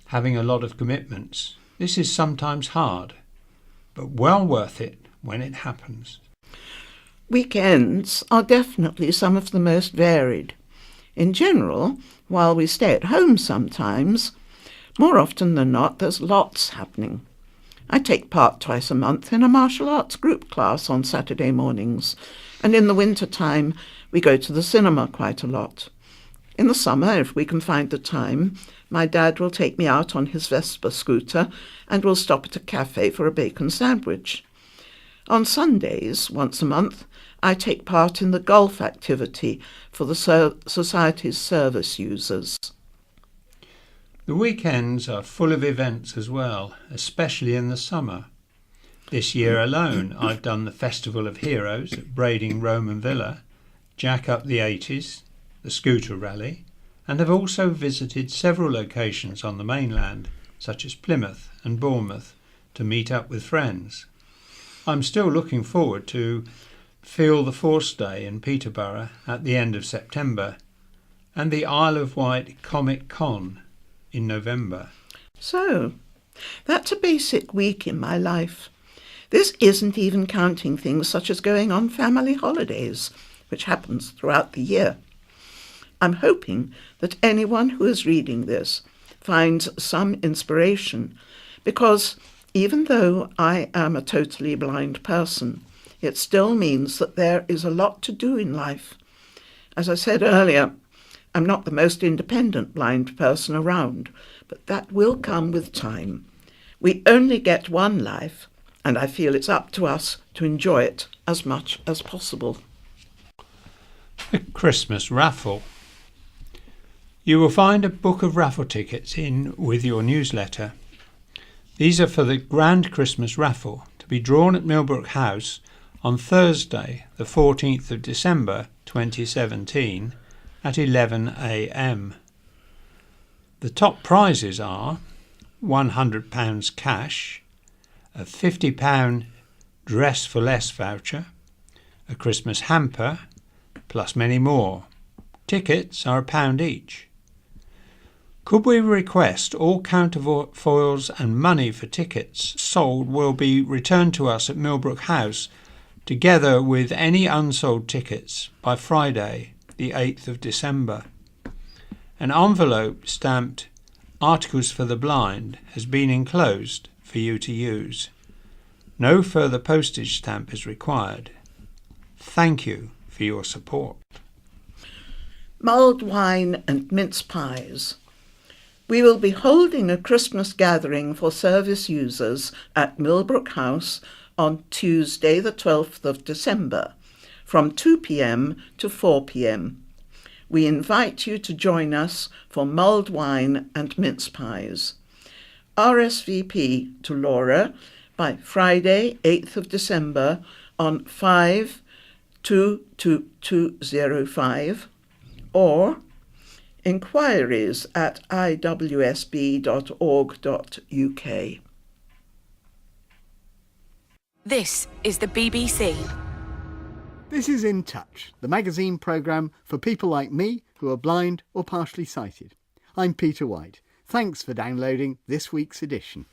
having a lot of commitments, this is sometimes hard, but well worth it when it happens. Weekends are definitely some of the most varied. In general, while we stay at home sometimes, more often than not there's lots happening. I take part twice a month in a martial arts group class on Saturday mornings, and in the winter time we go to the cinema quite a lot. In the summer, if we can find the time, my dad will take me out on his Vespa scooter and we'll stop at a cafe for a bacon sandwich. On Sundays, once a month, I take part in the golf activity for the Society's service users. The weekends are full of events as well, especially in the summer. This year alone, I've done the Festival of Heroes at Brading Roman Villa, Jack Up the 80s, the Scooter Rally, and have also visited several locations on the mainland, such as Plymouth and Bournemouth, to meet up with friends. I'm still looking forward to Feel the Force Day in Peterborough at the end of September, and the Isle of Wight Comic Con in November. So, that's a basic week in my life. This isn't even counting things such as going on family holidays, which happens throughout the year. I'm hoping that anyone who is reading this finds some inspiration, because even though I am a totally blind person, it still means that there is a lot to do in life. As I said earlier, I'm not the most independent blind person around, but that will come with time. We only get one life, and I feel it's up to us to enjoy it as much as possible. The Christmas Raffle. You will find a book of raffle tickets in with your newsletter. These are for the Grand Christmas Raffle, to be drawn at Millbrook House on Thursday, the 14th of December 2017 at 11 a.m. The top prizes are £100 cash, a £50 Dress for Less voucher, a Christmas hamper, plus many more. Tickets are £1 each. Could we request all counterfoils and money for tickets sold will be returned to us at Millbrook House, together with any unsold tickets, by Friday, the 8th of December. An envelope stamped Articles for the Blind has been enclosed for you to use. No further postage stamp is required. Thank you for your support. Mulled wine and mince pies. We will be holding a Christmas gathering for service users at Millbrook House on Tuesday the 12th of December from 2 p.m. to 4 p.m. We invite you to join us for mulled wine and mince pies. RSVP to Laura by Friday 8th of December on 52205 or inquiries at iwsb.org.uk. This is the BBC. This is In Touch, the magazine programme for people like me who are blind or partially sighted. I'm Peter Wight. Thanks for downloading this week's edition.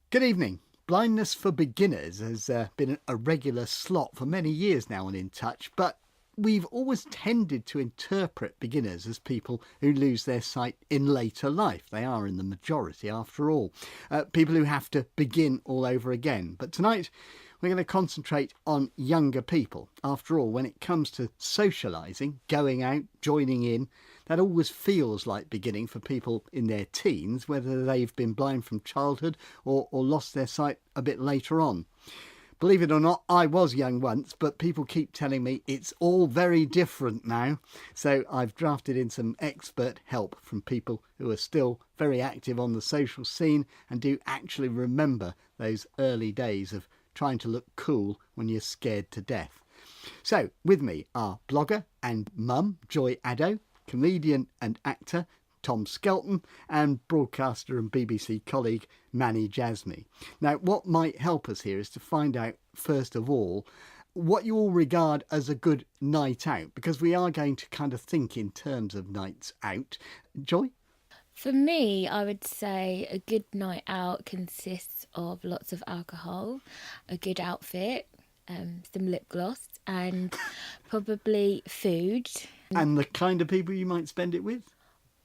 Good evening. Blindness for Beginners has been a regular slot for many years now on In Touch, but we've always tended to interpret beginners as people who lose their sight in later life. They are in the majority, after all. People who have to begin all over again. But tonight, we're going to concentrate on younger people. After all, when it comes to socialising, going out, joining in, that always feels like beginning for people in their teens, whether they've been blind from childhood or lost their sight a bit later on. Believe it or not, I was young once, but people keep telling me it's all very different now. So I've drafted in some expert help from people who are still very active on the social scene and do actually remember those early days of trying to look cool when you're scared to death. So with me are blogger and mum Joy Addo, comedian and actor Tom Skelton, and broadcaster and BBC colleague Manny Jasmy. Now, what might help us here is to find out, first of all, what you all regard as a good night out, because we are going to kind of think in terms of nights out. Joy? For me, I would say a good night out consists of lots of alcohol, a good outfit, some lip gloss, and probably food. And the kind of people you might spend it with?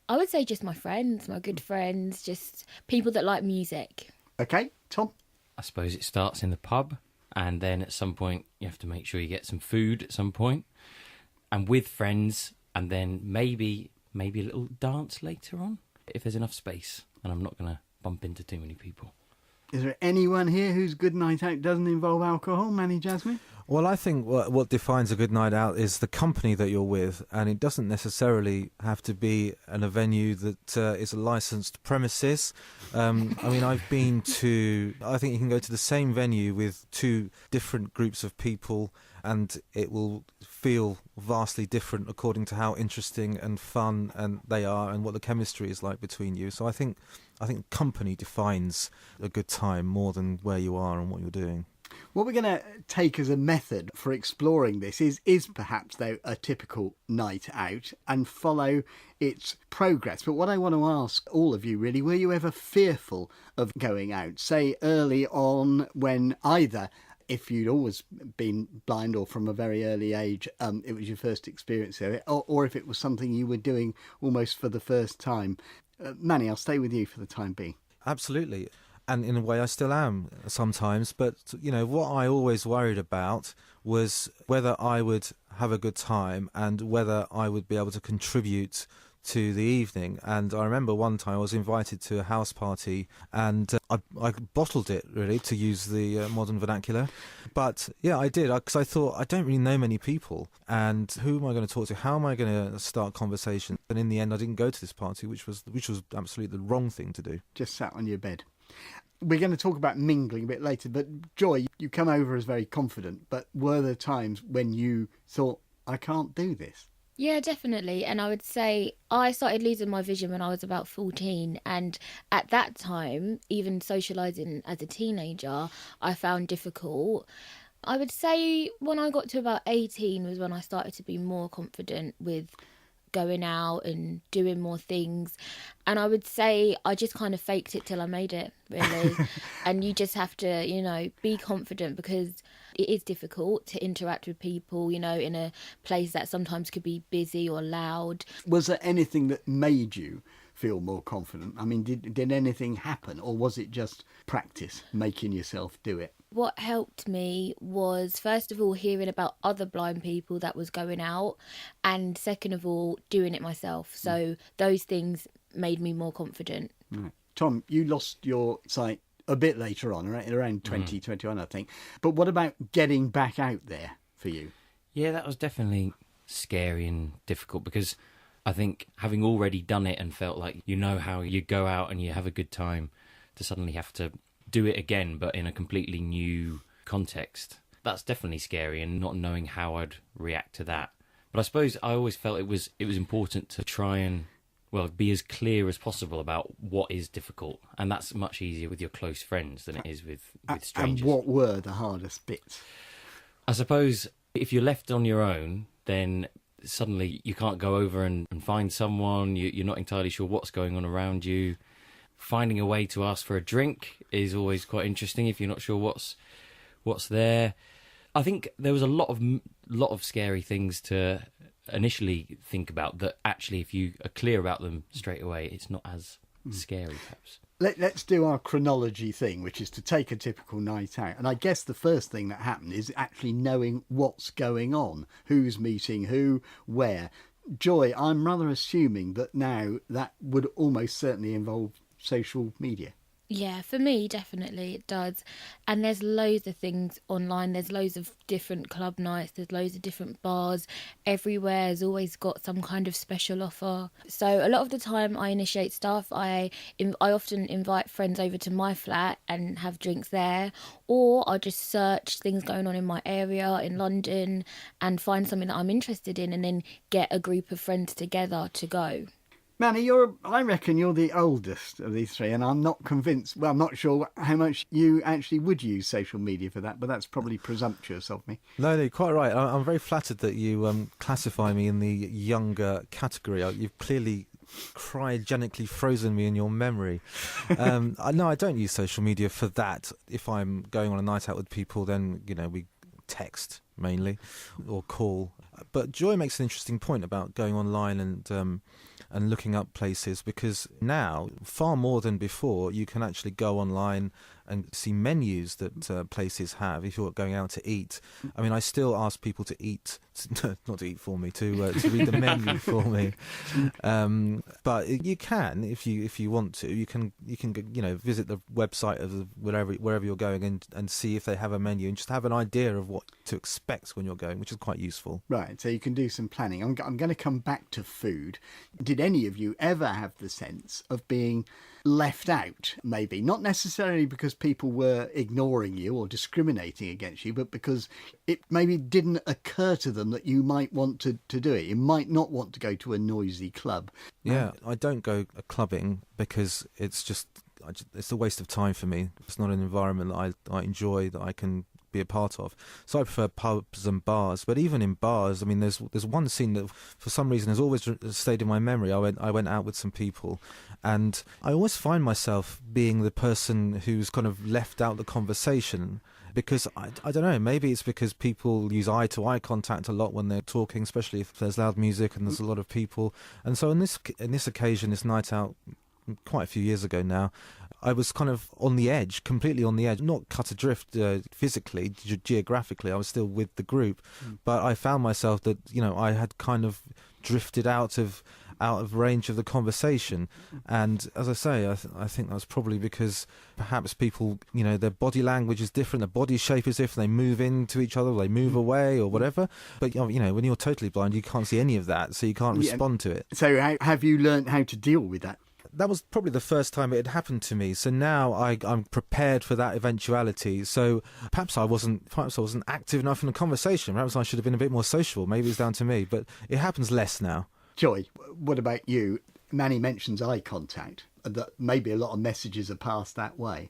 I would say just my friends, my good friends, just people that like music. OK, Tom? I suppose it starts in the pub, and then at some point you have to make sure you get some food at some point, and with friends, and then maybe a little dance later on, if there's enough space, and I'm not going to bump into too many people. Is there anyone here whose good night out doesn't involve alcohol? Manny Jasmine? Well, I think what defines a good night out is the company that you're with, and it doesn't necessarily have to be in a venue that is a licensed premises. I mean, I think you can go to the same venue with two different groups of people and it will feel vastly different according to how interesting and fun and they are and what the chemistry is like between you. So I think company defines a good time more than where you are and what you're doing. What we're going to take as a method for exploring this is perhaps, though, a typical night out and follow its progress. But what I want to ask all of you, really, were you ever fearful of going out? Say early on when either, if you'd always been blind or from a very early age, it was your first experience of it, or if it was something you were doing almost for the first time. Manny, I'll stay with you for the time being. Absolutely. And in a way I still am sometimes, but you know what I always worried about was whether I would have a good time and whether I would be able to contribute to the evening. And I remember one time I was invited to a house party and I bottled it, really, to use the modern vernacular. But yeah, I did, because I thought I don't really know many people and who am I going to talk to? How am I going to start conversation? And in the end I didn't go to this party, which was absolutely the wrong thing to do. Just sat on your bed. We're going to talk about mingling a bit later, but Joy, you come over as very confident, but were there times when you thought, I can't do this? Yeah, definitely. And I would say I started losing my vision when I was about 14. And at that time, even socialising as a teenager, I found difficult. I would say when I got to about 18 was when I started to be more confident with going out and doing more things. And I would say I just kind of faked it till I made it, really. And you just have to, be confident because it is difficult to interact with people, in a place that sometimes could be busy or loud. Was there anything that made you feel more confident? I mean, did anything happen, or was it just practice, making yourself do it? What helped me was, first of all, hearing about other blind people that was going out, and second of all, doing it myself. So those things made me more confident. Right. Tom, you lost your sight a bit later on, right? Around 2021, I think. But what about getting back out there for you? Yeah, that was definitely scary and difficult, because I think having already done it and felt like you know how you go out and you have a good time, to suddenly have to do it again but in a completely new context, that's definitely scary, and not knowing how I'd react to that. But I suppose I always felt it was important to try and be as clear as possible about what is difficult, and that's much easier with your close friends than it is with strangers. And what were the hardest bits? I suppose if you're left on your own, then suddenly you can't go over and find someone, you're not entirely sure what's going on around you. Finding a way to ask for a drink is always quite interesting if you're not sure what's there. I think there was a lot of scary things to initially think about, that actually if you are clear about them straight away, it's not as scary perhaps. Let's do our chronology thing, which is to take a typical night out. And I guess the first thing that happened is actually knowing what's going on, who's meeting who, where. Joy, I'm rather assuming that now that would almost certainly involve social media. Yeah, for me, definitely it does. And there's loads of things online. There's loads of different club nights. There's loads of different bars. Everywhere has always got some kind of special offer. So a lot of the time I initiate stuff. I often invite friends over to my flat and have drinks there. Or I'll just search things going on in my area in London and find something that I'm interested in, and then get a group of friends together to go. Manny, I reckon you're the oldest of these three, and I'm not convinced, I'm not sure how much you actually would use social media for that, but that's probably presumptuous of me. No, you're quite right. I'm very flattered that you classify me in the younger category. You've clearly cryogenically frozen me in your memory. No, I don't use social media for that. If I'm going on a night out with people, then, we text mainly or call. But Joy makes an interesting point about going online and looking up places, because now, far more than before, you can actually go online and see menus that places have if you're going out to eat. I mean, I still ask people to eat, not to eat for me, to read the menu for me. But you can, if you want to, you can visit the website of wherever you're going and see if they have a menu, and just have an idea of what to expect when you're going, which is quite useful. Right, so you can do some planning. I'm going to come back to food. Did any of you ever have the sense of being left out, maybe? Not necessarily because people were ignoring you or discriminating against you, but because it maybe didn't occur to them that you might want to do it. You might not want to go to a noisy club. Yeah, I don't go clubbing because it's a waste of time for me. It's not an environment that I enjoy, that I can be a part of. So I prefer pubs and bars. But even in bars, I mean, there's one scene that for some reason has always stayed in my memory. I went out with some people, and I always find myself being the person who's kind of left out the conversation, because I don't know, maybe it's because people use eye-to-eye contact a lot when they're talking, especially if there's loud music and there's a lot of people. And so in this occasion, this night out, quite a few years ago now, I was kind of on the edge, completely on the edge, not cut adrift physically, geographically. I was still with the group, but I found myself that, I had kind of drifted out of range of the conversation. And as I say, I think that's probably because perhaps people, their body language is different, their body shape is different, they move into each other, they move away or whatever. But, when you're totally blind, you can't see any of that, so you can't respond to it. So have you learned how to deal with that? That was probably the first time it had happened to me. So now I'm prepared for that eventuality. So perhaps I wasn't active enough in the conversation. Perhaps I should have been a bit more sociable. Maybe it's down to me, but it happens less now. Joy, what about you? Manny mentions eye contact, that maybe a lot of messages are passed that way.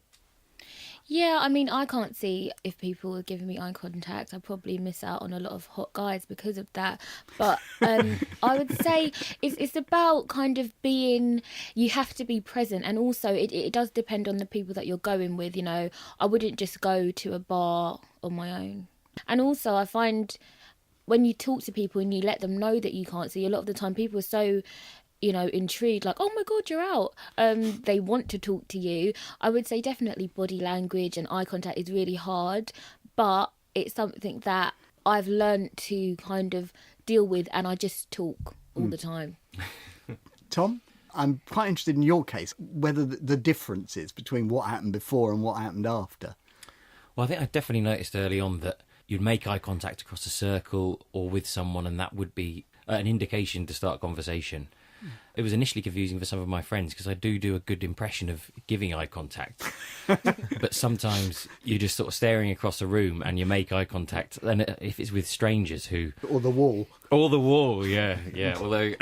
Yeah, I mean, I can't see if people are giving me eye contact. I probably miss out on a lot of hot guys because of that. But I would say it's about kind of being, you have to be present. And also it does depend on the people that you're going with, I wouldn't just go to a bar on my own. And also I find when you talk to people and you let them know that you can't see, a lot of the time people are so intrigued, like, oh my God, you're out. They want to talk to you. I would say definitely body language and eye contact is really hard, but it's something that I've learned to kind of deal with, and I just talk all the time. Tom, I'm quite interested in your case, whether the difference is between what happened before and what happened after. Well, I think I definitely noticed early on that you'd make eye contact across a circle or with someone, and that would be an indication to start a conversation. It was initially confusing for some of my friends because I do a good impression of giving eye contact. But sometimes you're just sort of staring across a room and you make eye contact. And if it's with strangers who... Or the wall. Or the wall, yeah. Although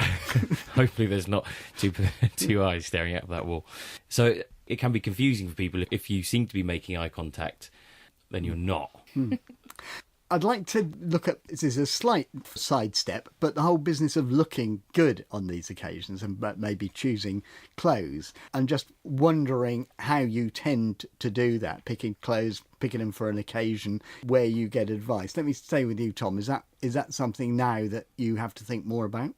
hopefully there's not two eyes staring at that wall. So it can be confusing for people. If you seem to be making eye contact, then you're not. I'd like to look at, this is a slight sidestep, but the whole business of looking good on these occasions and maybe choosing clothes. I'm just wondering how you tend to do that, picking clothes, picking them for an occasion, where you get advice. Let me stay with you, Tom. Is that something now that you have to think more about?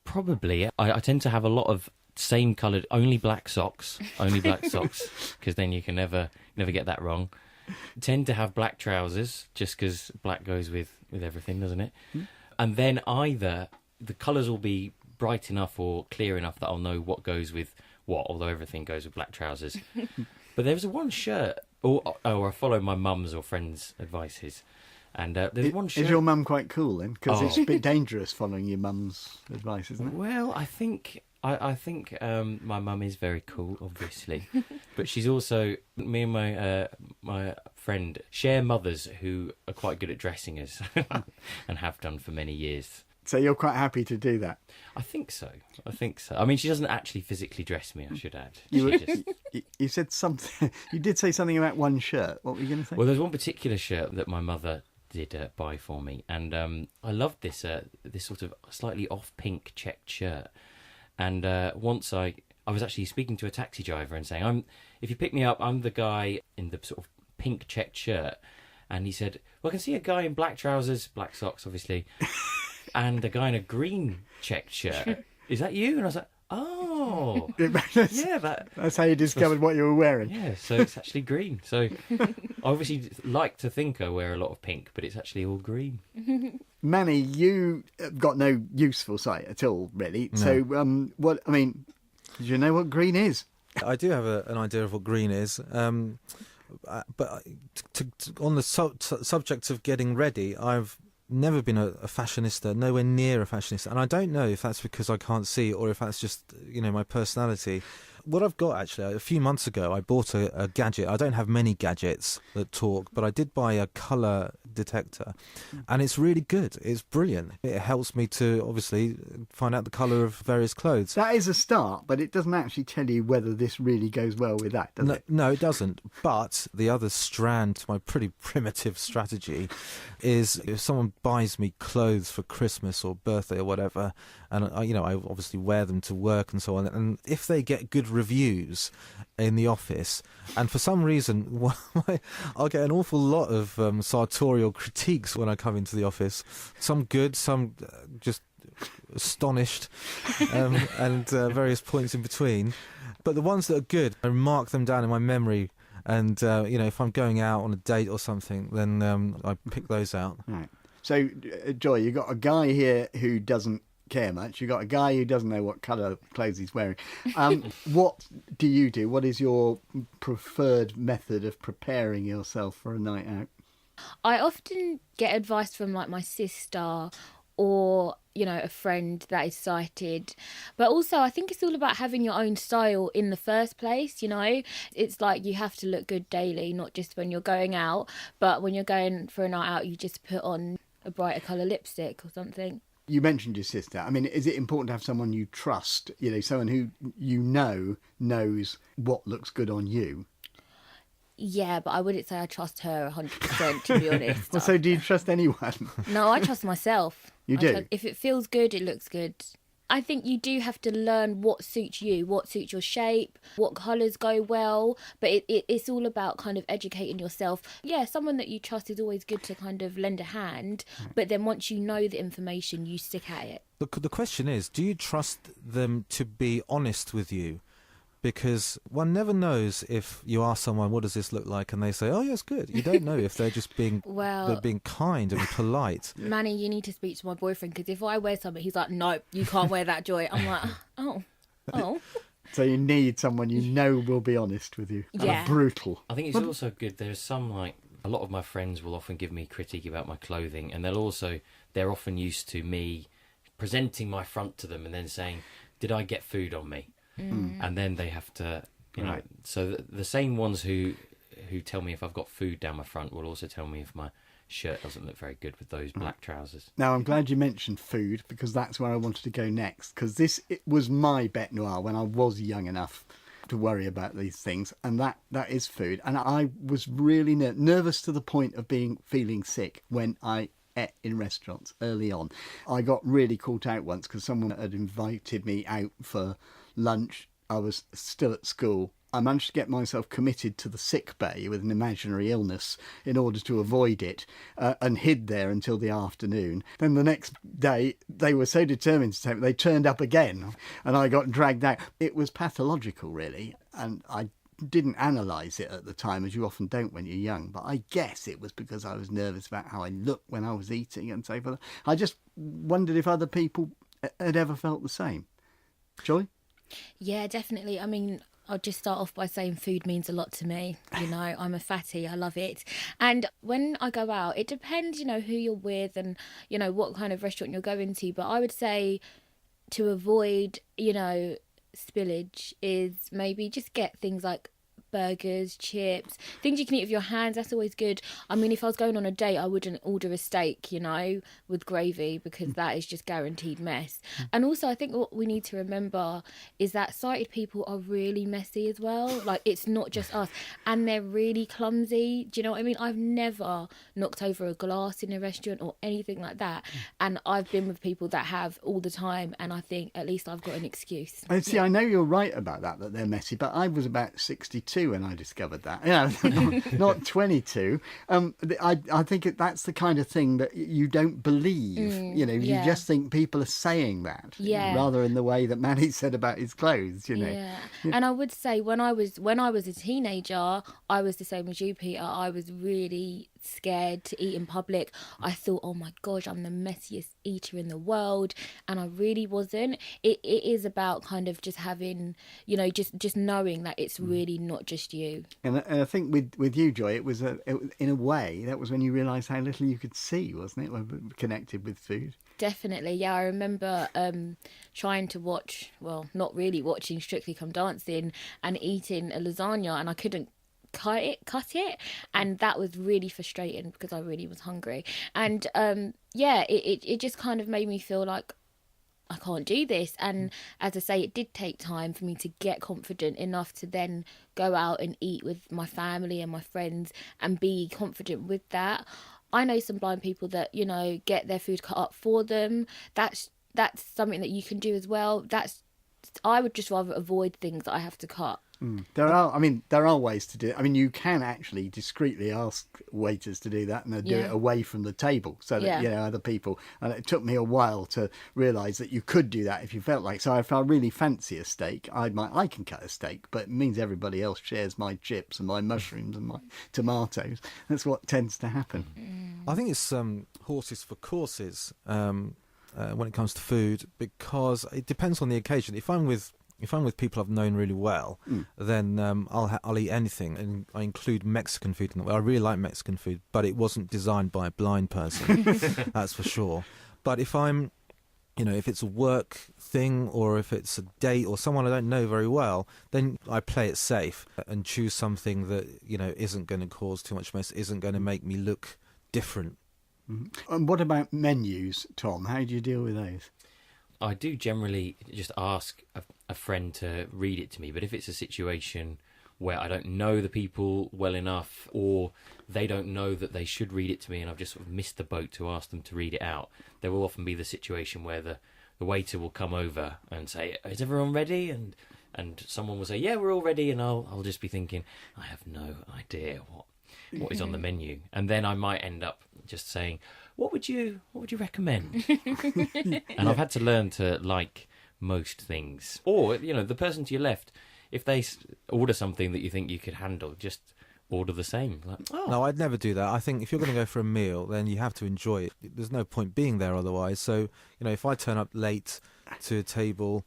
Probably. I tend to have a lot of same coloured, only black socks, because then you can never get that wrong. Tend to have black trousers just because black goes with everything, doesn't it? And then either the colours will be bright enough or clear enough that I'll know what goes with what, although everything goes with black trousers. But there's one shirt, or I follow my mum's or friends' advices, and there's one shirt. Is your mum quite cool then? Because it's a bit dangerous following your mum's advice, isn't it? Well, I think my mum is very cool, obviously, but she's also, me and my friend share mothers who are quite good at dressing us and have done for many years. So you're quite happy to do that? I think so. I mean, she doesn't actually physically dress me, I should add. You said something. You did say something about one shirt. What were you going to say? Well, there's one particular shirt that my mother did buy for me, and I loved this sort of slightly off pink checked shirt. And once I was actually speaking to a taxi driver and saying, if you pick me up, I'm the guy in the sort of pink checked shirt. And he said, well, I can see a guy in black trousers, black socks, obviously, and a guy in a green checked shirt. Is that you? And I was like, oh, yeah. That's how you discovered what you were wearing. Yeah, so it's actually green. So I obviously like to think I wear a lot of pink, but it's actually all green. Manny, you have got no useful sight at all, really. No. So, do you know what green is? I do have an idea of what green is. But on the subject of getting ready, I've never been a fashionista, nowhere near a fashionista. And I don't know if that's because I can't see or if that's just, my personality. What I've got, actually, a few months ago, I bought a gadget. I don't have many gadgets that talk, but I did buy a colour detector, and it's really good. It's brilliant. It helps me to, obviously, find out the colour of various clothes. That is a start, but it doesn't actually tell you whether this really goes well with that, does it? No, it doesn't. But the other strand to my pretty primitive strategy is if someone buys me clothes for Christmas or birthday or whatever, and I obviously wear them to work and so on, and if they get good reviews in the office, and for some reason I'll get an awful lot of sartorial critiques when I come into the office, some good, some just astonished, and various points in between, but the ones that are good, I mark them down in my memory, and if I'm going out on a date or something, then I pick those out. Right. So Joy, you've got a guy here who doesn't care much. You've got a guy who doesn't know what colour clothes he's wearing. What do you do? What is your preferred method of preparing yourself for a night out? I often get advice from my sister or a friend that is sighted, but also I think it's all about having your own style in the first place. It's like you have to look good daily, not just when you're going out, but when you're going for a night out, you just put on a brighter colour lipstick or something. You mentioned your sister. I mean, is it important to have someone you trust, someone who knows what looks good on you? Yeah, but I wouldn't say I trust her 100%, to be honest. Well, so do you trust anyone? No, I trust myself. You do? If it feels good, it looks good. I think you do have to learn what suits you, what suits your shape, what colours go well. But it's all about kind of educating yourself. Yeah, someone that you trust is always good to kind of lend a hand. But then once you know the information, you stick at it. The question is, do you trust them to be honest with you? Because one never knows if you ask someone, what does this look like? And they say, oh, yes, good. You don't know if they're just being they're being kind and polite. Manny, you need to speak to my boyfriend, because if I wear something, he's like, nope, you can't wear that, Joy. I'm like, oh. So you need someone you know will be honest with you. Yeah. Brutal. I think it's also good. There's some, like, a lot of my friends will often give me critique about my clothing, and they're often used to me presenting my front to them and then saying, did I get food on me? And then they have to, you know. So the same ones who tell me if I've got food down my front will also tell me if my shirt doesn't look very good with those black trousers. Now, I'm glad you mentioned food, because that's where I wanted to go next, because it was my bête noire when I was young enough to worry about these things, and that is food. And I was really nervous to the point of feeling sick when I ate in restaurants early on. I got really caught out once because someone had invited me out for lunch. I was still at school. I managed to get myself committed to the sick bay with an imaginary illness in order to avoid it, and hid there until the afternoon. Then the next day, they were so determined to take me, they turned up again and I got dragged out. It was pathological, really, and I didn't analyse it at the time, as you often don't when you're young, but I guess it was because I was nervous about how I looked when I was eating and so forth. I just wondered if other people had ever felt the same. Joy? Yeah, definitely. I mean, I'll just start off by saying food means a lot to me. You know, I'm a fatty, I love it. And when I go out, it depends, you know, who you're with and, you know, what kind of restaurant you're going to. But I would say to avoid, you know, spillage is maybe just get things like burgers, chips, things you can eat with your hands. That's always good. I mean, if I was going on a date, I wouldn't order a steak, you know, with gravy, because that is just guaranteed mess. And also, I think what we need to remember is that sighted people are really messy as well. Like, it's not just us, and they're really clumsy. Do you know what I mean? I've never knocked over a glass in a restaurant or anything like that, and I've been with people that have all the time, and I think at least I've got an excuse. See, I know you're right about that they're messy, but I was about 62 when I discovered that. Not 22. I think that's the kind of thing that you don't believe. You know, you just think people are saying that, rather in the way that Manny said about his clothes. You know. Yeah. And I would say when I was a teenager, I was the same as you, Peter. I was really scared to eat in public. I thought, oh my gosh, I'm the messiest eater in the world, and I really wasn't. It is about kind of just having, you know, just knowing that it's really not just you. And I think with you, Joy, it was in a way that was when you realised how little you could see, wasn't it, when connected with food? Definitely, yeah. I remember trying to watch, well, not really watching Strictly Come Dancing and eating a lasagna, and I couldn't cut it, and that was really frustrating because I really was hungry. And it just kind of made me feel like I can't do this. And as I say, it did take time for me to get confident enough to then go out and eat with my family and my friends and be confident with that. I know some blind people that, you know, get their food cut up for them. That's something that you can do as well. I would just rather avoid things that I have to cut. There are ways to do it. I mean, you can actually discreetly ask waiters to do that, and they do it away from the table, so that you know, other people. And it took me a while to realise that you could do that if you felt like. So if I really fancy a steak, I can cut a steak, but it means everybody else shares my chips and my mushrooms and my tomatoes. That's what tends to happen. I think it's horses for courses when it comes to food, because it depends on the occasion. If I'm with people I've known really well, then I'll eat anything, and I include Mexican food in it. I really like Mexican food, but it wasn't designed by a blind person, that's for sure. But if I'm, you know, if it's a work thing or if it's a date or someone I don't know very well, then I play it safe and choose something that, you know, isn't going to cause too much mess, isn't going to make me look different. And what about menus, Tom? How do you deal with those? I do generally just ask a friend to read it to me, but if it's a situation where I don't know the people well enough, or they don't know that they should read it to me and I've just sort of missed the boat to ask them to read it out, there will often be the situation where the the waiter will come over and say, "Is everyone ready?" And someone will say, "Yeah, we're all ready," and I'll just be thinking, I have no idea what is on the menu, and then I might end up just saying, what would you recommend? And I've had to learn to like most things. Or, you know, the person to your left, if they order something that you think you could handle, just order the same. Like, No, I'd never do that. I think if you're going to go for a meal, then you have to enjoy it. There's no point being there otherwise. So, you know, if I turn up late to a table,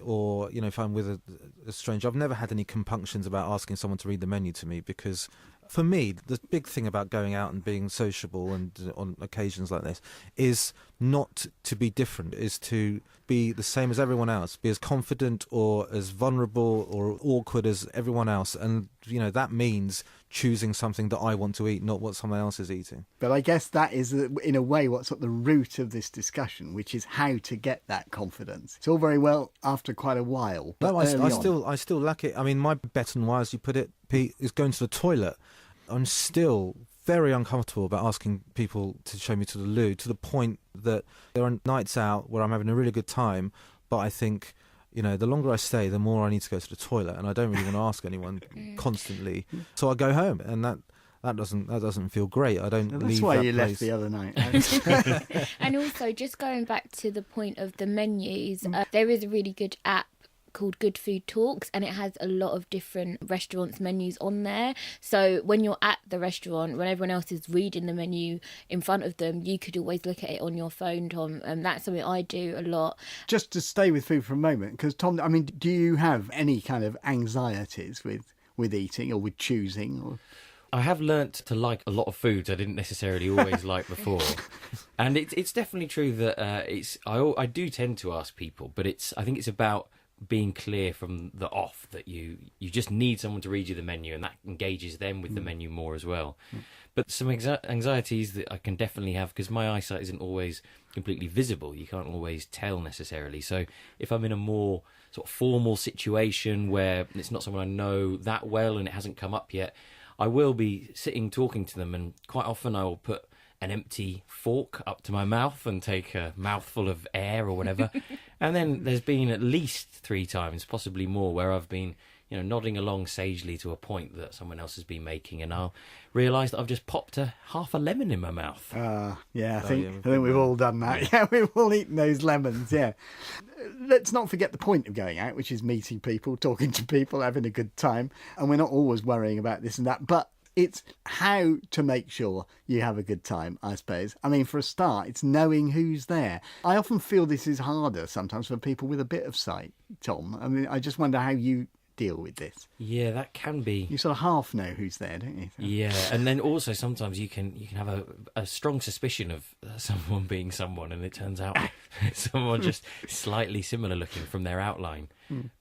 or, you know, if I'm with a stranger, I've never had any compunctions about asking someone to read the menu to me, because for me, the big thing about going out and being sociable and on occasions like this is not to be different, is to be the same as everyone else, be as confident or as vulnerable or awkward as everyone else. And, you know, that means choosing something that I want to eat, not what someone else is eating. But I guess that is, in a way, what's at the root of this discussion, which is how to get that confidence. It's all very well after quite a while. But no, I still lack it. I mean, my bet on why, as you put it, Pete, is going to the toilet. I'm still very uncomfortable about asking people to show me to the loo, to the point that there are nights out where I'm having a really good time, but I think, you know, the longer I stay, the more I need to go to the toilet, and I don't really want to ask anyone constantly. So I go home, and that doesn't feel great. I don't. That's why you left the other night. And also, just going back to the point of the menus, there is a really good app called Good Food Talks, and it has a lot of different restaurants' menus on there. So when you're at the restaurant, when everyone else is reading the menu in front of them, you could always look at it on your phone, Tom, and that's something I do a lot. Just to stay with food for a moment, because Tom, I mean, do you have any kind of anxieties with eating or with choosing? Or... I have learnt to like a lot of foods I didn't necessarily always like before, and it's definitely true that I do tend to ask people, but I think it's about being clear from the off that you just need someone to read you the menu, and that engages them with the menu more as well. But some anxieties that I can definitely have, because my eyesight isn't always completely visible. You can't always tell necessarily. So if I'm in a more sort of formal situation where it's not someone I know that well and it hasn't come up yet, I will be sitting talking to them, and quite often I will put an empty fork up to my mouth and take a mouthful of air or whatever. And then there's been at least 3 times, possibly more, where I've been, you know, nodding along sagely to a point that someone else has been making, and I'll realise that I've just popped half a lemon in my mouth. I think we've all done that. Yeah, we've all eaten those lemons, yeah. Let's not forget the point of going out, which is meeting people, talking to people, having a good time. And we're not always worrying about this and that, but it's how to make sure you have a good time, I suppose. I mean, for a start, it's knowing who's there. I often feel this is harder sometimes for people with a bit of sight, Tom. I mean, I just wonder how you deal with this. Yeah, that can be. You sort of half know who's there, don't you? So. Yeah, and then also sometimes you can have a strong suspicion of someone being someone, and it turns out someone just slightly similar looking from their outline.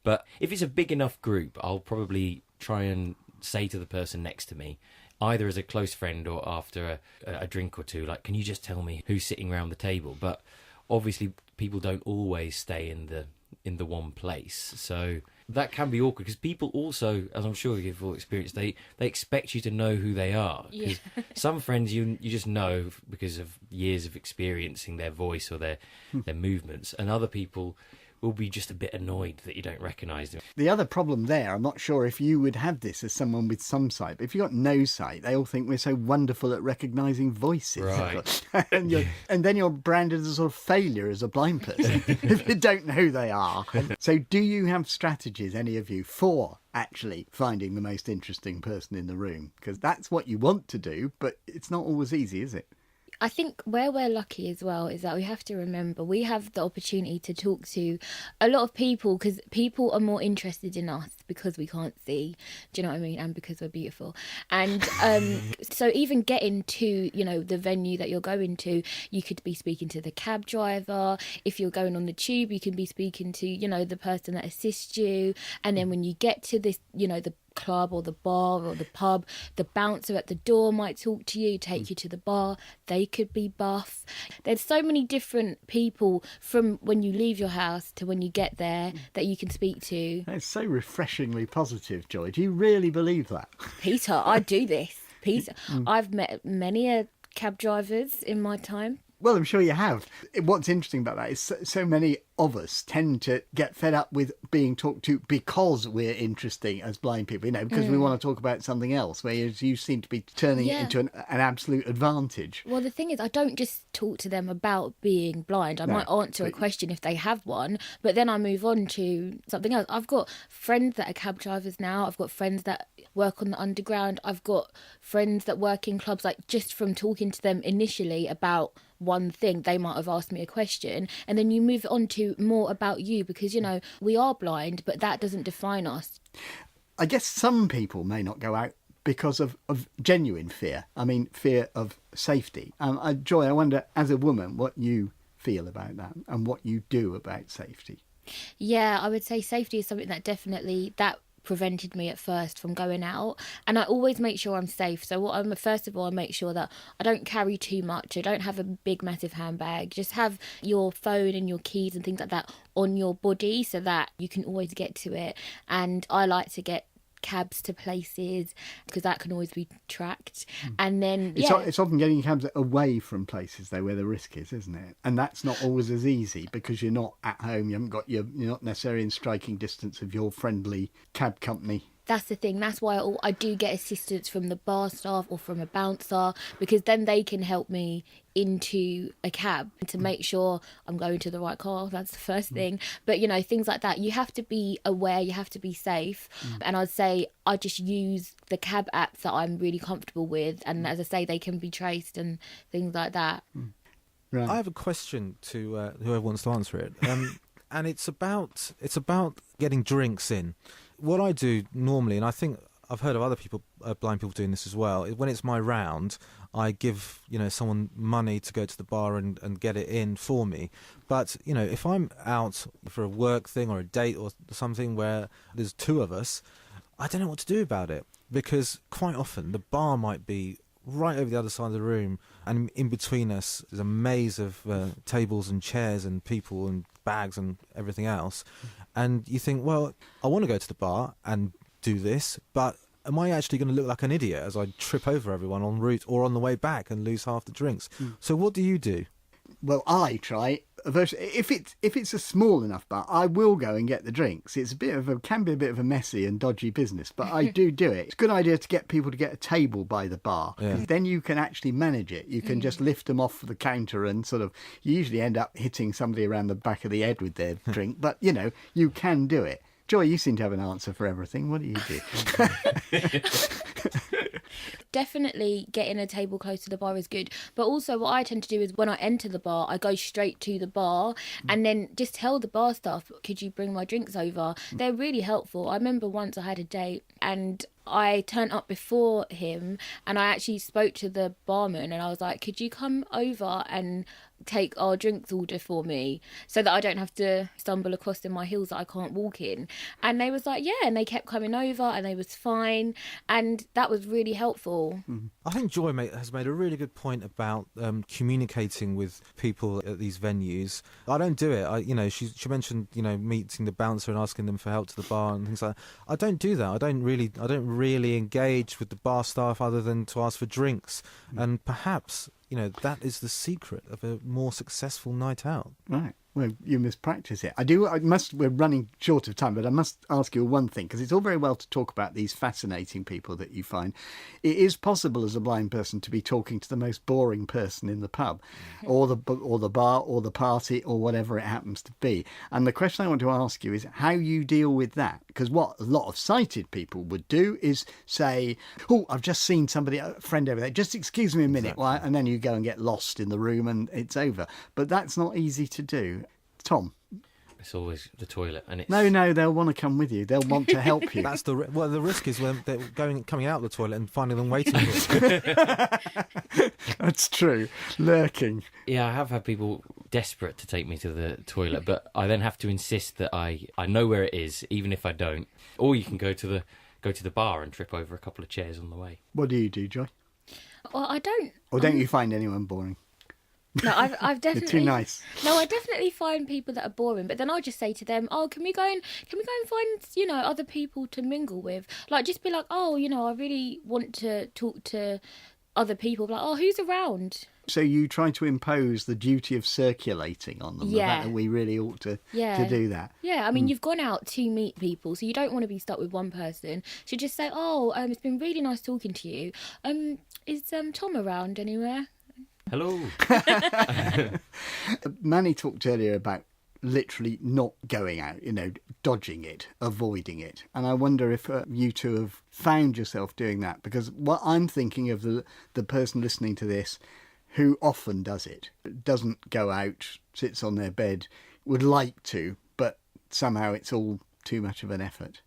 But if it's a big enough group, I'll probably try and say to the person next to me, either as a close friend or after a drink or two, like, can you just tell me who's sitting around the table? But obviously people don't always stay in the one place, so that can be awkward, because people also, as I'm sure you've all experienced, they expect you to know who they are. Because some friends you just know because of years of experiencing their voice or their movements, and other people will be just a bit annoyed that you don't recognise them. The other problem there, I'm not sure if you would have this as someone with some sight, but if you've got no sight, they all think we're so wonderful at recognising voices. Right. and then you're branded as a sort of failure as a blind person if you don't know who they are. So do you have strategies, any of you, for actually finding the most interesting person in the room? Because that's what you want to do, but it's not always easy, is it? I think where we're lucky as well is that we have to remember we have the opportunity to talk to a lot of people, because people are more interested in us because we can't see, do you know what I mean, and because we're beautiful. And so even getting to, you know, the venue that you're going to, you could be speaking to the cab driver. If you're going on the tube, you can be speaking to, you know, the person that assists you. And then when you get to this, you know, the club or the bar or the pub, the bouncer at the door might talk to you, take you to the bar. They could be buff. There's so many different people from when you leave your house to when you get there that you can speak to. That's so refreshingly positive, Joy. Do you really believe that? Peter, I do this. Peter, I've met many cab drivers in my time. Well, I'm sure you have. What's interesting about that is so many of us tend to get fed up with being talked to because we're interesting as blind people, because we want to talk about something else, whereas you seem to be turning it into an absolute advantage. Well, the thing is, I don't just talk to them about being blind. I might answer a question if they have one, but then I move on to something else. I've got friends that are cab drivers now. I've got friends that work on the underground. I've got friends that work in clubs. Like, just from talking to them initially about one thing, they might have asked me a question, and then you move on to more about you, because we are blind, but that doesn't define us. I guess some people may not go out because of genuine fear. I mean, fear of safety. Joy, I wonder, as a woman, what you feel about that and what you do about safety. Yeah, I would say safety is something that definitely prevented me at first from going out, and I always make sure I'm safe. So first of all, I make sure that I don't carry too much. I don't have a big massive handbag. Just have your phone and your keys and things like that on your body so that you can always get to it. And I like to get cabs to places because that can always be tracked. And then it's often getting cabs away from places though where the risk is, isn't it? And that's not always as easy because you're not at home, you're not necessarily in striking distance of your friendly cab company. That's the thing. That's why I do get assistance from the bar staff or from a bouncer, because then they can help me into a cab to make sure I'm going to the right car. That's the first thing. But, things like that. You have to be aware, you have to be safe. And I'd say I just use the cab apps that I'm really comfortable with. And as I say, they can be traced and things like that. Right. I have a question to whoever wants to answer it. And it's about getting drinks in. What I do normally, and I think I've heard of other people, blind people doing this as well, when it's my round, I give someone money to go to the bar and get it in for me. But if I'm out for a work thing or a date or something where there's two of us, I don't know what to do about it, because quite often the bar might be right over the other side of the room, and in between us is a maze of tables and chairs and people and bags and everything else. And you think, well, I want to go to the bar and do this, but am I actually going to look like an idiot as I trip over everyone en route or on the way back and lose half the drinks? So what do you do? Well, I try. If it's a small enough bar, I will go and get the drinks. It's can be a bit of a messy and dodgy business, but I do it. It's a good idea to get people to get a table by the bar. Yeah. Then you can actually manage it. You can just lift them off the counter and you usually end up hitting somebody around the back of the head with their drink, but you can do it. Joy, you seem to have an answer for everything. What do you do? Definitely getting a table close to the bar is good. But also what I tend to do is when I enter the bar, I go straight to the bar and then just tell the bar staff, could you bring my drinks over? They're really helpful. I remember once I had a date and I turned up before him and I actually spoke to the barman and I was like, could you come over and take our drinks order for me so that I don't have to stumble across in my heels that I can't walk in? And they was like, yeah, and they kept coming over and they was fine, and that was really helpful. I think Joy has made a really good point about communicating with people at these venues. I don't do it. She mentioned meeting the bouncer and asking them for help to the bar and things like that. I don't do that. I don't really engage with the bar staff other than to ask for drinks. And perhaps that is the secret of a more successful night out. Right. Well, you must practice it. We're running short of time, but I must ask you one thing, because it's all very well to talk about these fascinating people that you find. It is possible as a blind person to be talking to the most boring person in the pub or the bar or the party or whatever it happens to be. And the question I want to ask you is how you deal with that. Because what a lot of sighted people would do is say, oh, I've just seen a friend over there, just excuse me a minute. Exactly. And then you go and get lost in the room and it's over. But that's not easy to do. Tom? It's always the toilet, and it's... No, they'll want to come with you. They'll want to help you. That's the risk is when they're coming out of the toilet and finding them waiting for you. That's true. Lurking. Yeah, I have had people desperate to take me to the toilet, but I then have to insist that I know where it is, even if I don't. Or you can go to the bar and trip over a couple of chairs on the way. What do you do, Joy? Well, I don't. Or don't you find anyone boring? No, I've definitely. You're too nice. No, I definitely find people that are boring, but then I'll just say to them, "Oh, can we go and find other people to mingle with?" Like, just be like, "Oh, I really want to talk to other people." Like, "Oh, who's around?" So you try to impose the duty of circulating on them, the fact that we really ought to do that. Yeah, I mean, you've gone out to meet people, so you don't want to be stuck with one person. So just say, it's been really nice talking to you. Is Tom around anywhere? Hello. Manny talked earlier about literally not going out, dodging it, avoiding it. And I wonder if you two have found yourself doing that, because what I'm thinking of the person listening to this who often does it, doesn't go out, sits on their bed, would like to, but somehow it's all too much of an effort.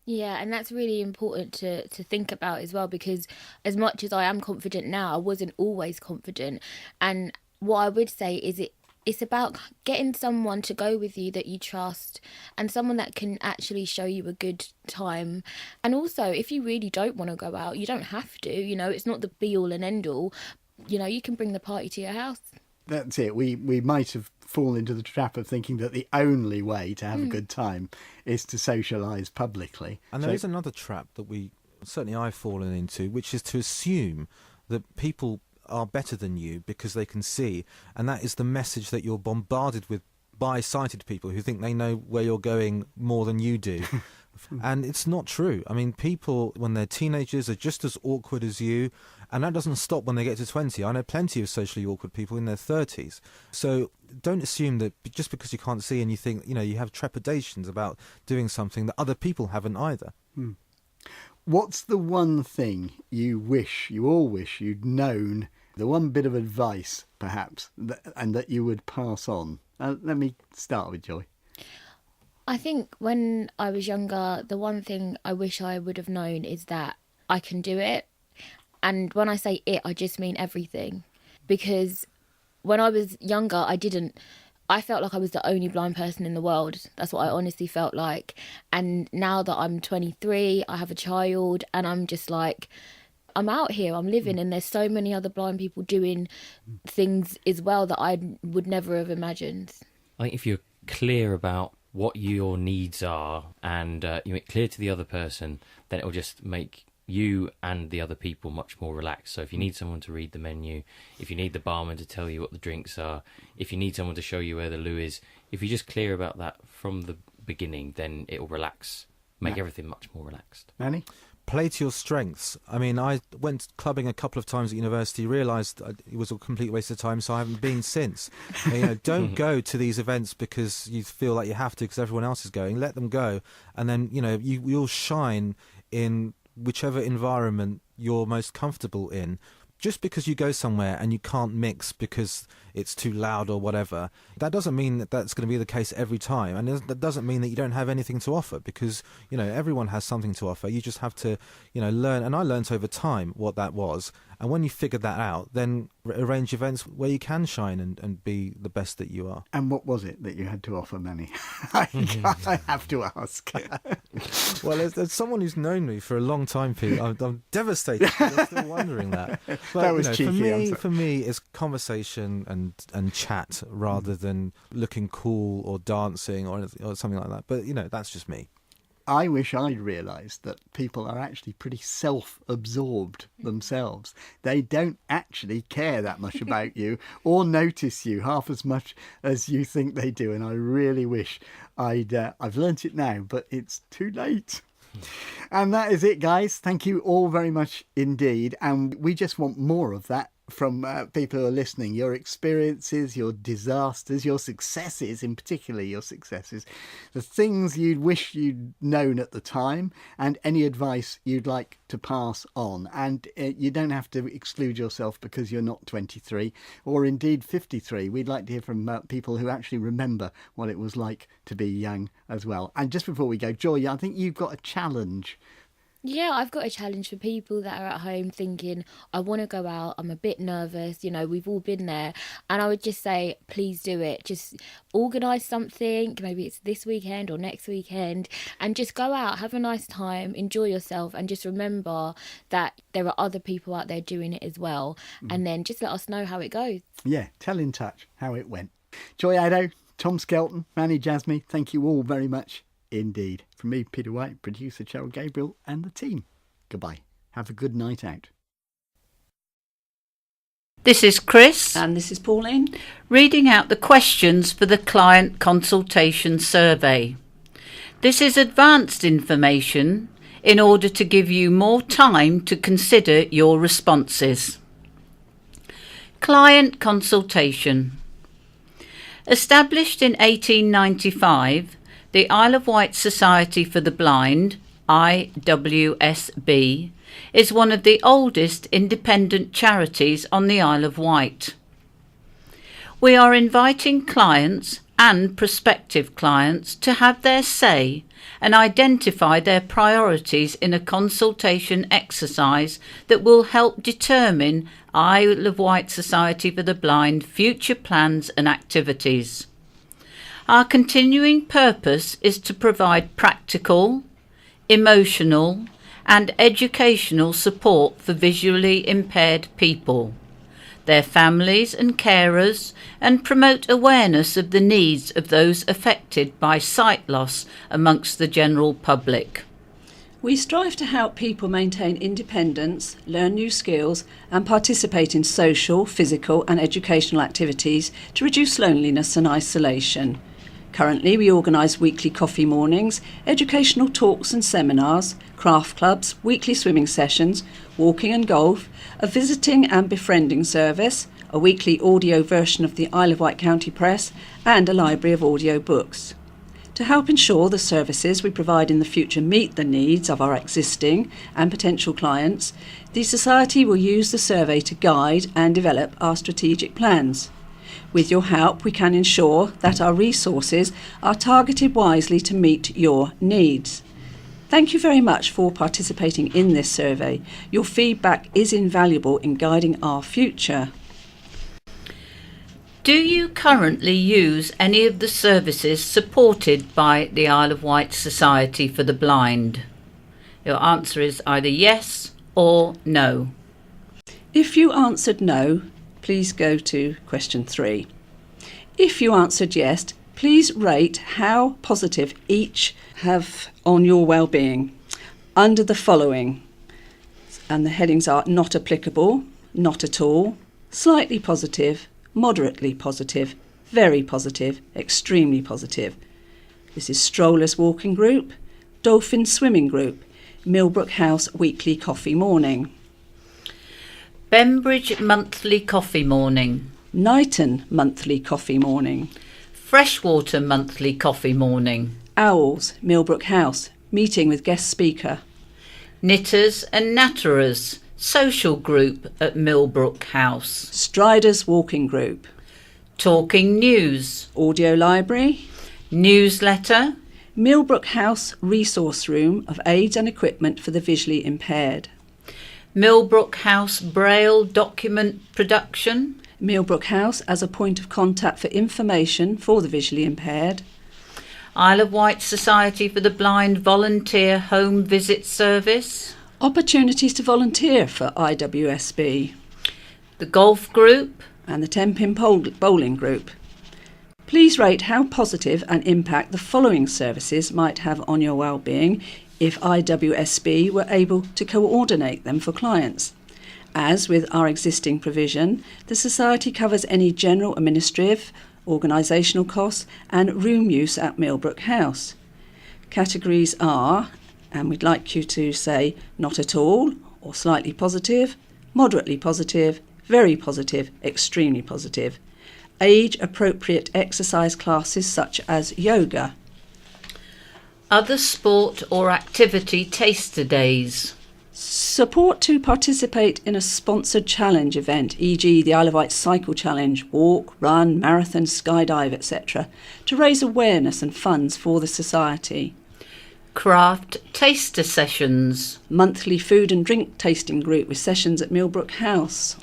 Yeah, and that's really important to think about as well, because as much as I am confident now, I wasn't always confident. And what I would say is it's about getting someone to go with you that you trust, and someone that can actually show you a good time. And also, if you really don't want to go out, you don't have to, it's not the be all and end all. You can bring the party to your house. That's it. We might have fallen into the trap of thinking that the only way to have a good time is to socialise publicly. And there is another trap that certainly I've fallen into, which is to assume that people are better than you because they can see, and that is the message that you're bombarded with by sighted people who think they know where you're going more than you do. And it's not true. I mean, people, when they're teenagers, are just as awkward as you, and that doesn't stop when they get to 20. I know plenty of socially awkward people in their 30s. So don't assume that just because you can't see and you think, you have trepidations about doing something that other people haven't either. What's the one thing you all wish you'd known, the one bit of advice, perhaps, and that you would pass on? Let me start with Joy. I think when I was younger, the one thing I wish I would have known is that I can do it. And when I say it, I just mean everything. Because when I was younger, I felt like I was the only blind person in the world. That's what I honestly felt like. And now that I'm 23, I have a child, and I'm just like, I'm out here, I'm living, and there's so many other blind people doing things as well that I would never have imagined. I think if you're clear about what your needs are and you make clear to the other person, then it'll just make you and the other people much more relaxed. So if you need someone to read the menu, if you need the barman to tell you what the drinks are, if you need someone to show you where the loo is, if you're just clear about that from the beginning, then it'll make everything much more relaxed. Manny? Play to your strengths. I mean, I went clubbing a couple of times at university, realised it was a complete waste of time, so I haven't been since. Don't go to these events because you feel like you have to because everyone else is going. Let them go, and then you'll shine in whichever environment you're most comfortable in. Just because you go somewhere and you can't mix because it's too loud or whatever, that doesn't mean that that's going to be the case every time. And that doesn't mean that you don't have anything to offer, because, everyone has something to offer. You just have to, learn. And I learnt over time what that was. And when you figured that out, then arrange events where you can shine and be the best that you are. And what was it that you had to offer, Manny? I have to ask. Well, as someone who's known me for a long time, Pete, I'm devastated. I'm still wondering that. But, that was cheeky. For me, it's conversation and chat rather than looking cool or dancing or something like that. But, that's just me. I wish I'd realised that people are actually pretty self-absorbed themselves. They don't actually care that much about you or notice you half as much as you think they do. And I really wish I've learnt it now, but it's too late. And that is it, guys. Thank you all very much indeed. And we just want more of that from people who are listening. Your experiences, your disasters, your successes, in particular your successes, the things you'd wish you'd known at the time, and any advice you'd like to pass on. And you don't have to exclude yourself because you're not 23 or indeed 53. We'd like to hear from people who actually remember what it was like to be young as well. And just before we go, Joy, I think you've got a challenge. Yeah, I've got a challenge for people that are at home thinking, I want to go out, I'm a bit nervous, we've all been there. And I would just say, please do it. Just organise something, maybe it's this weekend or next weekend, and just go out, have a nice time, enjoy yourself, and just remember that there are other people out there doing it as well. And then just let us know how it goes. Yeah, tell in touch how it went. Joy Addo, Tom Skelton, Manny Jasmy, thank you all very much indeed. From me, Peter Wight, producer Cheryl Gabriel, and the team. Goodbye. Have a good night out. This is Chris. And this is Pauline. Reading out the questions for the client consultation survey. This is advanced information in order to give you more time to consider your responses. Client consultation. Established in 1895, the Isle of Wight Society for the Blind, IWSB, is one of the oldest independent charities on the Isle of Wight. We are inviting clients and prospective clients to have their say and identify their priorities in a consultation exercise that will help determine Isle of Wight Society for the Blind future plans and activities. Our continuing purpose is to provide practical, emotional and educational support for visually impaired people, their families and carers, and promote awareness of the needs of those affected by sight loss amongst the general public. We strive to help people maintain independence, learn new skills and participate in social, physical and educational activities to reduce loneliness and isolation. Currently, we organise weekly coffee mornings, educational talks and seminars, craft clubs, weekly swimming sessions, walking and golf, a visiting and befriending service, a weekly audio version of the Isle of Wight County Press, and a library of audio books. To help ensure the services we provide in the future meet the needs of our existing and potential clients, the Society will use the survey to guide and develop our strategic plans. With your help, we can ensure that our resources are targeted wisely to meet your needs. Thank you very much for participating in this survey. Your feedback is invaluable in guiding our future. Do you currently use any of the services supported by the Isle of Wight Society for the Blind? Your answer is either yes or no. If you answered no, please go to question 3. If you answered yes, please rate how positive each have on your well-being under the following. And the headings are not applicable, not at all, slightly positive, moderately positive, very positive, extremely positive. This is Strollers Walking Group, Dolphin Swimming Group, Millbrook House Weekly Coffee Morning, Bembridge Monthly Coffee Morning, Knighton Monthly Coffee Morning, Freshwater Monthly Coffee Morning, Owls Millbrook House, meeting with guest speaker, Knitters and Natterers Social Group at Millbrook House, Striders Walking Group, Talking News, Audio Library, Newsletter, Millbrook House Resource Room of Aids and Equipment for the Visually Impaired, Millbrook House Braille Document Production, Millbrook House as a point of contact for information for the visually impaired, Isle of Wight Society for the Blind Volunteer Home Visit Service, opportunities to volunteer for IWSB, the Golf Group and the 10-pin Bowling Group. Please rate how positive an impact the following services might have on your well-being if IWSB were able to coordinate them for clients. As with our existing provision, the Society covers any general administrative, organisational costs and room use at Millbrook House. Categories are, and we'd like you to say not at all, or slightly positive, moderately positive, very positive, extremely positive. Age-appropriate exercise classes such as yoga. Other sport or activity taster days. Support to participate in a sponsored challenge event, e.g. the Isle of Wight Cycle Challenge, walk, run, marathon, skydive, etc., to raise awareness and funds for the Society. Craft taster sessions. Monthly food and drink tasting group with sessions at Millbrook House.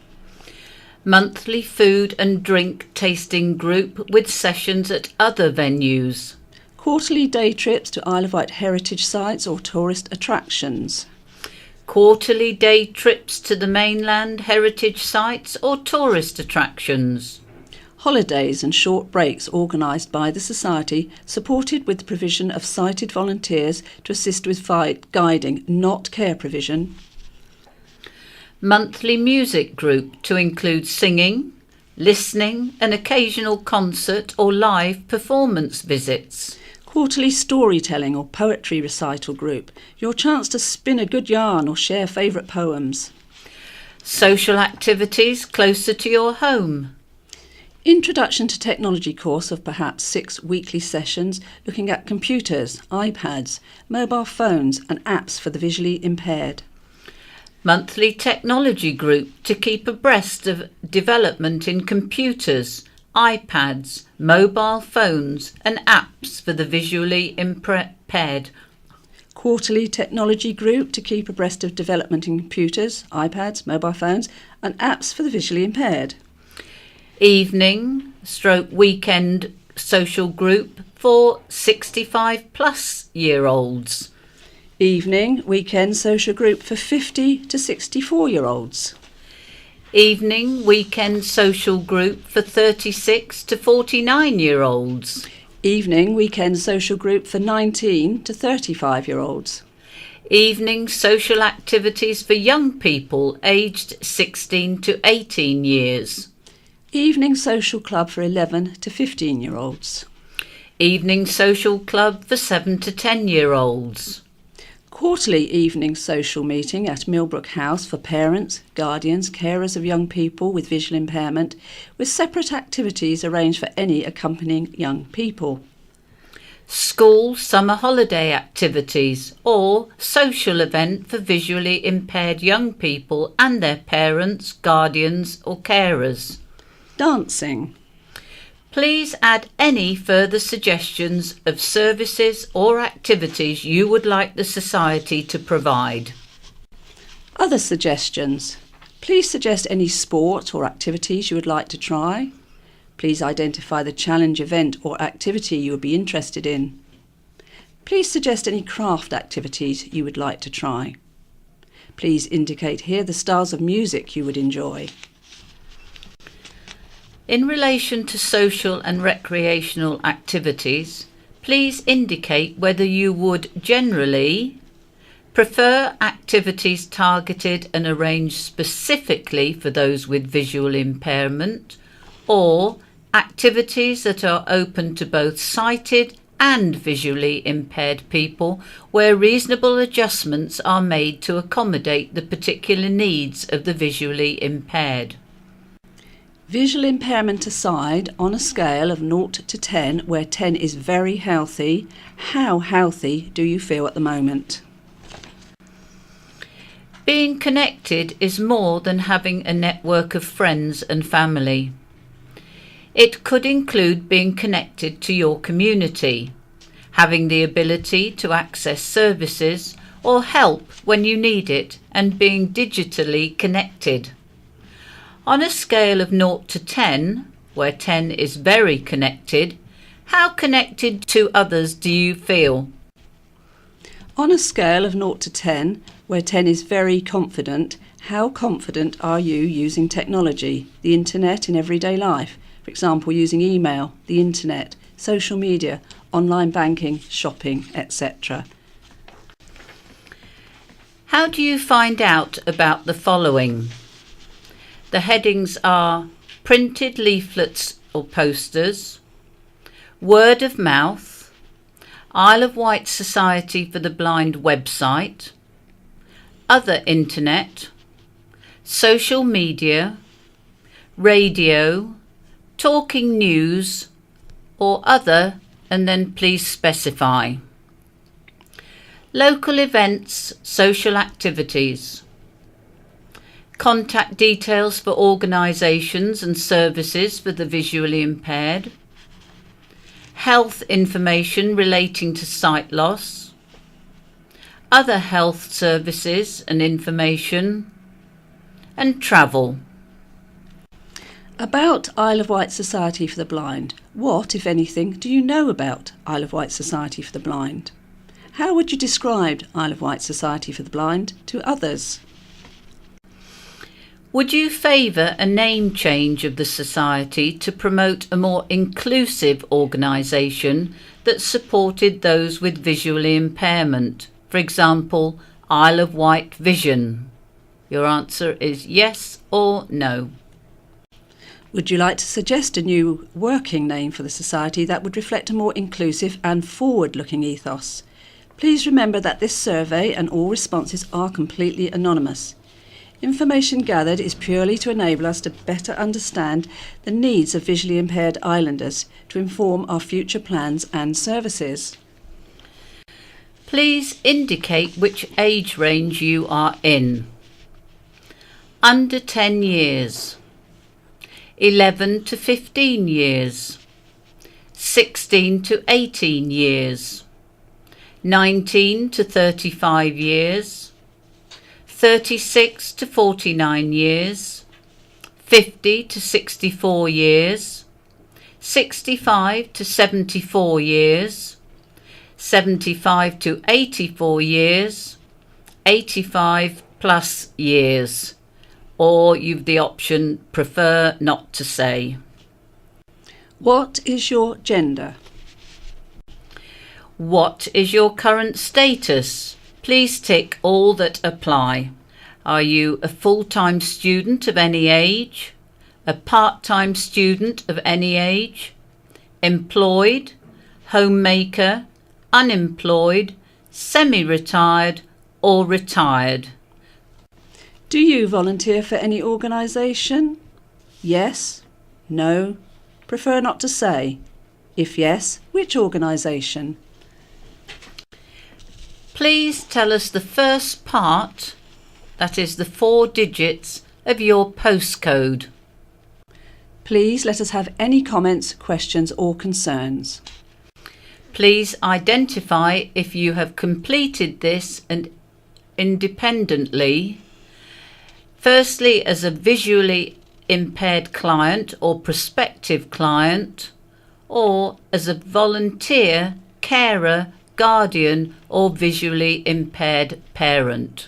Monthly food and drink tasting group with sessions at other venues. Quarterly day trips to Isle of Wight heritage sites or tourist attractions. Quarterly day trips to the mainland heritage sites or tourist attractions. Holidays and short breaks organised by the Society, supported with the provision of sighted volunteers to assist with guiding, not care provision. Monthly music group to include singing, listening, an occasional concert or live performance visits. Quarterly storytelling or poetry recital group, your chance to spin a good yarn or share favourite poems. Social activities closer to your home. Introduction to technology course of perhaps 6 weekly sessions looking at computers, iPads, mobile phones and apps for the visually impaired. Monthly technology group to keep abreast of development in computers, iPads, mobile phones and apps for the visually impaired. Quarterly technology group to keep abreast of development in computers, iPads, mobile phones and apps for the visually impaired. Evening/weekend social group for 65 plus year olds. Evening, weekend social group for 50 to 64 year olds. Evening, weekend social group for 36 to 49 year olds. Evening, weekend social group for 19 to 35 year olds. Evening, social activities for young people aged 16 to 18 years. Evening social club for 11 to 15 year olds. Evening social club for 7 to 10 year olds. Quarterly evening social meeting at Millbrook House for parents, guardians, carers of young people with visual impairment, with separate activities arranged for any accompanying young people. School summer holiday activities or social event for visually impaired young people and their parents, guardians or carers. Dancing. Please add any further suggestions of services or activities you would like the Society to provide. Other suggestions. Please suggest any sport or activities you would like to try. Please identify the challenge event or activity you would be interested in. Please suggest any craft activities you would like to try. Please indicate here the styles of music you would enjoy. In relation to social and recreational activities, please indicate whether you would generally prefer activities targeted and arranged specifically for those with visual impairment, or activities that are open to both sighted and visually impaired people where reasonable adjustments are made to accommodate the particular needs of the visually impaired. Visual impairment aside, on a scale of 0 to 10, where 10 is very healthy, how healthy do you feel at the moment? Being connected is more than having a network of friends and family. It could include being connected to your community, having the ability to access services or help when you need it, and being digitally connected. On a scale of 0 to 10, where 10 is very connected, how connected to others do you feel? On a scale of 0 to 10, where 10 is very confident, how confident are you using technology, the internet in everyday life? For example, using email, the internet, social media, online banking, shopping, etc. How do you find out about the following? The headings are printed leaflets or posters, word of mouth, Isle of Wight Society for the Blind website, other internet, social media, radio, talking news, or other, and then please specify. Local events, social activities. Contact details for organisations and services for the visually impaired. Health information relating to sight loss. Other health services and information. And travel. About Isle of Wight Society for the Blind. What, if anything, do you know about Isle of Wight Society for the Blind? How would you describe Isle of Wight Society for the Blind to others? Would you favour a name change of the Society to promote a more inclusive organisation that supported those with visual impairment? For example, Isle of Wight Vision. Your answer is yes or no. Would you like to suggest a new working name for the Society that would reflect a more inclusive and forward-looking ethos? Please remember that this survey and all responses are completely anonymous. Information gathered is purely to enable us to better understand the needs of visually impaired islanders to inform our future plans and services. Please indicate which age range you are in. Under 10 years, 11 to 15 years, 16 to 18 years, 19 to 35 years, 36 to 49 years, 50 to 64 years, 65 to 74 years, 75 to 84 years, 85 plus years, or you've the option prefer not to say. What is your gender? What is your current status? Please tick all that apply. Are you a full-time student of any age? A part-time student of any age? Employed? Homemaker? Unemployed? Semi-retired? Or retired? Do you volunteer for any organisation? Yes? No? Prefer not to say? If yes, which organisation? Please tell us the first part, that is the 4 digits, of your postcode. Please let us have any comments, questions or concerns. Please identify if you have completed this and independently. Firstly, as a visually impaired client or prospective client, or as a volunteer, carer, guardian or visually impaired parent.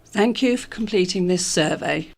Thank you for completing this survey.